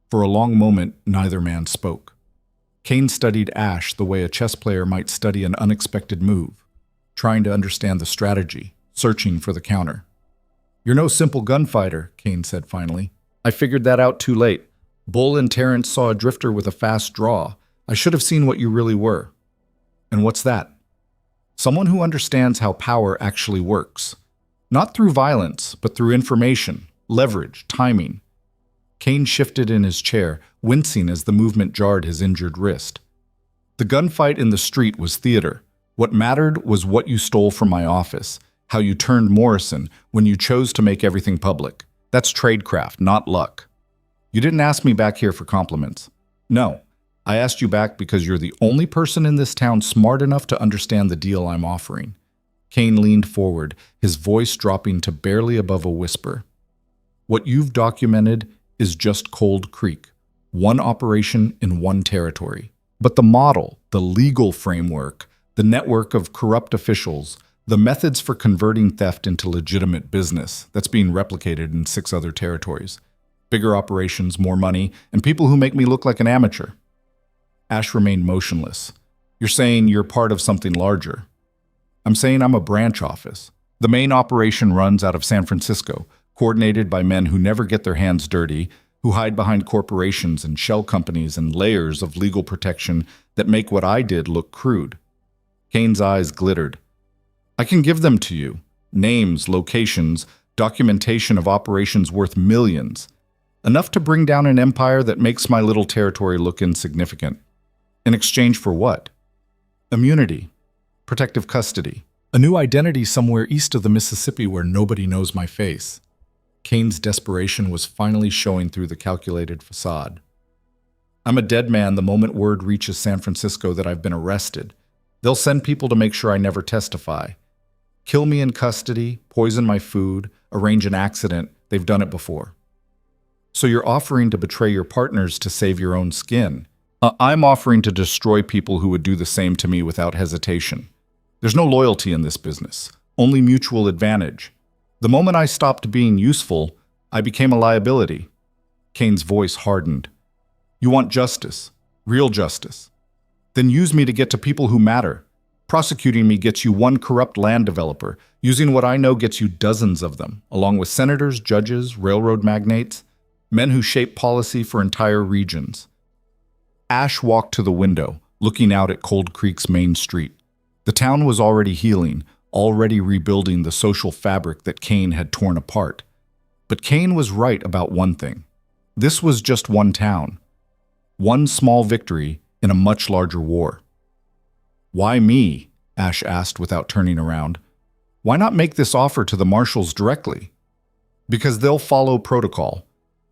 For a long moment, neither man spoke. Kane studied Ash the way a chess player might study an unexpected move, trying to understand the strategy, searching for the counter. "You're no simple gunfighter," Kane said finally. "I figured that out too late. Bull and Terrence saw a drifter with a fast draw. I should have seen what you really were." "And what's that?" "Someone who understands how power actually works. Not through violence, but through information, leverage, timing." Kane shifted in his chair, wincing as the movement jarred his injured wrist. "The gunfight in the street was theater. What mattered was what you stole from my office, how you turned Morrison when you chose to make everything public. That's tradecraft, not luck. You didn't ask me back here for compliments. No, I asked you back because you're the only person in this town smart enough to understand the deal I'm offering." Kane leaned forward, his voice dropping to barely above a whisper. "What you've documented is just Cold Creek, one operation in one territory. But the model, the legal framework, the network of corrupt officials, the methods for converting theft into legitimate business, that's being replicated in 6 other territories. Bigger operations, more money, and people who make me look like an amateur." Ash remained motionless. "You're saying you're part of something larger." "I'm saying I'm a branch office. The main operation runs out of San Francisco, coordinated by men who never get their hands dirty, who hide behind corporations and shell companies and layers of legal protection that make what I did look crude." Kane's eyes glittered. "I can give them to you. Names, locations, documentation of operations worth millions. Enough to bring down an empire that makes my little territory look insignificant. In exchange for what? Immunity. Protective custody. A new identity somewhere east of the Mississippi where nobody knows my face." Kane's desperation was finally showing through the calculated facade. "I'm a dead man the moment word reaches San Francisco that I've been arrested. They'll send people to make sure I never testify. Kill me in custody, poison my food, arrange an accident. They've done it before." "So you're offering to betray your partners to save your own skin?" I'm offering to destroy people who would do the same to me without hesitation. There's no loyalty in this business, only mutual advantage. The moment I stopped being useful, I became a liability." Kane's voice hardened. "You want justice, real justice. Then use me to get to people who matter. Prosecuting me gets you one corrupt land developer. Using what I know gets you dozens of them, along with senators, judges, railroad magnates, men who shape policy for entire regions." Ash walked to the window, looking out at Cold Creek's main street. The town was already healing, already rebuilding the social fabric that Kane had torn apart. But Kane was right about one thing. This was just one town. One small victory in a much larger war. "Why me?" Ash asked without turning around. "Why not make this offer to the marshals directly?" "Because they'll follow protocol.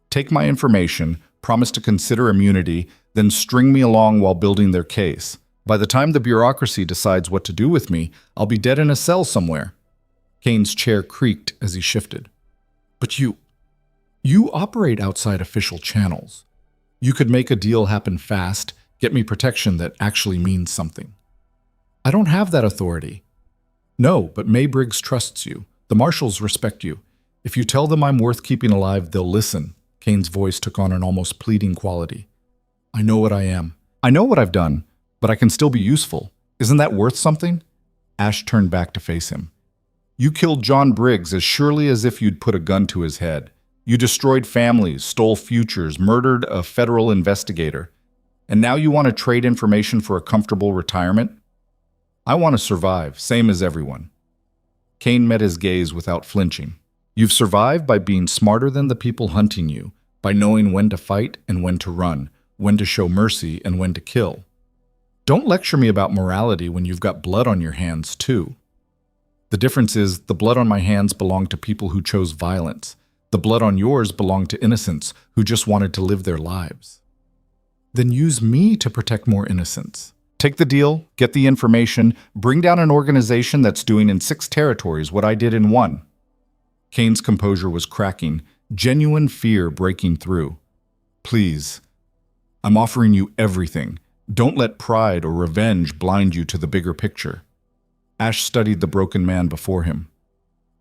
Take my information, promise to consider immunity, then string me along while building their case. By the time the bureaucracy decides what to do with me, I'll be dead in a cell somewhere." Kane's chair creaked as he shifted. "But you operate outside official channels. You could make a deal happen fast, get me protection that actually means something." "I don't have that authority." "No, but May Briggs trusts you. The marshals respect you. If you tell them I'm worth keeping alive, they'll listen." Kane's voice took on an almost pleading quality. "I know what I am. I know what I've done, but I can still be useful. Isn't that worth something?" Ash turned back to face him. "You killed John Briggs as surely as if you'd put a gun to his head. You destroyed families, stole futures, murdered a federal investigator. And now you want to trade information for a comfortable retirement? I want to survive, same as everyone. Kane met his gaze without flinching. You've survived by being smarter than the people hunting you, by knowing when to fight and when to run, when to show mercy and when to kill. Don't lecture me about morality when you've got blood on your hands, too. The difference is the blood on my hands belonged to people who chose violence. The blood on yours belonged to innocents who just wanted to live their lives. Then use me to protect more innocents. Take the deal, get the information, bring down an organization that's doing in 6 territories what I did in 1. Kane's composure was cracking, genuine fear breaking through. Please, I'm offering you everything. Don't let pride or revenge blind you to the bigger picture. Ash studied the broken man before him.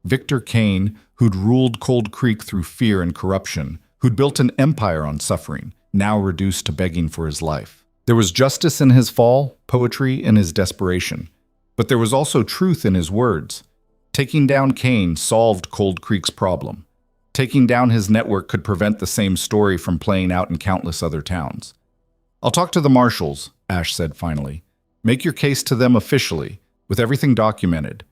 Victor Kane, who'd ruled Cold Creek through fear and corruption, who'd built an empire on suffering, now reduced to begging for his life. There was justice in his fall, poetry in his desperation. But there was also truth in his words. Taking down Kane solved Cold Creek's problem. Taking down his network could prevent the same story from playing out in countless other towns. I'll talk to the marshals, Ash said finally. Make your case to them officially, with everything documented.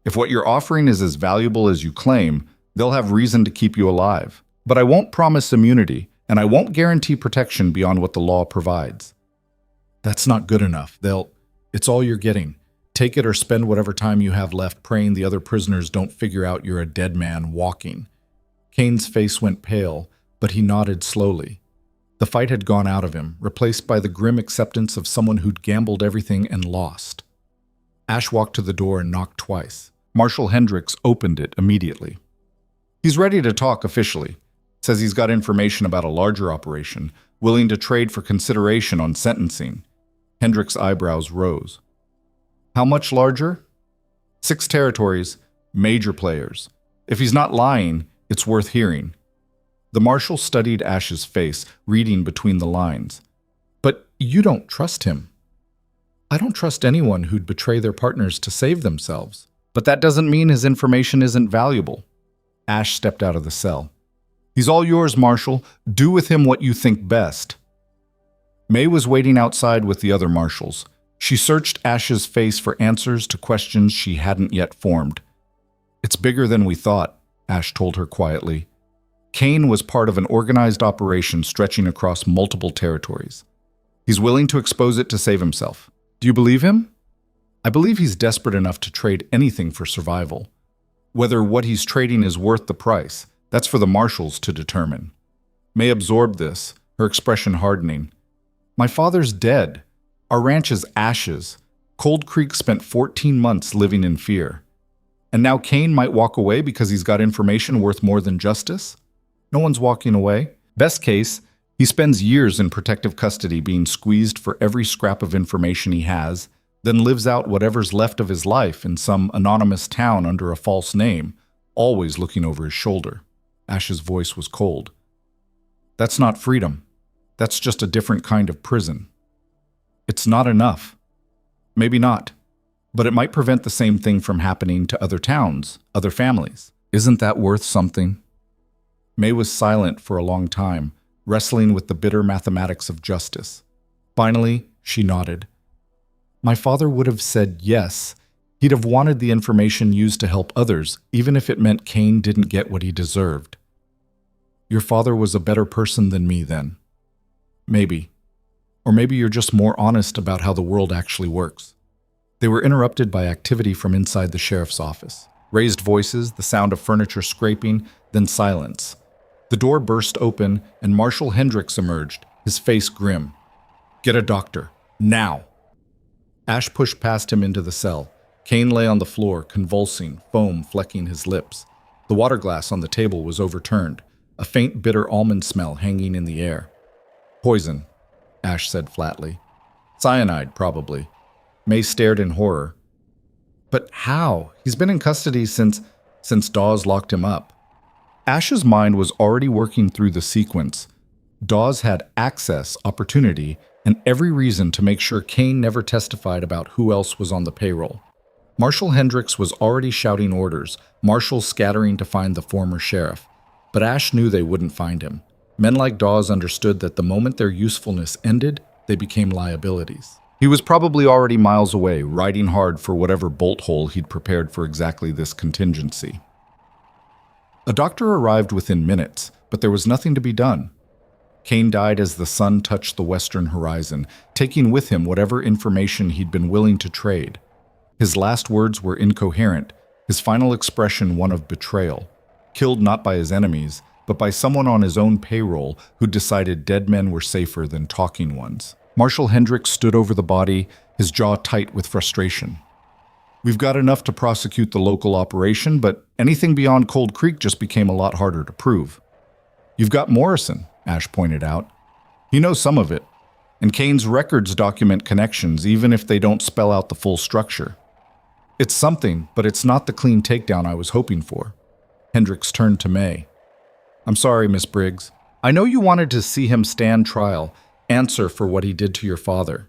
If what you're offering is as valuable as you claim, they'll have reason to keep you alive. But I won't promise immunity, and I won't guarantee protection beyond what the law provides. That's not good enough. It's all you're getting. Take it or spend whatever time you have left praying the other prisoners don't figure out you're a dead man walking. Kane's face went pale, but he nodded slowly. The fight had gone out of him, replaced by the grim acceptance of someone who'd gambled everything and lost. Ash walked to the door and knocked twice. Marshal Hendricks opened it immediately. He's ready to talk officially. Says he's got information about a larger operation, willing to trade for consideration on sentencing. Hendricks' eyebrows rose. How much larger? 6 territories, major players. If he's not lying, it's worth hearing. The marshal studied Ash's face, reading between the lines. But you don't trust him. I don't trust anyone who'd betray their partners to save themselves. But that doesn't mean his information isn't valuable. Ash stepped out of the cell. He's all yours, Marshal. Do with him what you think best. May was waiting outside with the other marshals. She searched Ash's face for answers to questions she hadn't yet formed. It's bigger than we thought, Ash told her quietly. Kane was part of an organized operation stretching across multiple territories. He's willing to expose it to save himself. Do you believe him? I believe he's desperate enough to trade anything for survival. Whether what he's trading is worth the price, that's for the marshals to determine. May absorbed this, her expression hardening. My father's dead. Our ranch is ashes. Cold Creek spent 14 months living in fear. And now Kane might walk away because he's got information worth more than justice? No one's walking away. Best case, he spends years in protective custody being squeezed for every scrap of information he has, then lives out whatever's left of his life in some anonymous town under a false name, always looking over his shoulder. Ash's voice was cold. That's not freedom. That's just a different kind of prison. It's not enough. Maybe not. But it might prevent the same thing from happening to other towns, other families. Isn't that worth something? May was silent for a long time, wrestling with the bitter mathematics of justice. Finally, she nodded. My father would have said yes. He'd have wanted the information used to help others, even if it meant Kane didn't get what he deserved. Your father was a better person than me then. Maybe. Or maybe you're just more honest about how the world actually works. They were interrupted by activity from inside the sheriff's office. Raised voices, the sound of furniture scraping, then silence. The door burst open and Marshal Hendricks emerged, his face grim. Get a doctor. Now. Ash pushed past him into the cell. Kane lay on the floor, convulsing, foam flecking his lips. The water glass on the table was overturned, a faint bitter almond smell hanging in the air. Poison, Ash said flatly. Cyanide, probably. May stared in horror. But how? He's been in custody since Dawes locked him up. Ash's mind was already working through the sequence. Dawes had access, opportunity, and every reason to make sure Kane never testified about who else was on the payroll. Marshal Hendricks was already shouting orders, marshals scattering to find the former sheriff. But Ash knew they wouldn't find him. Men like Dawes understood that the moment their usefulness ended, they became liabilities. He was probably already miles away, riding hard for whatever bolt hole he'd prepared for exactly this contingency. A doctor arrived within minutes, but there was nothing to be done. Kane died as the sun touched the western horizon, taking with him whatever information he'd been willing to trade. His last words were incoherent, his final expression one of betrayal, killed not by his enemies, but by someone on his own payroll who decided dead men were safer than talking ones. Marshal Hendricks stood over the body, his jaw tight with frustration. We've got enough to prosecute the local operation, but anything beyond Cold Creek just became a lot harder to prove. You've got Morrison, Ash pointed out. He knows some of it, and Kane's records document connections even if they don't spell out the full structure. It's something, but it's not the clean takedown I was hoping for. Hendricks turned to May. I'm sorry, Miss Briggs. I know you wanted to see him stand trial, answer for what he did to your father.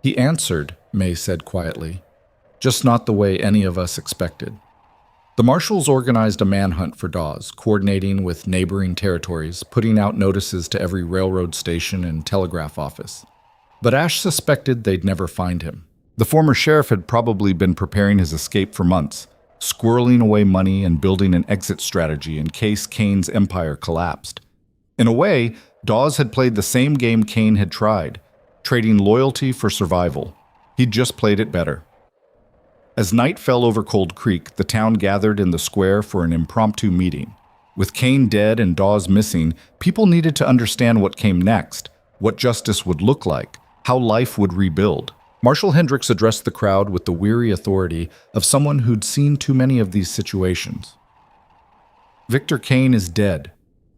He answered, May said quietly, just not the way any of us expected. The marshals organized a manhunt for Dawes, coordinating with neighboring territories, putting out notices to every railroad station and telegraph office. But Ash suspected they'd never find him. The former sheriff had probably been preparing his escape for months, squirreling away money and building an exit strategy in case Kane's empire collapsed. In a way, Dawes had played the same game Kane had tried, trading loyalty for survival. He'd just played it better. As night fell over Cold Creek, the town gathered in the square for an impromptu meeting. With Kane dead and Dawes missing, people needed to understand what came next, what justice would look like, how life would rebuild. Marshal Hendricks addressed the crowd with the weary authority of someone who'd seen too many of these situations. Victor Kane is dead.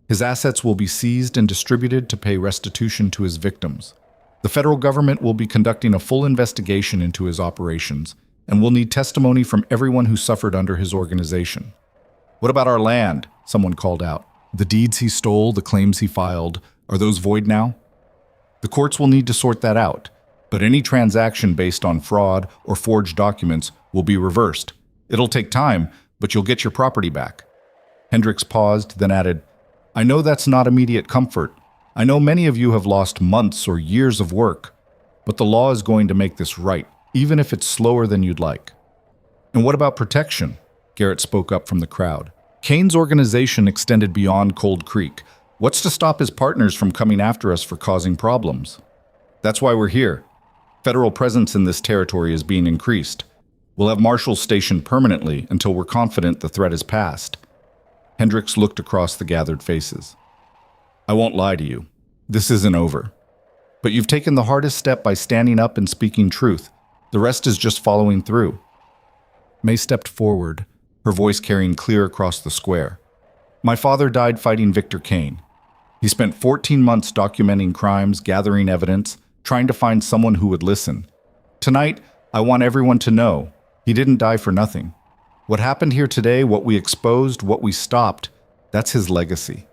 His assets will be seized and distributed to pay restitution to his victims. The federal government will be conducting a full investigation into his operations, and we'll need testimony from everyone who suffered under his organization. What about our land? Someone called out. The deeds he stole, the claims he filed, are those void now? The courts will need to sort that out, but any transaction based on fraud or forged documents will be reversed. It'll take time, but you'll get your property back. Hendricks paused, then added, I know that's not immediate comfort. I know many of you have lost months or years of work, but the law is going to make this right, even if it's slower than you'd like. And what about protection? Garrett spoke up from the crowd. Kane's organization extended beyond Cold Creek. What's to stop his partners from coming after us for causing problems? That's why we're here. Federal presence in this territory is being increased. We'll have marshals stationed permanently until we're confident the threat is past. Hendricks looked across the gathered faces. I won't lie to you. This isn't over. But you've taken the hardest step by standing up and speaking truth. The rest is just following through. May stepped forward, her voice carrying clear across the square. My father died fighting Victor Kane. He spent 14 months documenting crimes, gathering evidence, trying to find someone who would listen. Tonight, I want everyone to know he didn't die for nothing. What happened here today, what we exposed, what we stopped, that's his legacy.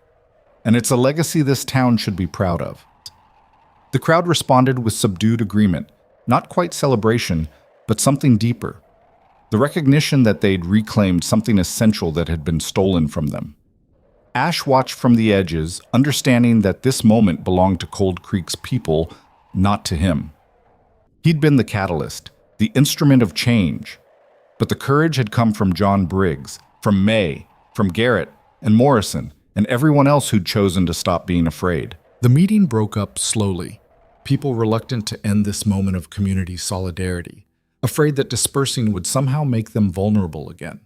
And it's a legacy this town should be proud of. The crowd responded with subdued agreement, not quite celebration, but something deeper. The recognition that they'd reclaimed something essential that had been stolen from them. Ash watched from the edges, understanding that this moment belonged to Cold Creek's people, not to him. He'd been the catalyst, the instrument of change. But the courage had come from John Briggs, from May, from Garrett and Morrison, and everyone else who'd chosen to stop being afraid. The meeting broke up slowly, people reluctant to end this moment of community solidarity, afraid that dispersing would somehow make them vulnerable again.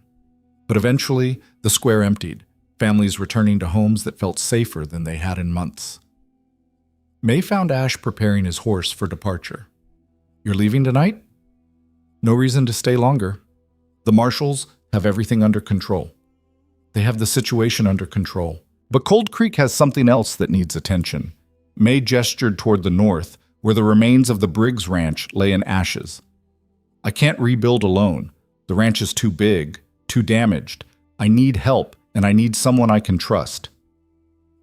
But eventually, the square emptied, families returning to homes that felt safer than they had in months. May found Ash preparing his horse for departure. You're leaving tonight? No reason to stay longer. The marshals have everything under control. They have the situation under control. But Cold Creek has something else that needs attention. May gestured toward the north, where the remains of the Briggs ranch lay in ashes. I can't rebuild alone. The ranch is too big, too damaged. I need help, and I need someone I can trust.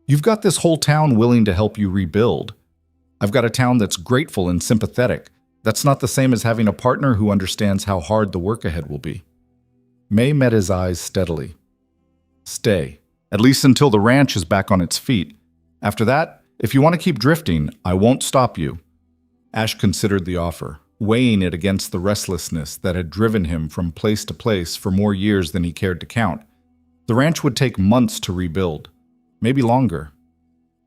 You've got this whole town willing to help you rebuild. I've got a town that's grateful and sympathetic. That's not the same as having a partner who understands how hard the work ahead will be. May met his eyes steadily. Stay, at least until the ranch is back on its feet. After that, if you want to keep drifting, I won't stop you." Ash considered the offer, weighing it against the restlessness that had driven him from place to place for more years than he cared to count. The ranch would take months to rebuild, maybe longer.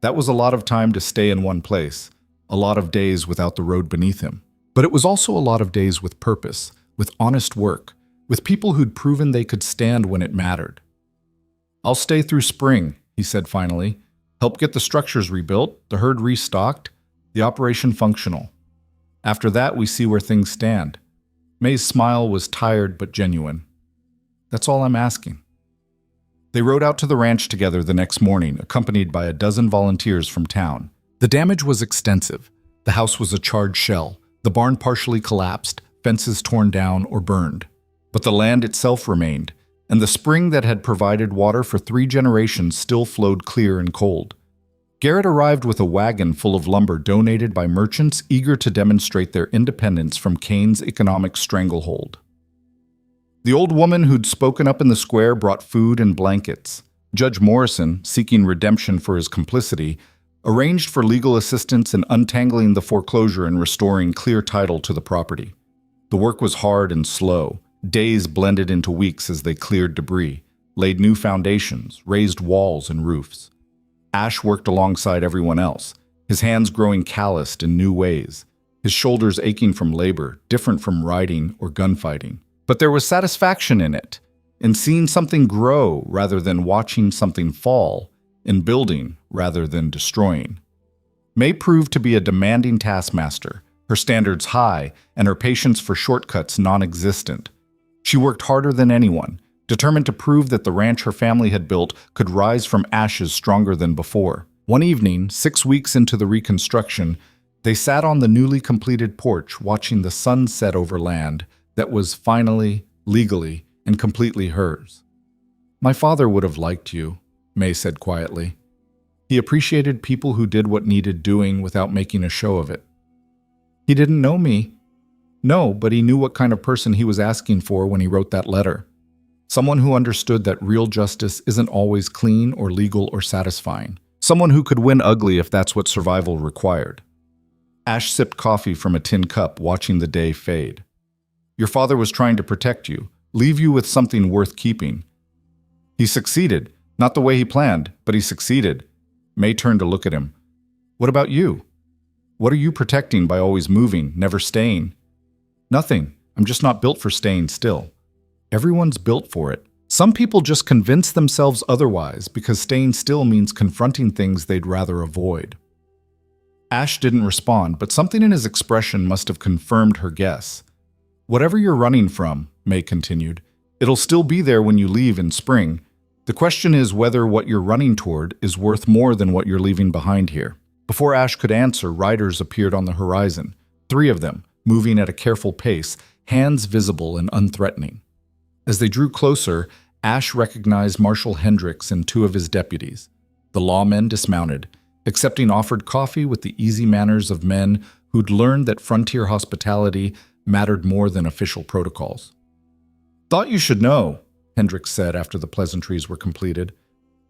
That was a lot of time to stay in one place, a lot of days without the road beneath him. But it was also a lot of days with purpose, with honest work, with people who'd proven they could stand when it mattered. "I'll stay through spring," he said finally. "Help get the structures rebuilt, the herd restocked, the operation functional. After that, we see where things stand." May's smile was tired but genuine. "That's all I'm asking." They rode out to the ranch together the next morning, accompanied by a dozen volunteers from town. The damage was extensive. The house was a charred shell, the barn partially collapsed, fences torn down or burned. But the land itself remained, and the spring that had provided water for 3 generations still flowed clear and cold. Garrett arrived with a wagon full of lumber donated by merchants eager to demonstrate their independence from Kane's economic stranglehold. The old woman who'd spoken up in the square brought food and blankets. Judge Morrison, seeking redemption for his complicity, arranged for legal assistance in untangling the foreclosure and restoring clear title to the property. The work was hard and slow. Days blended into weeks as they cleared debris, laid new foundations, raised walls and roofs. Ash worked alongside everyone else, his hands growing calloused in new ways, his shoulders aching from labor, different from riding or gunfighting. But there was satisfaction in it, in seeing something grow rather than watching something fall, in building rather than destroying. May proved to be a demanding taskmaster, her standards high and her patience for shortcuts non-existent. She worked harder than anyone, determined to prove that the ranch her family had built could rise from ashes stronger than before. One evening, 6 weeks into the reconstruction, they sat on the newly completed porch watching the sun set over land that was finally, legally, and completely hers. "My father would have liked you," May said quietly. "He appreciated people who did what needed doing without making a show of it." "He didn't know me." "No, but he knew what kind of person he was asking for when he wrote that letter. Someone who understood that real justice isn't always clean or legal or satisfying. Someone who could win ugly if that's what survival required." Ash sipped coffee from a tin cup, watching the day fade. "Your father was trying to protect you, leave you with something worth keeping. He succeeded. Not the way he planned, but he succeeded." May turned to look at him. "What about you? What are you protecting by always moving, never staying?" "Nothing. I'm just not built for staying still." Everyone's built for it. Some people just convince themselves otherwise because staying still means confronting things they'd rather avoid. Ash didn't respond, but something in his expression must have confirmed her guess. "Whatever you're running from," May continued, "it'll still be there when you leave in spring. The question is whether what you're running toward is worth more than what you're leaving behind here." Before Ash could answer, riders appeared on the horizon, 3 of them, moving at a careful pace, hands visible and unthreatening. As they drew closer, Ash recognized Marshal Hendricks and 2 of his deputies. The lawmen dismounted, accepting offered coffee with the easy manners of men who'd learned that frontier hospitality mattered more than official protocols. "Thought you should know," Hendricks said after the pleasantries were completed.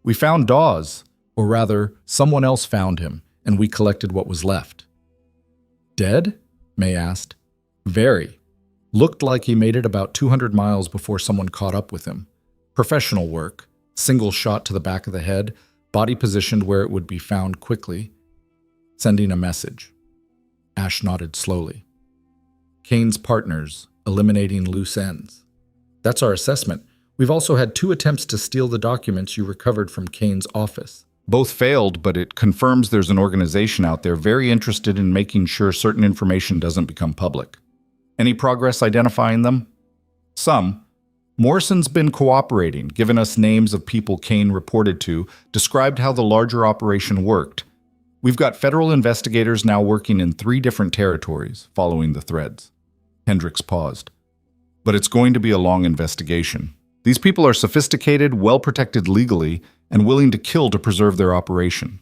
"We found Dawes, or rather, someone else found him, and we collected what was left." "Dead?" May asked. "Very. Looked like he made it about 200 miles before someone caught up with him. Professional work, single shot to the back of the head, body positioned where it would be found quickly. Sending a message." Ash nodded slowly. "Kane's partners, eliminating loose ends. That's our assessment. We've also had 2 attempts to steal the documents you recovered from Kane's office. Both failed, but it confirms there's an organization out there very interested in making sure certain information doesn't become public. Any progress identifying them?" "Some. Morrison's been cooperating, given us names of people Kane reported to, described how the larger operation worked. We've got federal investigators now working in 3 different territories, following the threads." Hendricks paused. "But it's going to be a long investigation. These people are sophisticated, well-protected legally, and willing to kill to preserve their operation."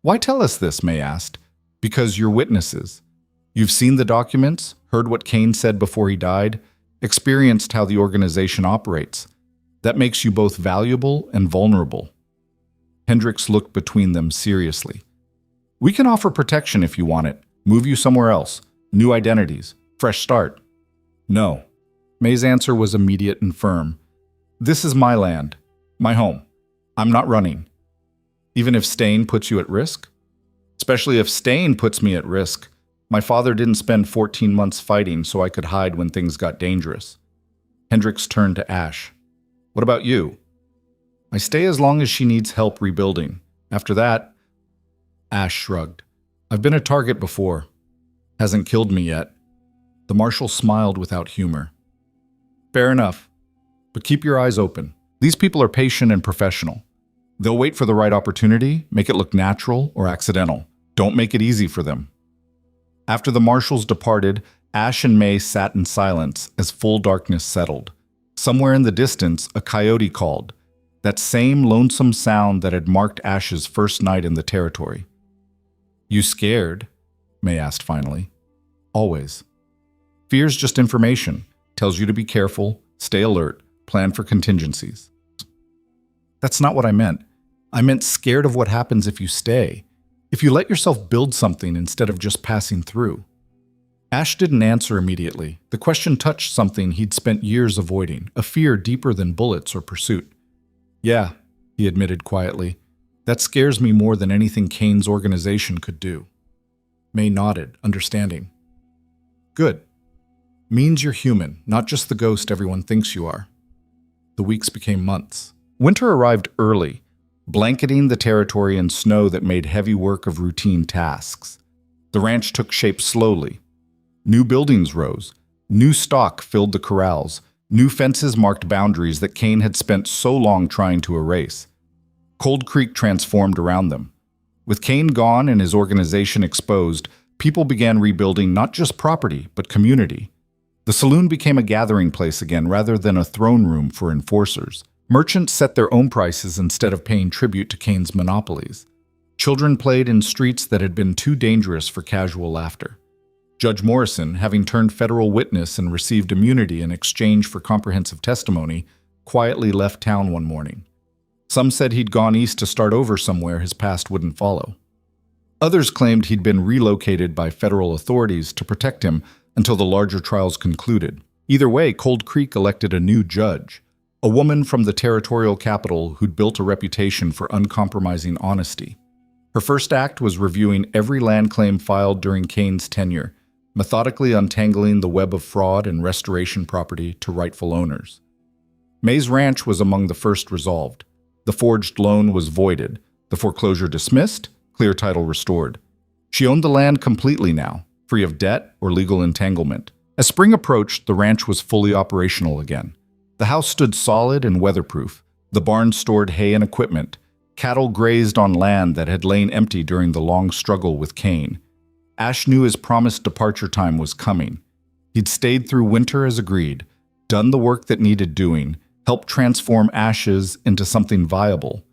"Why tell us this?" May asked. "Because you're witnesses. You've seen the documents, heard what Kane said before he died, experienced how the organization operates. That makes you both valuable and vulnerable." Hendricks looked between them seriously. We can offer protection if you want it. Move you somewhere else. New identities. Fresh start. No. May's answer was immediate and firm. This is my land. My home. I'm not running. Even if staying puts you at risk? Especially if staying puts me at risk. My father didn't spend 14 months fighting so I could hide when things got dangerous. Hendricks turned to Ash. What about you? I stay as long as she needs help rebuilding. After that, Ash shrugged. I've been a target before. Hasn't killed me yet. The marshal smiled without humor. Fair enough. But keep your eyes open. These people are patient and professional. They'll wait for the right opportunity, make it look natural or accidental. Don't make it easy for them. After the marshals departed, Ash and May sat in silence as full darkness settled. Somewhere in the distance, a coyote called, that same lonesome sound that had marked Ash's first night in the territory. You scared? May asked finally. Always. Fear's just information. Tells you to be careful, stay alert, plan for contingencies. That's not what I meant. I meant scared of what happens if you stay. If you let yourself build something instead of just passing through. Ash didn't answer immediately. The question touched something he'd spent years avoiding, a fear deeper than bullets or pursuit. Yeah, he admitted quietly. That scares me more than anything Kane's organization could do. May nodded, understanding. Good. Means you're human, not just the ghost everyone thinks you are. The weeks became months. Winter arrived early, blanketing the territory in snow that made heavy work of routine tasks. The ranch took shape slowly. New buildings rose. New stock filled the corrals. New fences marked boundaries that Kane had spent so long trying to erase. Cold Creek transformed around them. With Kane gone and his organization exposed, people began rebuilding not just property, but community. The saloon became a gathering place again rather than a throne room for enforcers. Merchants set their own prices instead of paying tribute to Kane's monopolies. Children played in streets that had been too dangerous for casual laughter. Judge Morrison, having turned federal witness and received immunity in exchange for comprehensive testimony, quietly left town one morning. Some said he'd gone east to start over somewhere his past wouldn't follow. Others claimed he'd been relocated by federal authorities to protect him until the larger trials concluded. Either way, Cold Creek elected a new judge, a woman from the territorial capital who'd built a reputation for uncompromising honesty. Her first act was reviewing every land claim filed during Kane's tenure, methodically untangling the web of fraud and restoration property to rightful owners. May's ranch was among the first resolved. The forged loan was voided, the foreclosure dismissed, clear title restored. She owned the land completely now, free of debt or legal entanglement. As spring approached, the ranch was fully operational again. The house stood solid and weatherproof. The barn stored hay and equipment. Cattle grazed on land that had lain empty during the long struggle with Kane. Ash knew his promised departure time was coming. He'd stayed through winter as agreed, done the work that needed doing, helped transform ashes into something viable.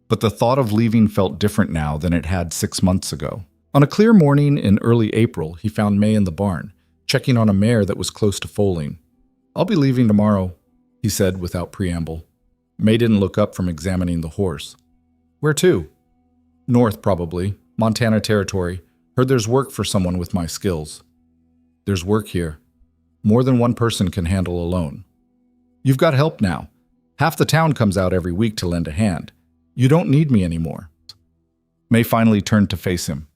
But the thought of leaving felt different now than it had 6 months ago. On a clear morning in early April, he found May in the barn, checking on a mare that was close to foaling. I'll be leaving tomorrow, he said without preamble. May didn't look up from examining the horse. Where to? North, probably. Montana Territory. Heard there's work for someone with my skills. There's work here. More than one person can handle alone. You've got help now. Half the town comes out every week to lend a hand. You don't need me anymore. May finally turned to face him.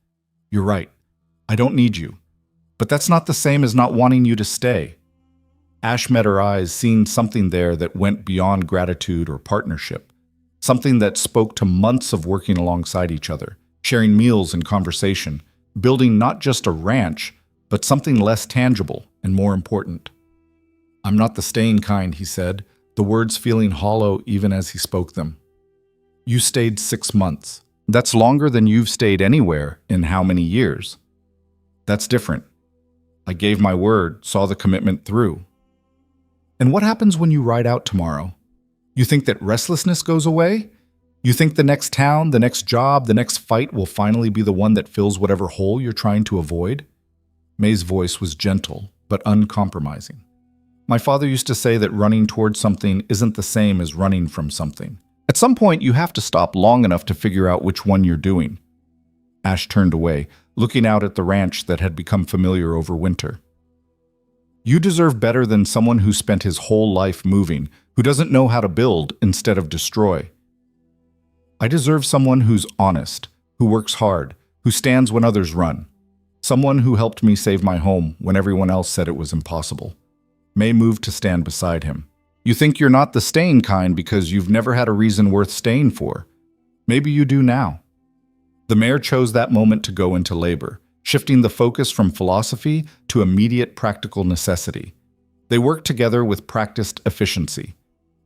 You're right. I don't need you. But that's not the same as not wanting you to stay. Ash met her eyes, seeing something there that went beyond gratitude or partnership. Something that spoke to months of working alongside each other, sharing meals and conversation, building not just a ranch, but something less tangible and more important. I'm not the staying kind, he said, the words feeling hollow even as he spoke them. You stayed 6 months. That's longer than you've stayed anywhere in how many years? That's different. I gave my word, saw the commitment through. And what happens when you ride out tomorrow? You think that restlessness goes away? You think the next town, the next job, the next fight will finally be the one that fills whatever hole you're trying to avoid? May's voice was gentle, but uncompromising. My father used to say that running towards something isn't the same as running from something. At some point, you have to stop long enough to figure out which one you're doing. Ash turned away, looking out at the ranch that had become familiar over winter. You deserve better than someone who spent his whole life moving, who doesn't know how to build instead of destroy. I deserve someone who's honest, who works hard, who stands when others run. Someone who helped me save my home when everyone else said it was impossible. May moved to stand beside him. You think you're not the staying kind because you've never had a reason worth staying for. Maybe you do now. The mayor chose that moment to go into labor, shifting the focus from philosophy to immediate practical necessity. They worked together with practiced efficiency.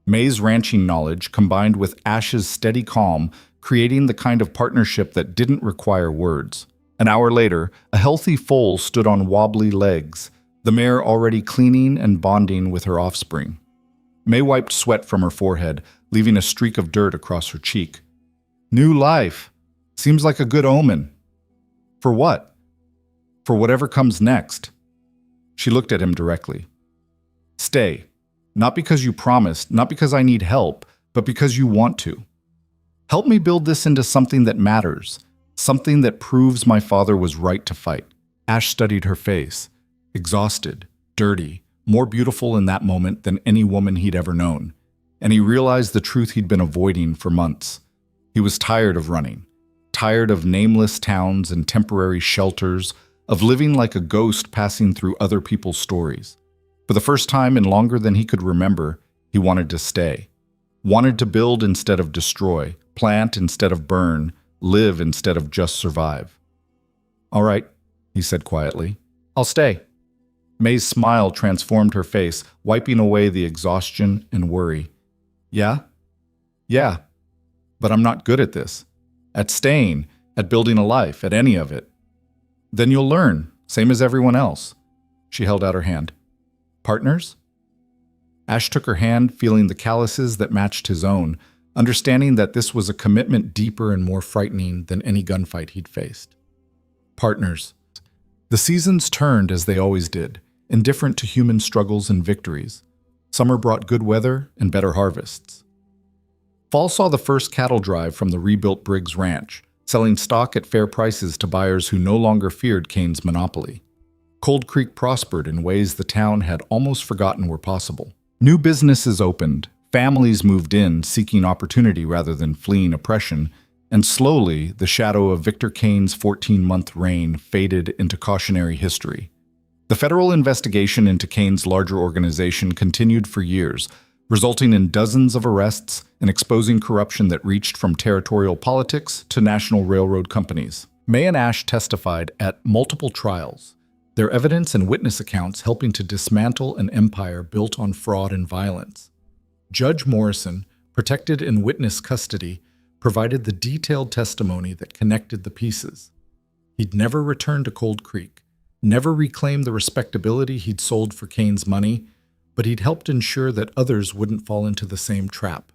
May's ranching knowledge combined with Ash's steady calm, creating the kind of partnership that didn't require words. An hour later, a healthy foal stood on wobbly legs, the mare already cleaning and bonding with her offspring. May wiped sweat from her forehead, leaving a streak of dirt across her cheek. New life. Seems like a good omen. For what? For whatever comes next. She looked at him directly. Stay. Not because you promised, not because I need help, but because you want to. Help me build this into something that matters, something that proves my father was right to fight. Ash studied her face. Exhausted, dirty, more beautiful in that moment than any woman he'd ever known. And he realized the truth he'd been avoiding for months. He was tired of running, tired of nameless towns and temporary shelters, of living like a ghost passing through other people's stories. For the first time in longer than he could remember, he wanted to stay. Wanted to build instead of destroy, plant instead of burn, live instead of just survive. All right, he said quietly. I'll stay. May's smile transformed her face, wiping away the exhaustion and worry. Yeah? Yeah. But I'm not good at this. At staying, at building a life, at any of it. Then you'll learn, same as everyone else. She held out her hand. Partners? Ash took her hand, feeling the calluses that matched his own, understanding that this was a commitment deeper and more frightening than any gunfight he'd faced. Partners. The seasons turned as they always did, indifferent to human struggles and victories. Summer brought good weather and better harvests. Fall saw the first cattle drive from the rebuilt Briggs ranch, selling stock at fair prices to buyers who no longer feared Kane's monopoly. Cold Creek prospered in ways the town had almost forgotten were possible. New businesses opened, families moved in, seeking opportunity rather than fleeing oppression, and slowly the shadow of Victor Kane's 14-month reign faded into cautionary history. The federal investigation into Kane's larger organization continued for years, resulting in dozens of arrests and exposing corruption that reached from territorial politics to national railroad companies. May and Ash testified at multiple trials, their evidence and witness accounts helping to dismantle an empire built on fraud and violence. Judge Morrison, protected in witness custody, provided the detailed testimony that connected the pieces. He'd never returned to Cold Creek, never reclaimed the respectability he'd sold for Kane's money, but he'd helped ensure that others wouldn't fall into the same trap.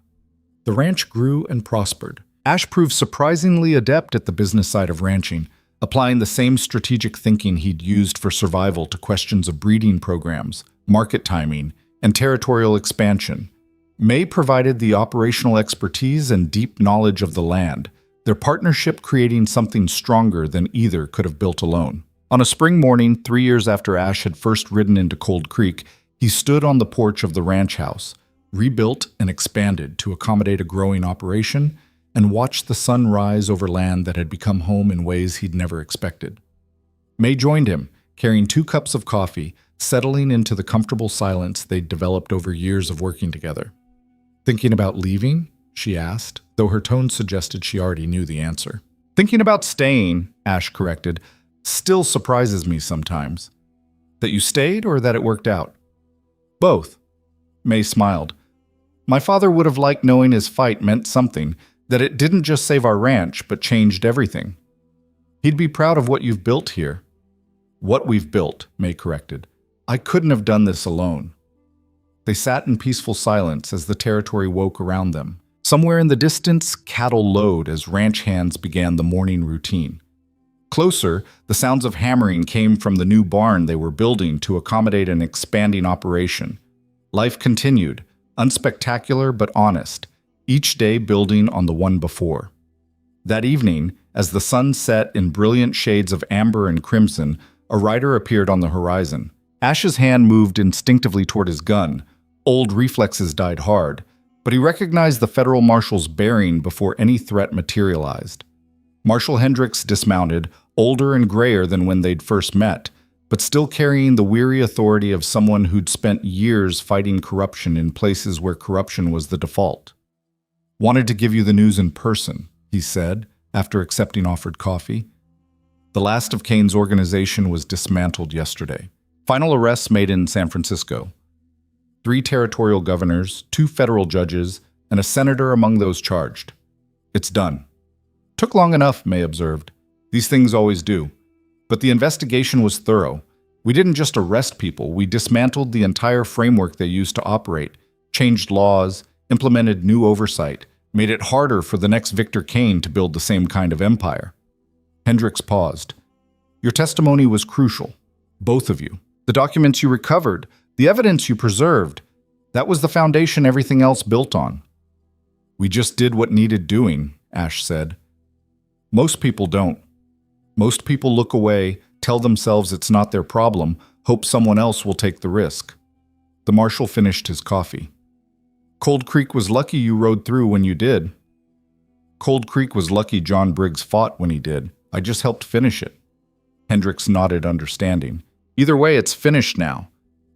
The ranch grew and prospered. Ash proved surprisingly adept at the business side of ranching, applying the same strategic thinking he'd used for survival to questions of breeding programs, market timing, and territorial expansion. May provided the operational expertise and deep knowledge of the land, their partnership creating something stronger than either could have built alone. On a spring morning, 3 years after Ash had first ridden into Cold Creek, he stood on the porch of the ranch house, rebuilt and expanded to accommodate a growing operation, and watched the sun rise over land that had become home in ways he'd never expected. May joined him, carrying 2 cups of coffee, settling into the comfortable silence they'd developed over years of working together. Thinking about leaving? She asked, though her tone suggested she already knew the answer. Thinking about staying, Ash corrected, still surprises me sometimes. That you stayed or that it worked out? Both. May smiled. My father would have liked knowing his fight meant something, that it didn't just save our ranch, but changed everything. He'd be proud of what you've built here. What we've built, May corrected. I couldn't have done this alone. They sat in peaceful silence as the territory woke around them. Somewhere in the distance, cattle lowed as ranch hands began the morning routine. Closer, the sounds of hammering came from the new barn they were building to accommodate an expanding operation. Life continued, unspectacular but honest, each day building on the one before. That evening, as the sun set in brilliant shades of amber and crimson, a rider appeared on the horizon. Ash's hand moved instinctively toward his gun. Old reflexes died hard, but he recognized the federal marshal's bearing before any threat materialized. Marshal Hendricks dismounted, older and grayer than when they'd first met, but still carrying the weary authority of someone who'd spent years fighting corruption in places where corruption was the default. "Wanted to give you the news in person," he said, after accepting offered coffee. The last of Kane's organization was dismantled yesterday. Final arrests made in San Francisco. 3 territorial governors, 2 federal judges, and a senator among those charged. It's done. Took long enough, May observed. These things always do. But the investigation was thorough. We didn't just arrest people, we dismantled the entire framework they used to operate, changed laws, implemented new oversight, made it harder for the next Victor Kane to build the same kind of empire. Hendricks paused. Your testimony was crucial. Both of you. The documents you recovered, the evidence you preserved, that was the foundation everything else built on. We just did what needed doing, Ash said. Most people don't. Most people look away, tell themselves it's not their problem, hope someone else will take the risk. The marshal finished his coffee. Cold Creek was lucky you rode through when you did. Cold Creek was lucky John Briggs fought when he did. I just helped finish it. Hendricks nodded, understanding. Either way, it's finished now.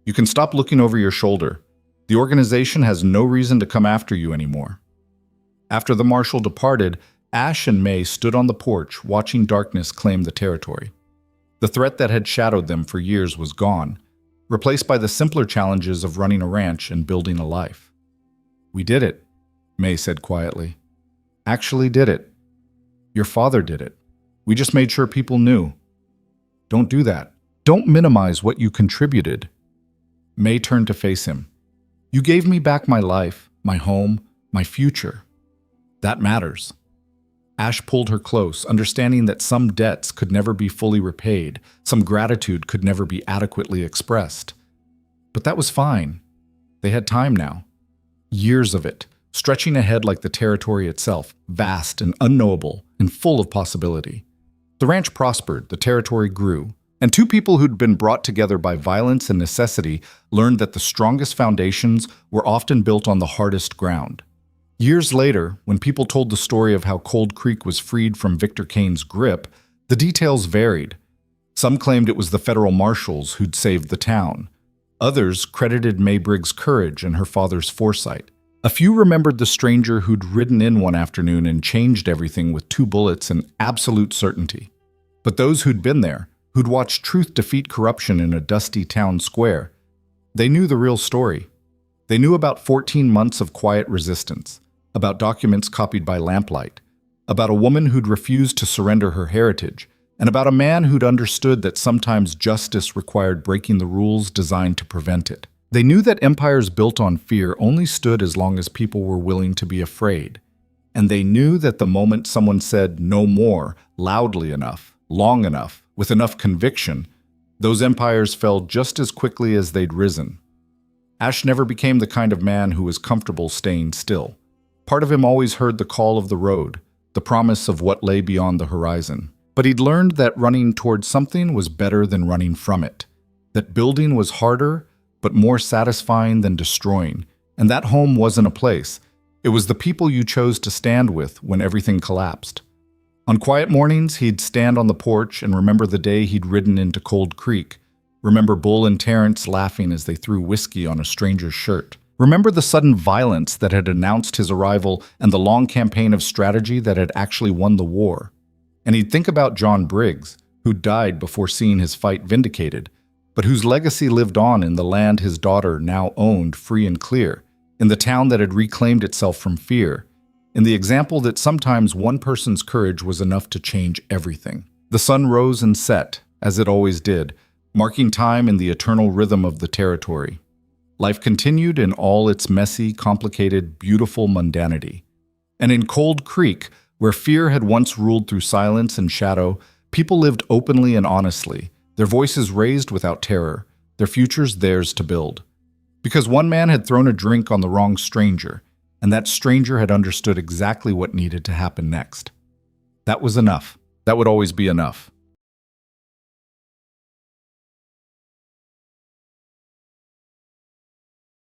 You can stop looking over your shoulder. The organization has no reason to come after you anymore. After the marshal departed, Ash and May stood on the porch, watching darkness claim the territory. The threat that had shadowed them for years was gone, replaced by the simpler challenges of running a ranch and building a life. We did it, May said quietly. Actually did it. Your father did it. We just made sure people knew. Don't do that. Don't minimize what you contributed. May turned to face him. You gave me back my life, my home, my future. That matters. Ash pulled her close, understanding that some debts could never be fully repaid, some gratitude could never be adequately expressed. But that was fine. They had time now. Years of it, stretching ahead like the territory itself, vast and unknowable and full of possibility. The ranch prospered, the territory grew, and 2 people who'd been brought together by violence and necessity learned that the strongest foundations were often built on the hardest ground. Years later, when people told the story of how Cold Creek was freed from Victor Kane's grip, the details varied. Some claimed it was the federal marshals who'd saved the town. Others credited May Briggs' courage and her father's foresight. A few remembered the stranger who'd ridden in one afternoon and changed everything with 2 bullets and absolute certainty. But those who'd been there, who'd watched truth defeat corruption in a dusty town square, they knew the real story. They knew about 14 months of quiet resistance, about documents copied by lamplight, about a woman who'd refused to surrender her heritage, and about a man who'd understood that sometimes justice required breaking the rules designed to prevent it. They knew that empires built on fear only stood as long as people were willing to be afraid. And they knew that the moment someone said no more loudly enough, long enough, with enough conviction, those empires fell just as quickly as they'd risen. Ash never became the kind of man who was comfortable staying still. Part of him always heard the call of the road, the promise of what lay beyond the horizon. But he'd learned that running towards something was better than running from it, that building was harder but more satisfying than destroying, and that home wasn't a place. It was the people you chose to stand with when everything collapsed. On quiet mornings, he'd stand on the porch and remember the day he'd ridden into Cold Creek, remember Bull and Terrence laughing as they threw whiskey on a stranger's shirt. Remember the sudden violence that had announced his arrival and the long campaign of strategy that had actually won the war. And he'd think about John Briggs, who died before seeing his fight vindicated, but whose legacy lived on in the land his daughter now owned free and clear, in the town that had reclaimed itself from fear, in the example that sometimes one person's courage was enough to change everything. The sun rose and set, as it always did, marking time in the eternal rhythm of the territory. Life continued in all its messy, complicated, beautiful mundanity. And in Cold Creek, where fear had once ruled through silence and shadow, people lived openly and honestly, their voices raised without terror, their futures theirs to build. Because one man had thrown a drink on the wrong stranger, and that stranger had understood exactly what needed to happen next. That was enough. That would always be enough.